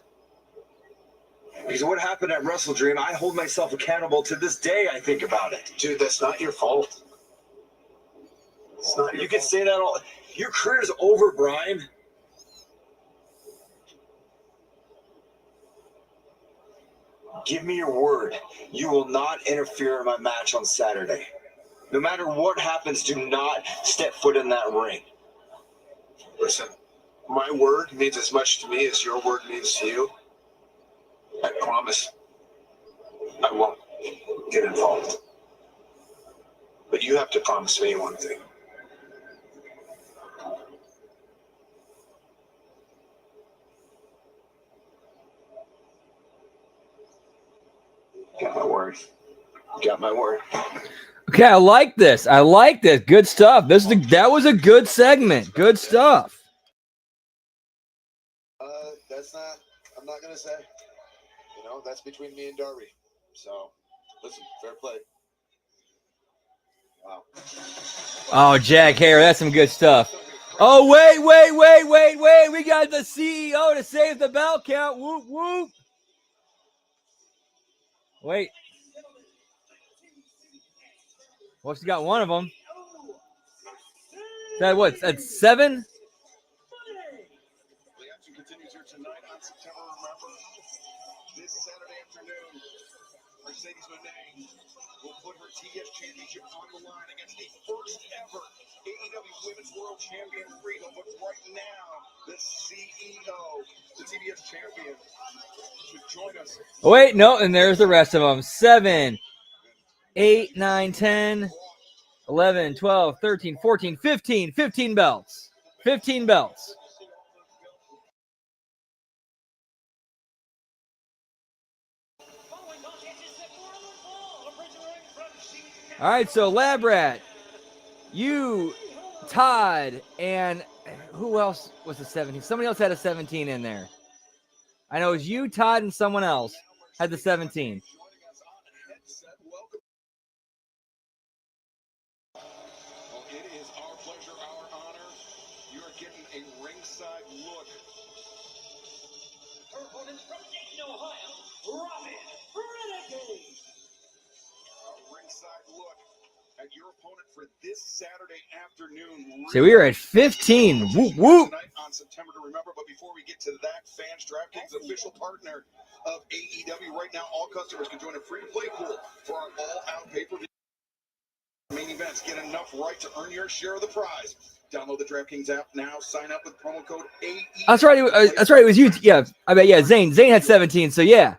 Because what happened at Wrestle Dream, I hold myself accountable to this day. I think about it. Dude, that's not your fault. It's not. You can say that all. Your career's over, Brian. Give me your word. You will not interfere in my match on Saturday. No matter what happens, do not step foot in that ring. Listen, my word means as much to me as your word means to you. I promise I won't get involved. But you have to promise me one thing. Got my word. Got my word. Okay, I like this. I like this. Good stuff. That was a good segment. Good stuff. That's not. I'm not gonna say. You know, that's between me and Darby. So, listen, fair play. Wow. Oh, Jack Hare, that's some good stuff. Oh, wait. We got the CEO to save the bell count. Whoop, whoop. Wait. Well, she got one of them. That what? That's 7? The action continues here tonight on September. Remember, this Saturday afternoon, Mercedes Moné will put her TBS championship on the line against the first ever AEW Women's World Champion Freedom. But right now, the CEO, the TBS champion, should join us. Wait, no, and there's the rest of them. 7, 8, 9, 10, 11, 12, 13, 14, 15. 15 belts. 15 belts. All right, so Lab Rat, you, Todd, and who else was a 17? Somebody else had a 17 in there. I know it was you, Todd, and someone else had the 17. Well, it is our pleasure, our honor. You are getting a ringside look. Her opponent from Dayton, Ohio, Robin Renegade. A ringside look at your opponent for this Saturday afternoon. So we are at 15. Whoop, whoop. Tonight on September to remember, but before we get to that, Fans DraftKings official partner of AEW. Right now, all customers can join a free-to-play pool for our all-out pay-per-view main events. Get enough right to earn your share of the prize. Download the DraftKings app now. Sign up with promo code AEW. That's right. That's right. It was you. Yeah, I bet. Yeah, Zane. Zane had 17. So yeah.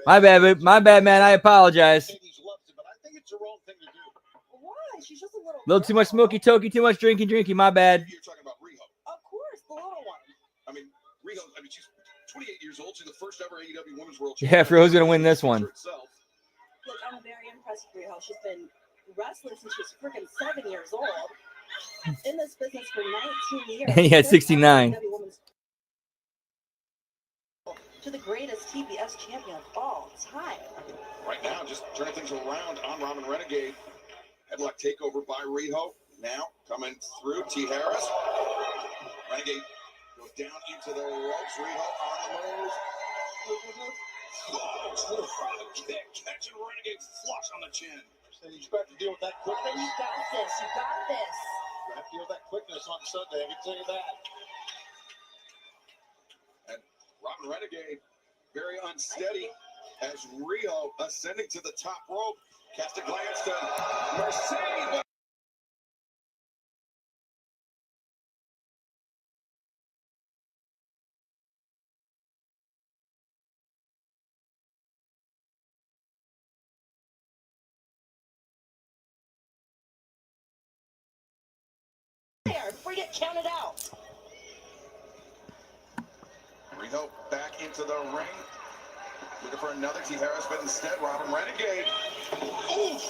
My bad. My bad, man. I apologize. But I think it's the wrong thing to do. Why? She's just a little. Little too much smoky tokey, too much drinky. My bad. You're talking about Riho. Of course, the little one. I mean, Riho, she's 28 years old. She's the first ever AEW Women's World Yeah, for who's going to win this one? Look, I'm very impressed with Riho. She's been wrestling since she was freaking 7 years old. In this business for 19 years. And he had 69. To the greatest TBS champion of all time. Right now, just turning things around on Robin Renegade. Headlock takeover by Riho. Now coming through T. Harris. Renegade goes down into the ropes. Riho on the move. Oh, kick, catching Renegade flush on the chin. So you expect to deal with that quickness? You got this. You got this. You have to deal with that quickness on Sunday. I can tell you that. And Robin Renegade very unsteady as Riho ascending to the top rope. Cast a glance to Mercedes. There, free to count it out. Riho back into the ring. Looking for another T. Harris, but instead, Robin Renegade. Oof!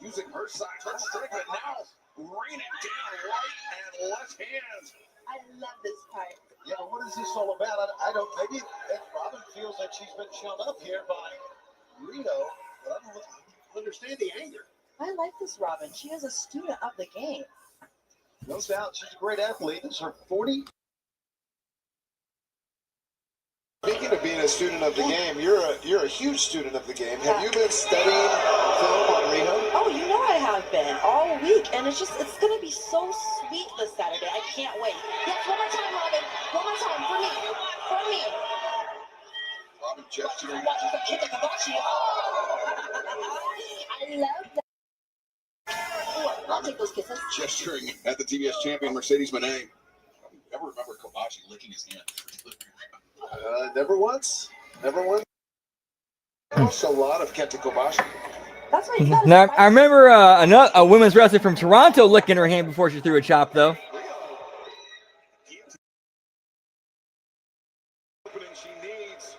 Using her size, her strength, but now raining down right and left hands. I love this part. Yeah, but what is this all about? I don't. Maybe Robin feels like she's been shown up here by Rito, but I don't understand the anger. I like this Robin. She is a student of the game. No doubt, she's a great athlete. This is her 40. Speaking of being a student of the game, you're a huge student of the game. Have you been studying film on Riho? Oh, you know I have been all week, and it's going to be so sweet this Saturday. I can't wait. Yes, one more time, Robin. One more time for me. For me. Robin gesturing. Watching the kick of Kabashi. I love that. Oh, I'll take those kisses. Gesturing at the TBS champion Mercedes Moné. I don't ever remember Kobashi licking his hand. Never once. Never once. Also, a lot of Kenta Kobashi. That's what you got. Now, I remember a women's wrestler from Toronto licking her hand before she threw a chop, though. She needs.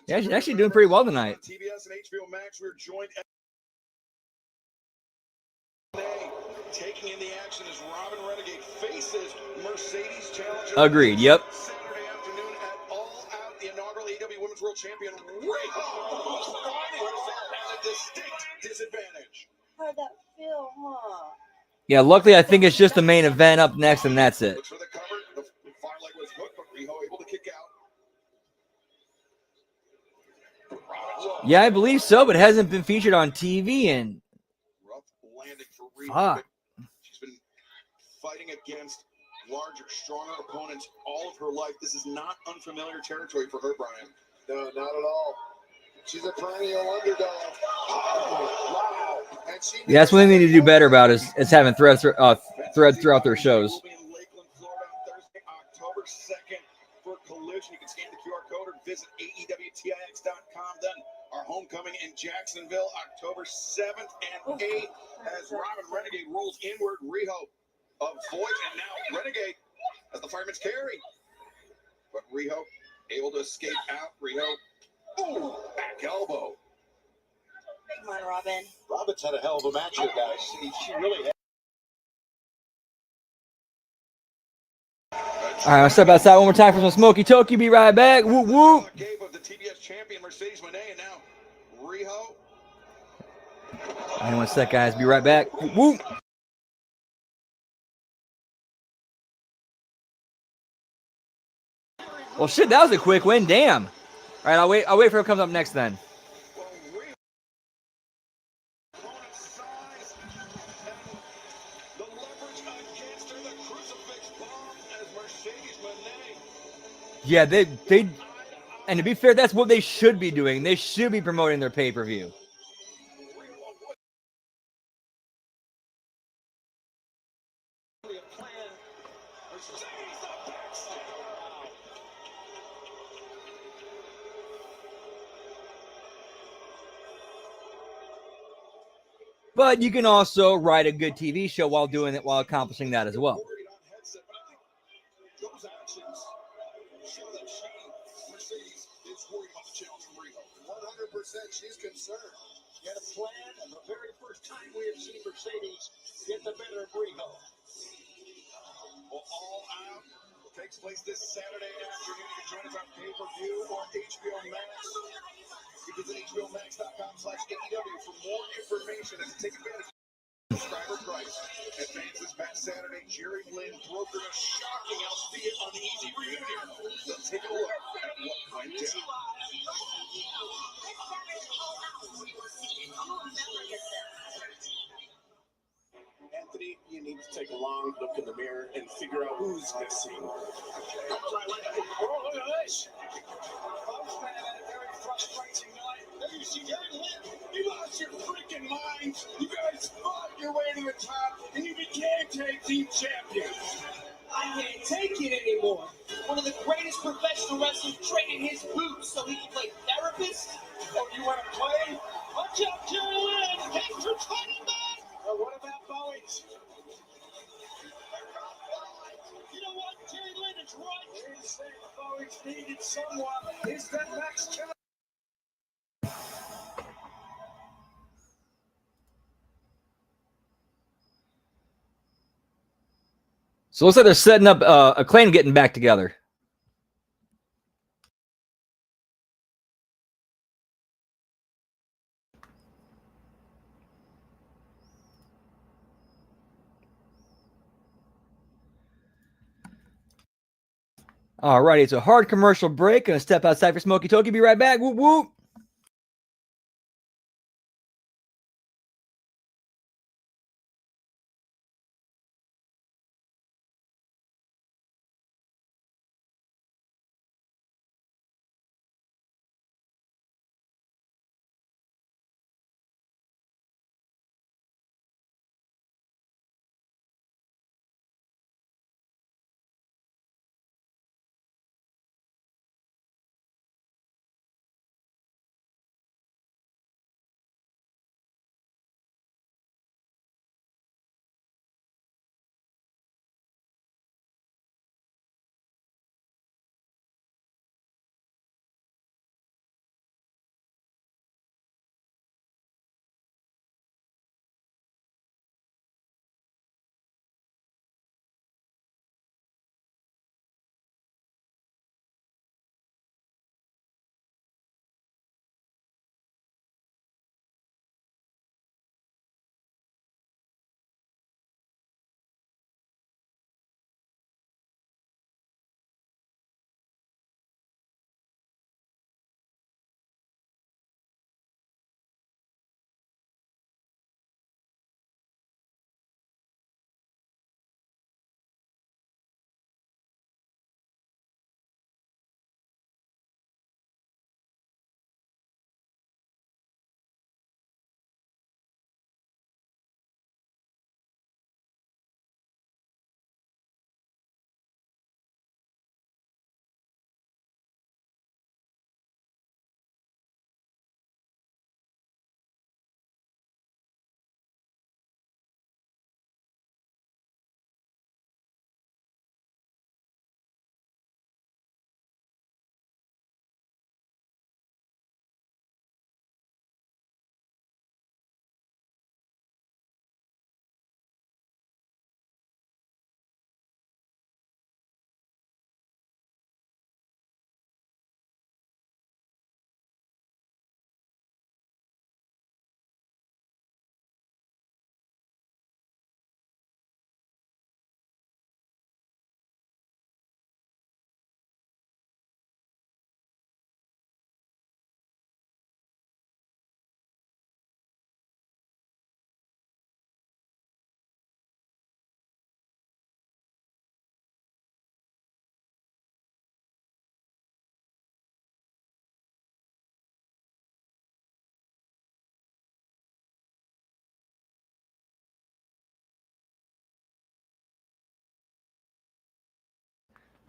Yeah, she's actually doing pretty well tonight. TBS and HBO Max, we're joined. Taking in the action as Robin Renegade faces Mercedes Challenger. Agreed. Yep. Saturday afternoon at All Out, the inaugural AEW Women's World Champion Riho at a distinct disadvantage. How'd that feel, huh? Yeah, luckily I think it's just the main event up next, and that's it. Looks for the cover. The far leg was hooked, but Riho able to kick out. Yeah, I believe so, but it hasn't been featured on TV in. Rough landing for Riho. Fuck. She's been fighting against larger, stronger opponents all of her life. This is not unfamiliar territory for her, Brian. No, not at all. She's a perennial underdog. Oh, wow. And Yeah, that's one thing they need to do better about is having threads throughout their shows. We'll be in Lakeland, Florida on Thursday, October 2nd for Collision. You can scan the QR code or visit AEWTIX.com. Then our homecoming in Jacksonville, October 7th and 8th, as Robin Renegade rolls inward. Riho avoids, and now Renegade as the fireman's carry. But Riho able to escape out. Riho, ooh, back elbow. Come on, Robin. Robin's had a hell of a match here, guys. She really has. All right, I'll step outside one more time for some Smoky Toki. Be right back. Whoop, whoop. Gabe of the TBS champion Mercedes Moné, and now Riho. Hang on one sec, guys. Be right back. Whoop, whoop. Well, shit, that was a quick win. Damn. All right, I'll wait for who comes up next then. Yeah, they and to be fair, that's what they should be doing. They should be promoting their pay-per-view. But you can also write a good TV show while doing it, while accomplishing that as well. Those actions show that Mercedes is worried about the challenge from Riho. 100% she's concerned. She had a plan, and the very first time we have seen Mercedes get the better of Riho. Well, All Out takes place this Saturday afternoon. You can join us on pay-per-view or HBO Max. You can visit HBOMax.com/AEW for more information and to take advantage of the subscriber price. Advances back Saturday. Jerry Lynn brokered a shocking albeit uneasy reunion. So take a look at what went down. Anthony, you need to take a long look in the mirror and figure out who's missing. Oh, look at this. Folks, man, had a very frustrating night. Have you seen Jerry Lynn? You lost your freaking minds. You guys fought your way to the top, and you became tag team champions. I can't take it anymore. One of the greatest professional wrestlers traded his boots so he could play therapist. Oh, you want to play? Watch out, Jerry Lynn. Thanks for fighting back. What about Bowie? He's right. He's always needed someone. Is that Max Killer? So it looks like they're setting up a claim getting back together. All righty, it's a hard commercial break. Gonna step outside for Smokey Toki. Be right back. Whoop whoop.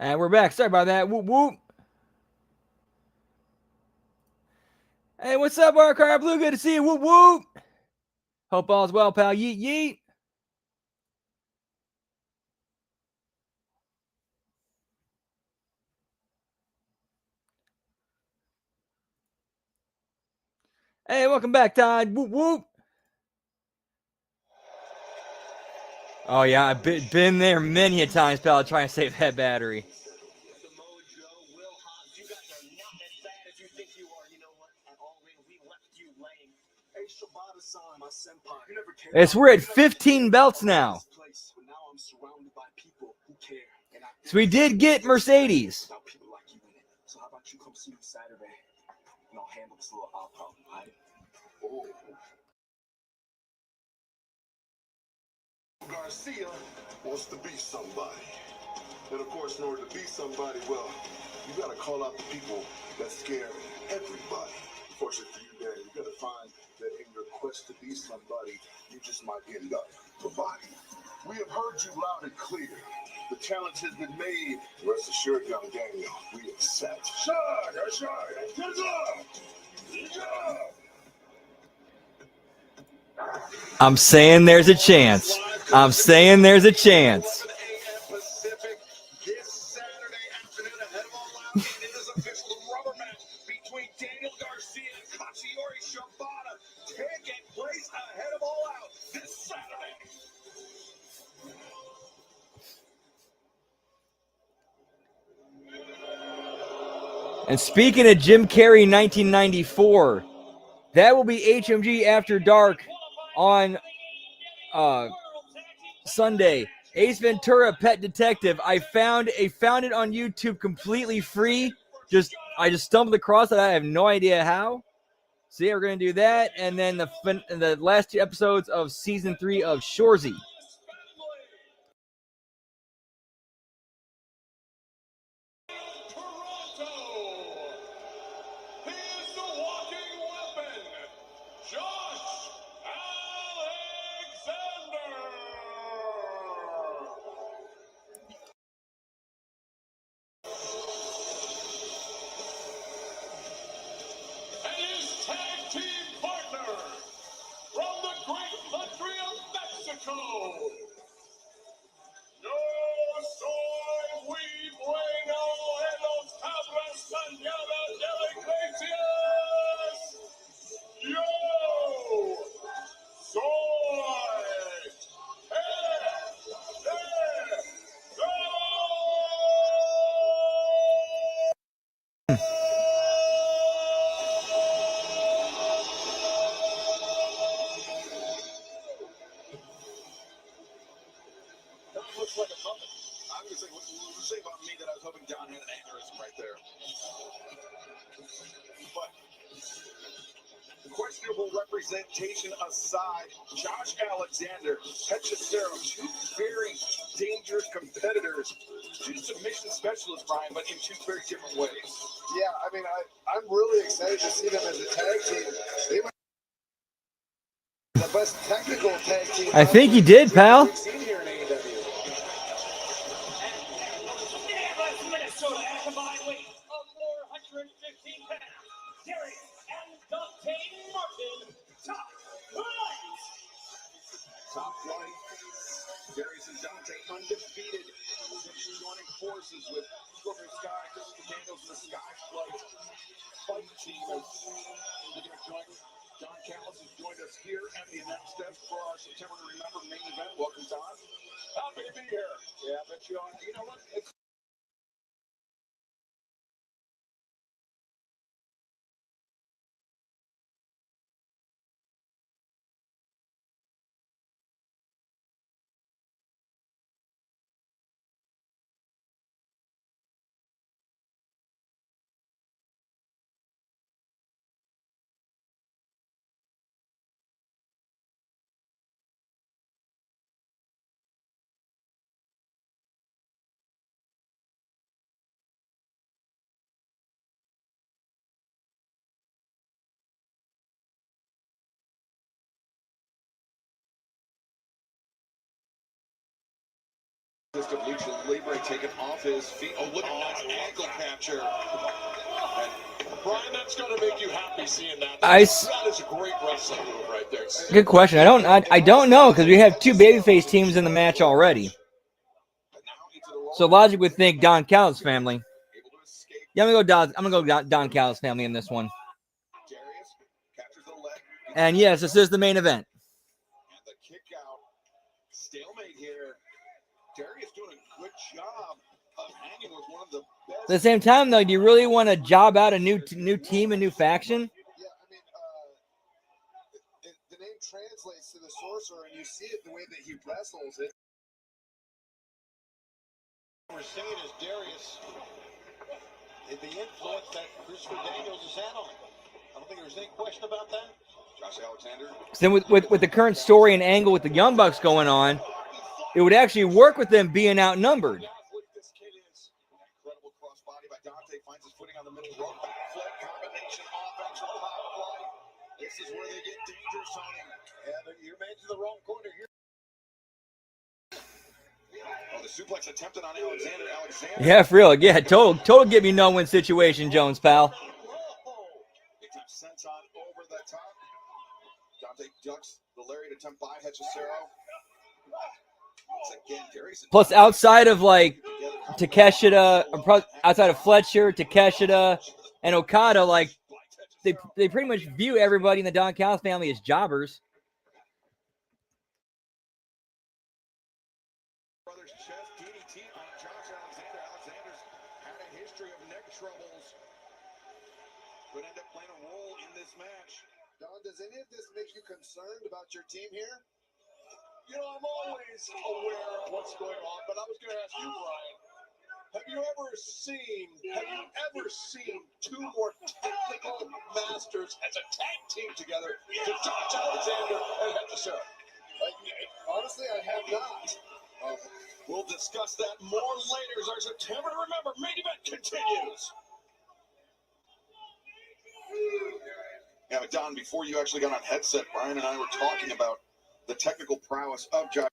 And we're back. Sorry about that. Whoop whoop. Hey, what's up, Car Blue? Good to see you. Whoop whoop. Hope all's well, pal. Yeet yeet. Hey, welcome back, Todd. Whoop whoop. Oh yeah, I've been there many a times, pal, trying to save that battery. Yes, we're at 15 belts now. So we did get Mercedes. So how about you come see me Saturday and I'll handle this little problem, right? Oh. Garcia wants to be somebody. And of course, in order to be somebody, well, you got to call out the people that scare everybody. Unfortunately for you, Dan, you got to find that in your quest to be somebody, you just might end up providing. We have heard you loud and clear. The challenge has been made. Rest assured, young Daniel, we accept. I'm saying there's a chance. I'm saying there's a chance. Pacific this Saturday between Daniel Garcia and Katsuyori Shibata taking place ahead of All Out this Saturday. And speaking of Jim Carrey 1994, that will be HMG After Dark on Sunday. Ace Ventura Pet Detective. I found it on YouTube completely free. I just stumbled across it. I have no idea how. So yeah, we're gonna do that, and then the last 2 episodes of season 3 of Shorzy. Looks like a puppet. I was going to say about me that I was hoping Don had an aneurysm right there. But questionable representation aside, Josh Alexander, Hechicero, 2 very dangerous competitors, 2 submission specialists, Brian, but in 2 very different ways. Yeah, I mean, I'm really excited to see them as a tag team. They might be the best technical tag team. I think you did, pal. We've seen here in AEW. Minnesota at a combined weight of 415 pounds. Darius and Dante Martin, top flight. Top flight. Darius and Dante undefeated. Joining forces with Scorpio Sky, Christopher Daniels, and the Sky Fight team. We're going to join Don Callis has joined us here at the announce desk for our September to Remember main event. Welcome, Don. Happy to be here. Yeah, I bet you are. You know what? It's of Lucha Libre taken off his feet. Oh, look at that ankle capture. Brian, that's going to make you happy seeing that. That is a great wrestling move right there. Good question. I don't know, because we have 2 babyface teams in the match already. So logic would think Don Callis family. Yeah, I'm gonna go Don Callis family in this one. And yes, this is the main event. And the kick out. Stalemate here. Darius doing a good job of hanging with one of the best. At the same time, though, do you really want to job out a new team, a new faction? Yeah, I mean, the name translates to the sorcerer, and you see it the way that he wrestles it. We're seeing is Darius in the influence that Christopher Daniels has had on him. I don't think there's any question about that. Josh Alexander. Then with the current story and angle with the Young Bucks going on, it would actually work with them being outnumbered. This kid is incredible crossbody by Dante, finds his footing on the middle rope, backflip combination offense from top flight. This is where they get dangerous, Tony. Yeah, your man's in the wrong corner here. Oh, the suplex attempted on Alexander. Yeah, for real. Yeah, total get me no-win situation, Jones, pal. Big time sense on over the top. Dante ducks the lariat attempt by Hechicero. Once again, Darius. Plus, outside of like Takeshita, outside of Fletcher, Takeshita, and Okada, like they pretty much view everybody in the Don Callis family as jobbers. Brothers chest DDT on Josh Alexander. Alexander's had a history of neck troubles. Could end up playing a role in this match. Don, does any of this make you concerned about your team here? You know, I'm always aware of what's going on, but I was going to ask you, Brian, have you ever seen two more technical masters as a tag team together to Josh Alexander and Hechicero? Honestly, I have not. We'll discuss that more later as our September to Remember main event continues. Yeah, but Don, before you actually got on headset, Brian and I were talking about the technical prowess of Josh.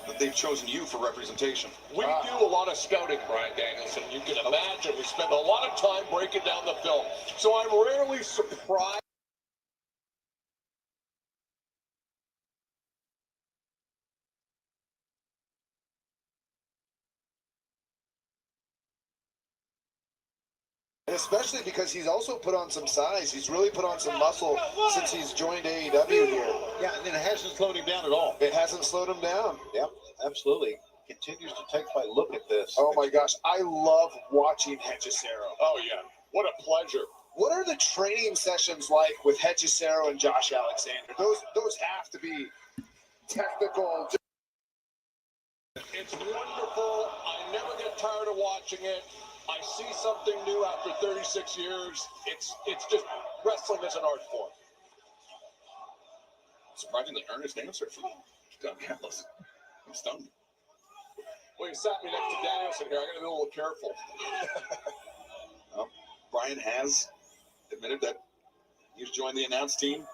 That they've chosen you for representation. We do a lot of scouting, Brian Danielson. You can imagine we spend a lot of time breaking down the film. So I'm rarely surprised. And especially because he's also put on some size. He's really put on some muscle since he's joined AEW here. Yeah, and it hasn't slowed him down at all. It hasn't slowed him down. Yep, absolutely. Continues to take my look at this. Oh my gosh, I love watching Hechicero. Oh yeah, what a pleasure. What are the training sessions like with Hechicero and Josh Alexander? Those have to be technical. It's wonderful. I never get tired of watching it. I see something new after 36 years. It's just wrestling as an art form. Surprisingly earnest answer from Don Callis. I'm stunned. Well, you sat me next to Danielson here. I got to be a little careful. Well, Brian has admitted that you've joined the announce team.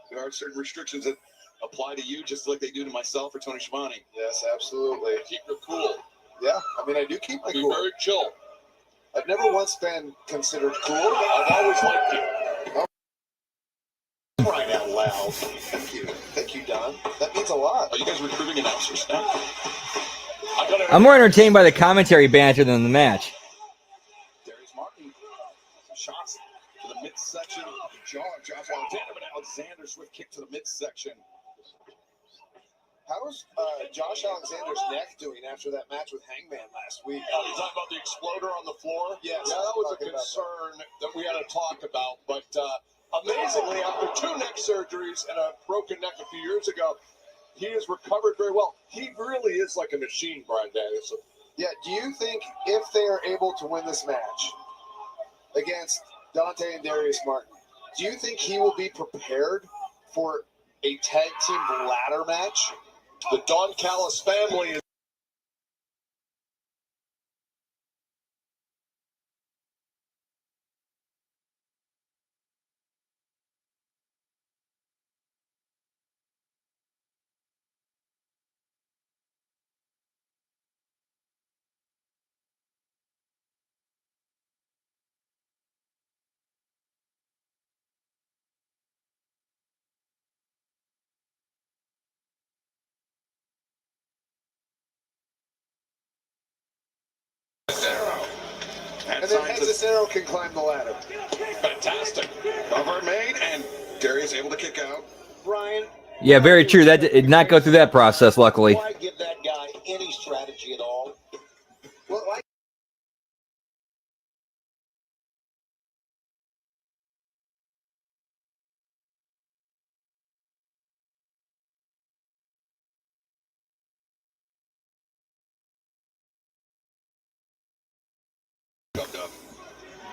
There are certain restrictions that apply to you, just like they do to myself or Tony Schiavone. Yes, absolutely. Keep your cool. Yeah, I mean, I do keep my Be cool. very chill. I've never once been considered cool. I've always liked you. Crying out loud. Thank you, Don. That means a lot. Are you guys recruiting announcers now? I'm more entertained by the commentary banter than the match. Darius Martin. Shots to the midsection. Josh Alexander, but Alexander swift kick to the midsection. How's Josh Alexander's neck doing after that match with Hangman last week? Oh, you talking about the exploder on the floor? Yes. Yeah, that was a concern that we had to talk about. But amazingly, after 2 neck surgeries and a broken neck a few years ago, he has recovered very well. He really is like a machine, Brian Danielson. Yeah, do you think if they are able to win this match against Dante and Darius Martin, do you think he will be prepared for a tag team ladder match? The Don Callis family is And then Hechicero can climb the ladder. fantastic. Cover made, and Darius able to kick out. Brian. Yeah, very true. That did not go through that process, luckily. Why give that guy any strategy at all? Well,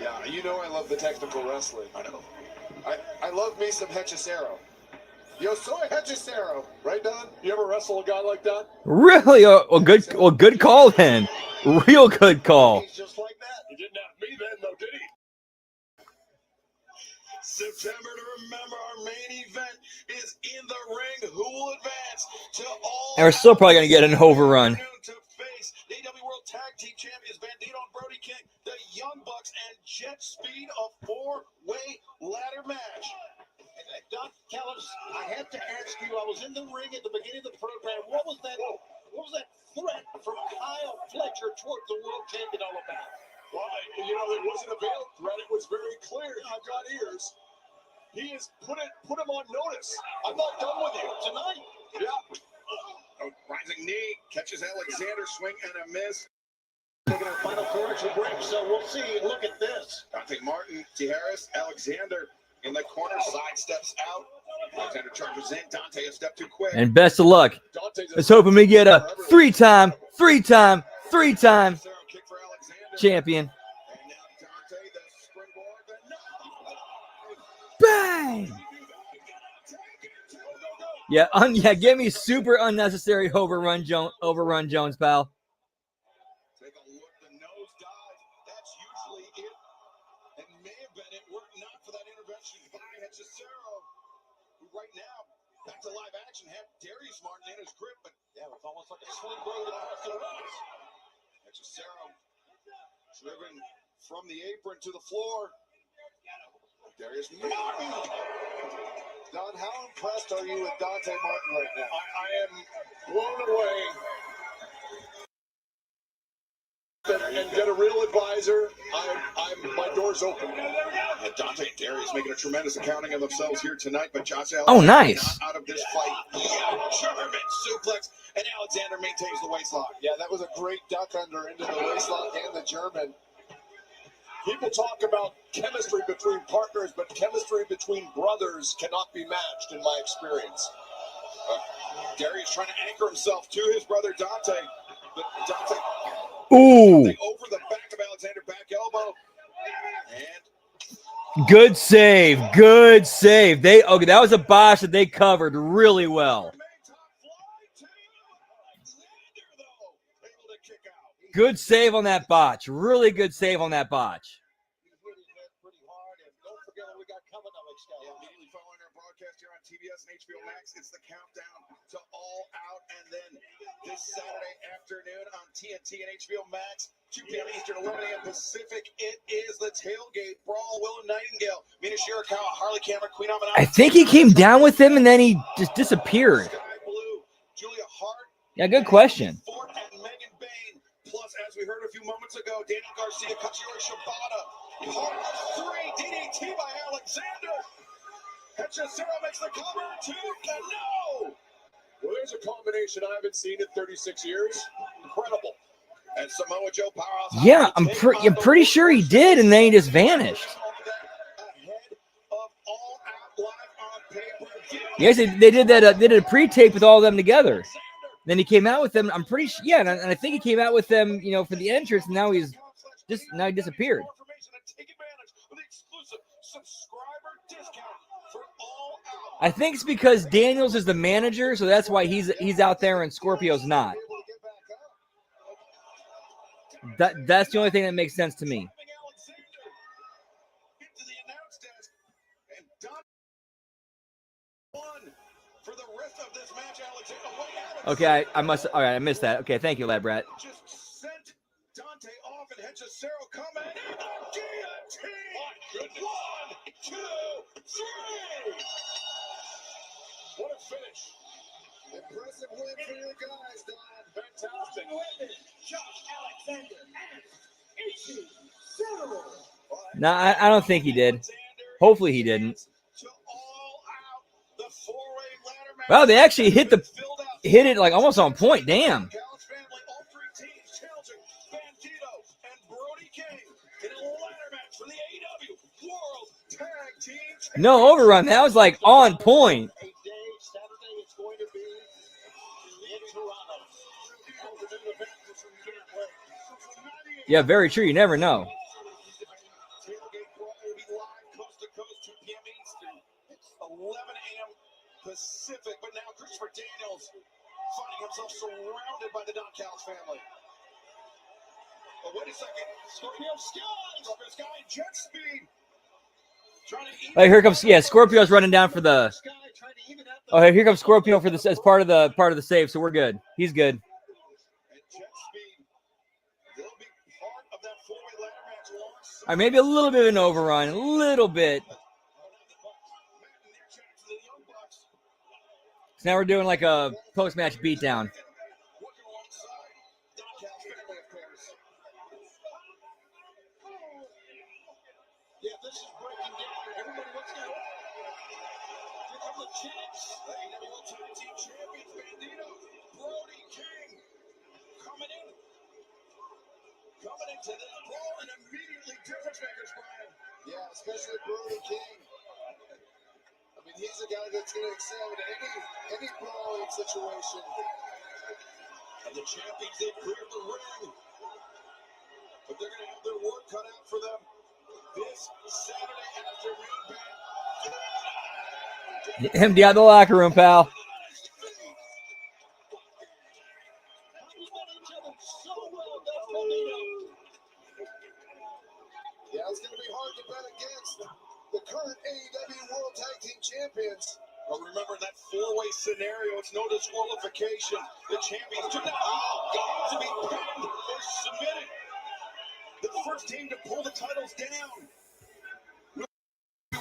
yeah, you know I love the technical wrestling. I know. I love me some Hechicero. Yo soy Hechicero, right, Don? You ever wrestle a guy like that? Really? Good call then. Real good call. He's just like that. He didn't have me then, though, did he? September to Remember, our main event is in the ring. Who will advance to all? And we're still probably going to get an overrun. To face the AEW World Tag Team Champions Bandito and Brody King, the Young Bucks, and Jet Speed, a 4-way ladder match. Don Callis, I have to ask you, I was in the ring at the beginning of the program. What was that What was that threat from Kyle Fletcher toward the world champion all about? Well, it wasn't a veiled threat. It was very clear. I've got ears. He has put him on notice. I'm not done with you tonight. Yeah. Rising knee catches Alexander, swing and a miss. Taking a final correction break, so we'll see. Look at this. Dante Martin, Tijeras, Alexander in the corner, sidesteps out. Alexander charges in. Dante a step too quick. And best of luck. Let's hope we get a three-time champion. Bang! Yeah, give me super unnecessary overrun Jones, pal. Take a look, the nosedive. That's usually it. And may have been it were it not for that intervention by Hechicero, who right now, back to live action, had Darius Martin in his grip, but yeah, it was almost like a swing blade across the rise. Hechicero driven from the apron to the floor. Darius Martin. Don, how impressed are you with Dante Martin right now? I am blown away. And get a real advisor. My door's open. And Dante and Darius making a tremendous accounting of themselves here tonight, but Josh Alexander Oh, nice. not out of this fight. Yeah, German suplex, and Alexander maintains the waistlock. Yeah, that was a great duck under into the waistlock and the German. People talk about chemistry between partners, but chemistry between brothers cannot be matched, in my experience. Darius trying to anchor himself to his brother Dante, but Dante over the back of Alexander, back elbow, and Good save. That was a botch that they covered really well. Good save on that botch. Really good save on that botch. Immediately following our broadcast here on TBS and HBO Max, it's the countdown to All Out, and then this Saturday afternoon on TNT and HBO Max, 2 p.m. Eastern, 11 a.m. Pacific, it is the Tailgate Brawl. Willow Nightingale, Mina Shirakawa, Harley Cameron, Queen Amidala. I think he came down with him and then he just disappeared. Sky Blue, Julia Hart. Yeah, good question. Fort and Megan Bain. Plus, as we heard a few moments ago, Daniel Garcia, Katsuyori Shibata. Part of 3, DDT by Alexander. Hechicero makes the cover, 2, and no! Well, there's a combination I haven't seen in 36 years. Incredible. And Samoa Joe powerhouse. Yeah, I'm pretty sure he did, and then he just vanished. Ahead of All Out live on pay-per-view. Yes, they did that. They did a pre-tape with all of them together. Then he came out with them. I'm pretty sure. Yeah, and I think he came out with them, for the entrance. And now he disappeared. I think it's because Daniels is the manager, so that's why he's out there and Scorpio's not. That's the only thing that makes sense to me. Okay, I must. All right, I missed that. Okay, thank you, Lab Rat. Just sent Dante off and Hechicero coming in the guillotine. 1, 2, 3. What a finish. Impressive win for your guys, Don. Fantastic. Josh Alexander and Hechicero. No, I don't think he did. Hopefully he didn't. Wow, they actually hit it like almost on point. Damn. No overrun. That was like on point. Yeah, very true. You never know. Pacific, but now Christopher Daniels finding himself surrounded by the Don Callis family. Oh, wait a second. Scorpio Sky, jet speed. Oh, here comes Scorpio's running down for the. Oh, here comes Scorpio for this as part of the save, so we're good. He's good. All right, maybe a little bit of an overrun, a little bit. So now we're doing like a post-match beatdown. Yeah, this is breaking down. Everybody wants to know. Here come the champs. The AEW World Tag Team Champions, Bandito, Brody King, coming into this brawl and immediately difference makers, Brian. Yeah, especially Brody King. I mean, he's a guy that's going to excel in any brawling situation. And the champions, they cleared the ring. But they're going to have their work cut out for them this Saturday afternoon. Empty out the locker room, pal. Yeah, it's going to be hard to bet against the current AEW World Tag Team Champions. Well, remember that four-way scenario, it's no disqualification. The champions took that. Oh, God, to be pinned or submitted. The first team to pull the titles down.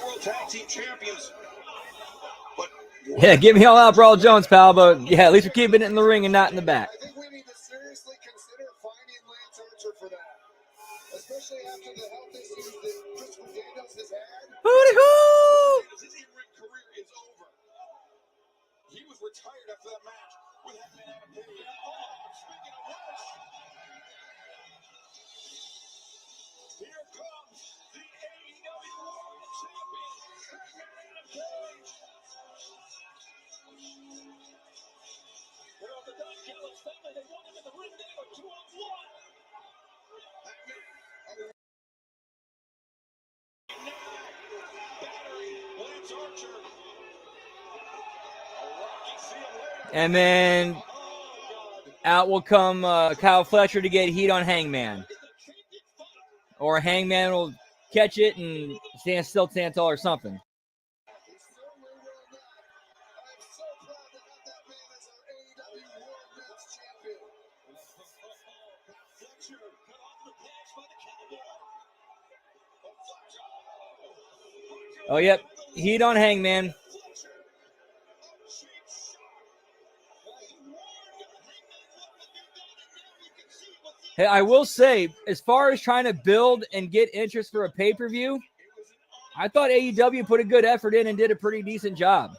World Tag Team Champions. But Yeah, give me all out, Brawl Jones, pal. But yeah, at least we're keeping it in the ring and not in the back. I think we need to seriously consider finding Lance Archer for that. Especially after the health issues that Christopher Daniels has had. Hooty hoo! his in-ring career is over. He was retired after that match with Hangman Adam Page. Oh, speaking of which, here comes the AEW World Champion, Hangman Adam Page. Here are the Don Callis family. They want him in the ring. They are 2-on-1. And then out will come Kyle Fletcher to get heat on Hangman. Or Hangman will catch it and stand tall or something. Oh, yep. Heat on Hangman. Hey, I will say, as far as trying to build and get interest for a pay-per-view, I thought AEW put a good effort in and did a pretty decent job.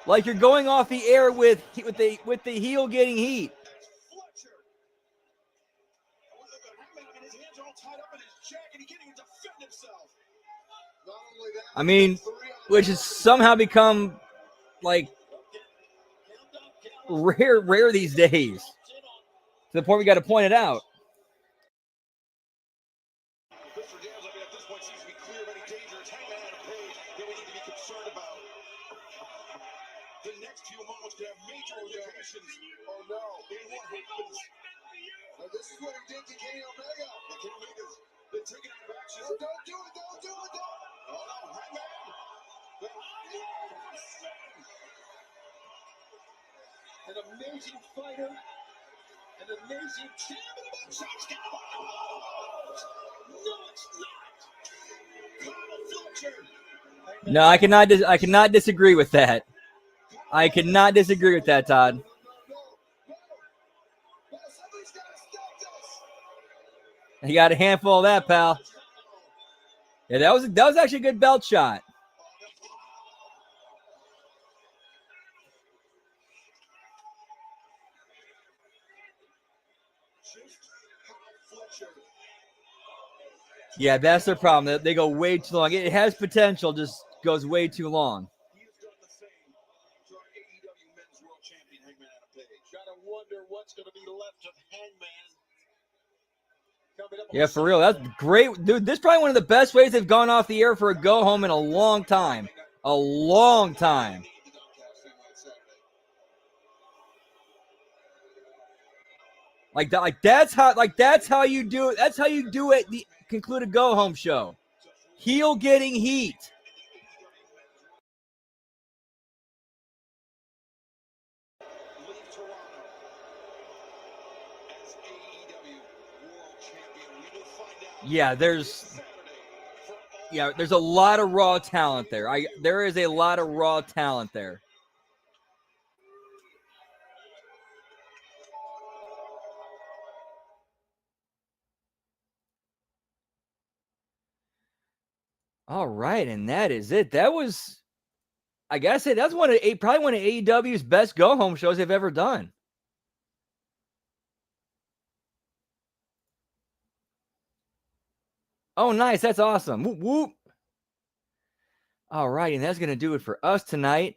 Like you're going off the air with the heel getting heat. I mean, which has somehow become like rare these days. To the point we got to point it out. At this point, seems to be clear of any danger. It's Hangman Adam Page that we need to be concerned about. The next few moments could have major implications. Oh no. In what happens. Now, this is what he did to Kenny Omega. Kenny Omega's been taking out actions. No, don't do it, don't do it, don't. Oh no, Hangman. An amazing fighter, an amazing champion. No, it's not. Kyle Fletcher. No, I cannot disagree with that. I cannot disagree with that, Todd. You got a handful of that, pal. Yeah, that was actually a good belt shot. Yeah, that's their problem. They go way too long. It has potential, just goes way too long. He has done the same to our AEW Men's World Champion, Hangman Adam Page. Gotta wonder what's going to be left of Hangman. Yeah, for real. That's great. Dude, this is probably one of the best ways they've gone off the air for a go-home in a long time. A long time. That's how you do it. That's how you do it. Conclude a go-home show. Heel getting heat. Yeah, there's Yeah, there's a lot of raw talent there. There is a lot of raw talent there. All right, and that is it. That was, I gotta say, that's probably one of AEW's best go-home shows they've ever done. Oh, nice. That's awesome. Whoop, whoop. All right, and that's going to do it for us tonight.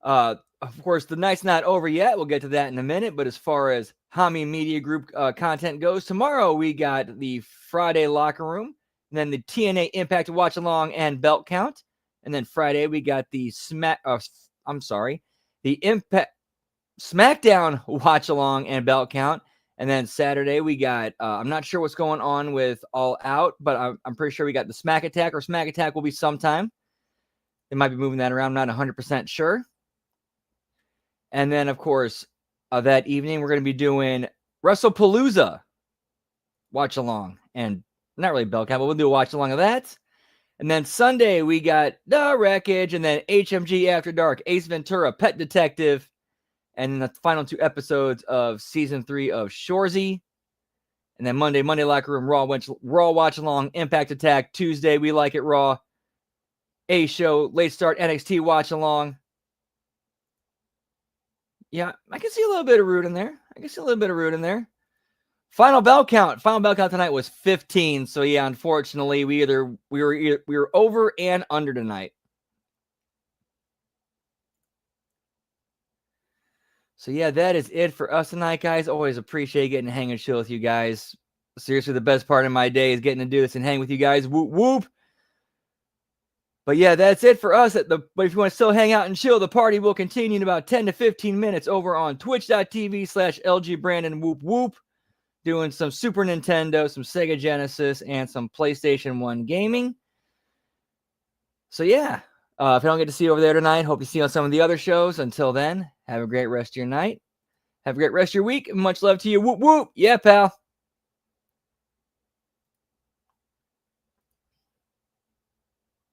Of course, the night's not over yet. We'll get to that in a minute. But as far as Hami Media Group content goes, tomorrow we got the Friday Locker Room, and then the TNA Impact Watch Along and Belt Count. And then Friday we got the Impact SmackDown Watch Along and Belt Count. And then Saturday we got, I'm not sure what's going on with All Out, but I'm pretty sure we got the Smack Attack, or Smack Attack will be sometime. They might be moving that around. I'm not 100% sure. And then, of course, that evening, we're going to be doing WrestlePalooza watch along. And not really Bell Cap, but we'll do a watch along of that. And then Sunday, we got The Wreckage, and then HMG After Dark, Ace Ventura, Pet Detective, and the final 2 episodes of Season 3 of Shoresy. And then Monday Locker Room, Raw Watch Along, Impact Attack. Tuesday, We Like It Raw. A Show, Late Start, NXT Watch Along. Yeah, I can see a little bit of Root in there. Final bell count tonight was 15. So yeah, unfortunately, we were over and under tonight. So yeah, that is it for us tonight, guys. Always appreciate getting to hang and chill with you guys. Seriously, the best part of my day is getting to do this and hang with you guys. Whoop whoop. But yeah, that's it for us. But if you want to still hang out and chill, the party will continue in about 10 to 15 minutes over on twitch.tv/LGBrandon whoop whoop. Doing some Super Nintendo, some Sega Genesis, and some PlayStation 1 gaming. So yeah, if I don't get to see you over there tonight, hope to see you on some of the other shows. Until then, have a great rest of your night. Have a great rest of your week. Much love to you. Whoop whoop. Yeah, pal.